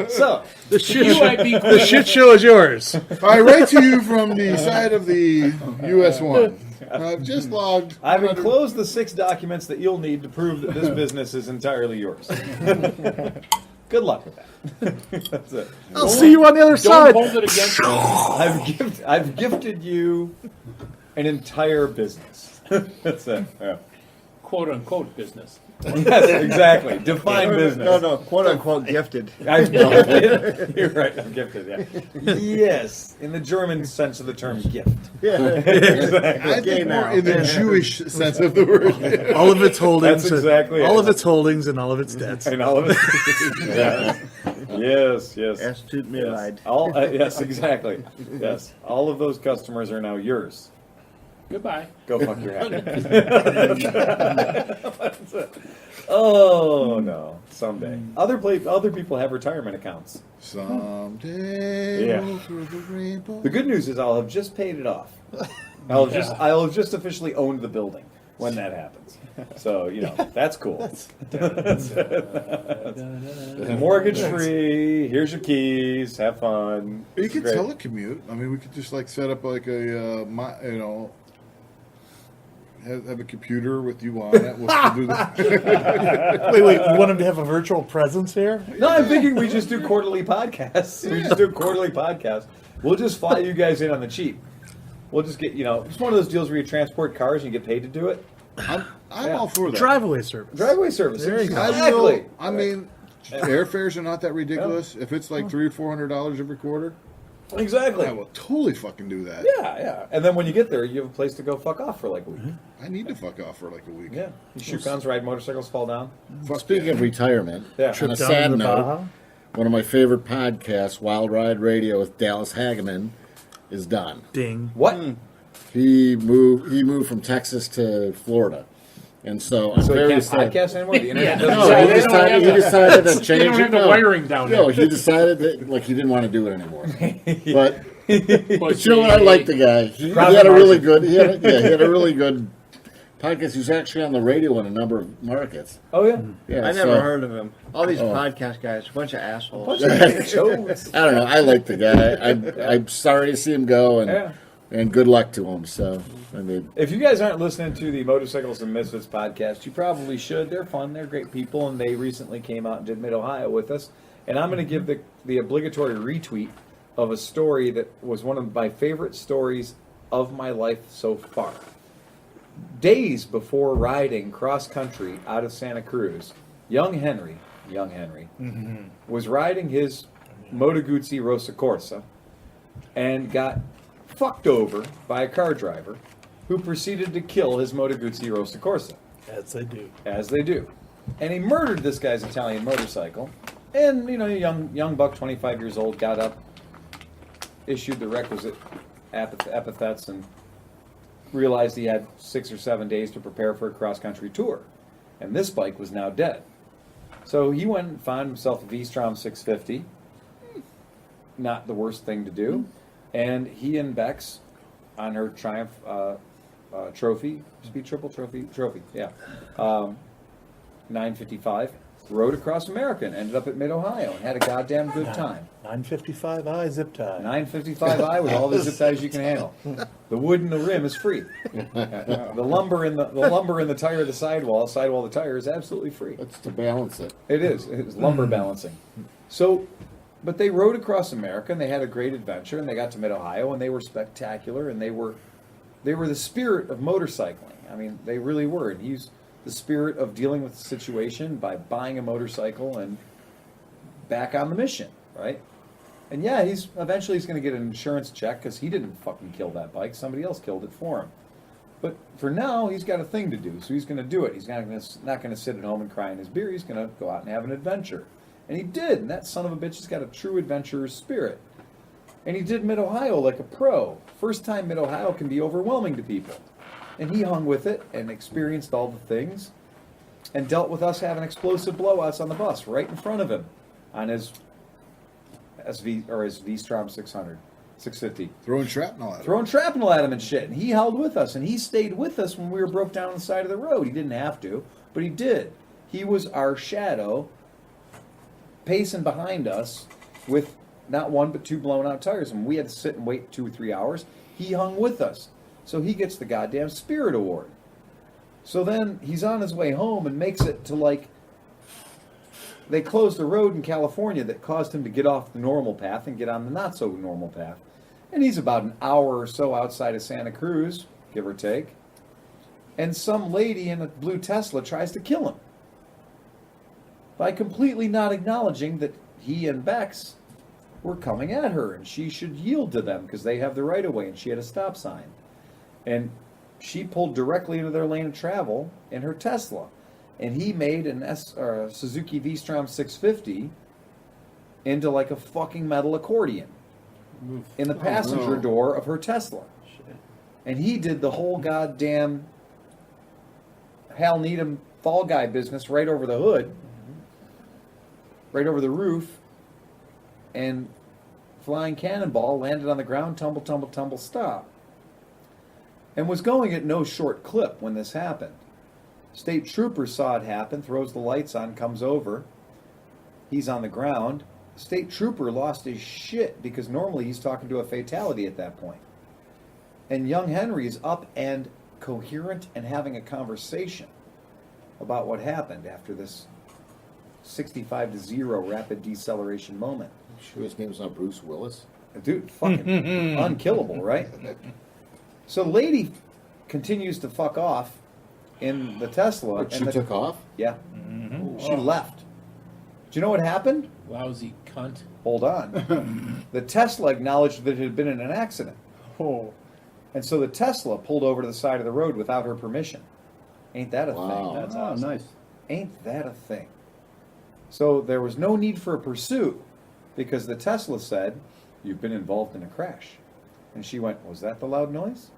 So, The shit, you show, might be the shit show is yours. I write to you from the side of the US 1. I've just logged. I've 100 enclosed the 6 documents that you'll need to prove that this business is entirely yours. Good luck with that. That's it. I'll see you on the other don't side. hold it against me. I've gifted you an entire business. That's it. Yeah. Quote unquote business. Yes, exactly. Define business. No, quote unquote gifted. I'm gifted. You're right. I'm gifted. Yeah. Yes, in the German sense of the term, gift. Exactly. I think more in the Jewish sense of the word. All of its holdings. That's exactly all it. of its holdings and all of its debts. And all of it. Yes. Es tut mir Yes. leid. All, yes, exactly. Yes. All of those customers are now yours. Goodbye. Go fuck your head. Oh no! Someday, other people have retirement accounts. Someday Yeah. over the rainbow. The good news is I'll have just paid it off. I'll have just officially owned the building when that happens. So that's cool. Mortgage free. Here's your keys. Have fun. You It's could great. telecommute. I mean, we could just like set up like a, have a computer with you on it. We'll still do that. Wait, you want him to have a virtual presence here? No, I'm thinking we just do quarterly podcasts. We just do quarterly podcasts. We'll just fly you guys in on the cheap. we'll just get, it's one of those deals where you transport cars and you get paid to do it. I'm Yeah. all for that. Driveway service. Driveway service. There you go. Exactly. I mean, airfares are not that ridiculous. If it's like $300 or $400 every quarter, Exactly. I will totally fucking do that. Yeah. And then when you get there, you have a place to go fuck off for like a week. I need to fuck off for like a week. Yeah. You shoot guns, ride motorcycles, fall down. Speaking of retirement, Yeah. on Trip a down sad to the note, Baja. one of my favorite podcasts, Wild Ride Radio with Dallas Hageman, is done. Ding. What? He moved from Texas to Florida, and so I'm So very you can't sad. podcast anymore? The internet Yeah. doesn't No, say he that? decided to change They don't it. have the No. wiring down No, there. he decided that like he didn't want to do it anymore. But But you know what? I like the guy. He Profit had a really margin. good. He had a really good podcast. He was actually on the radio in a number of markets. Oh, yeah. Yeah, I so- never heard of him. All these Oh. podcast guys, a bunch of assholes. Shows. I don't know. I like the guy. I'm sorry to see him go, Yeah. and good luck to him. So I mean, If you guys aren't listening to the Motorcycles and Misfits podcast, you probably should. They're fun. They're great people, and they recently came out and did Mid-Ohio with us. And I'm going to give the obligatory retweet of a story that was one of my favorite stories of my life so far. Days before riding cross-country out of Santa Cruz, young Henry, was riding his Moto Guzzi Rosa Corsa and got fucked over by a car driver who proceeded to kill his Moto Guzzi Rosa Corsa, As they do. as they do. And he murdered this guy's Italian motorcycle. And, young buck, 25 years old, got up, issued the requisite epithets, and realized he had 6 or 7 days to prepare for a cross-country tour. And this bike was now dead. So he went and found himself a V-Strom 650. Not the worst thing to do. And he and Bex, on her Triumph trophy, speed triple trophy, yeah, 955, rode across America and ended up at Mid-Ohio and had a goddamn good time. 955i zip tie. 955i with all the zip ties you can handle. The wood in the rim is free. The lumber in the tire of the sidewall of the tire is absolutely free. that's to balance it. It is. It's lumber balancing. So, but they rode across America and they had a great adventure and they got to Mid-Ohio and they were spectacular and they were the spirit of motorcycling. I mean, they really were. And he's the spirit of dealing with the situation by buying a motorcycle and back on the mission, right? And yeah, he's going to get an insurance check because he didn't fucking kill that bike. Somebody else killed it for him. But for now, he's got a thing to do, so he's going to do it. He's not going to sit at home and cry in his beer. He's going to go out and have an adventure. And he did, and that son of a bitch has got a true adventurer's spirit. And he did Mid-Ohio like a pro. First time Mid-Ohio can be overwhelming to people. And he hung with it and experienced all the things and dealt with us having explosive blowouts on the bus right in front of him on his V-Strom 650. Throwing shrapnel at it. Throwing shrapnel at him and shit. And he held with us, and he stayed with us when we were broke down on the side of the road. He didn't have to, but he did. He was our shadow, pacing behind us with not one but 2 blown out tires. And we had to sit and wait 2 or 3 hours. He hung with us. So he gets the goddamn Spirit Award. So then he's on his way home and makes it to they closed a road in California that caused him to get off the normal path and get on the not so normal path. And he's about an hour or so outside of Santa Cruz, give or take. And some lady in a blue Tesla tries to kill him by completely not acknowledging that he and Bex were coming at her and she should yield to them because they have the right of way and she had a stop sign. And she pulled directly into their lane of travel in her Tesla. And he made a Suzuki V-Strom 650 into like a fucking metal accordion in the passenger door of her Tesla. And he did the whole goddamn Hal Needham Fall Guy business right over the hood, right over the roof, and flying cannonball landed on the ground, tumble, stop. And was going at no short clip when this happened. State trooper saw it happen, throws the lights on, comes over. He's on the ground. State trooper lost his shit because normally he's talking to a fatality at that point. And young Henry is up and coherent and having a conversation about what happened after this 65-0 rapid deceleration moment. Sure, his name's not Bruce Willis. Dude, fucking unkillable, right? So the lady continues to fuck off in the Tesla. She took off? Yeah. She left. Do you know what happened? Lousy cunt. Hold on. The Tesla acknowledged that it had been in an accident. Oh. And so the Tesla pulled over to the side of the road without her permission. Ain't that a Wow. thing? That's Oh, awesome. nice. Ain't that a thing? So there was no need for a pursuit because the Tesla said, "You've been involved in a crash." And she went, "Was that the loud noise?"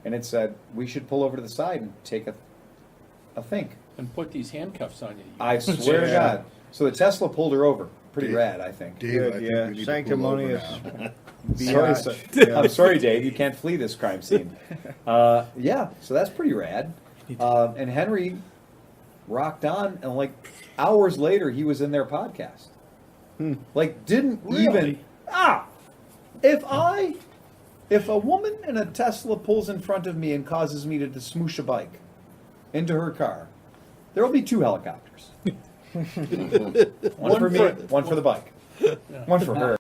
And it said, "We should pull over to the side and take a think." And put these handcuffs on you. I swear to God. So the Tesla pulled her over. Pretty Dave- rad, I think. Dave, I Good, think yeah. we need to pull over Sanctimonious. now. Sorry, Biatch. I'm sorry, Dave. You can't flee this crime scene. Yeah, so that's pretty rad. And Henry rocked on, and like hours later, he was in their podcast. Like, didn't even if a woman in a Tesla pulls in front of me and causes me to smoosh a bike into her car, there will be 2 helicopters. One for me, one for the bike, one for her.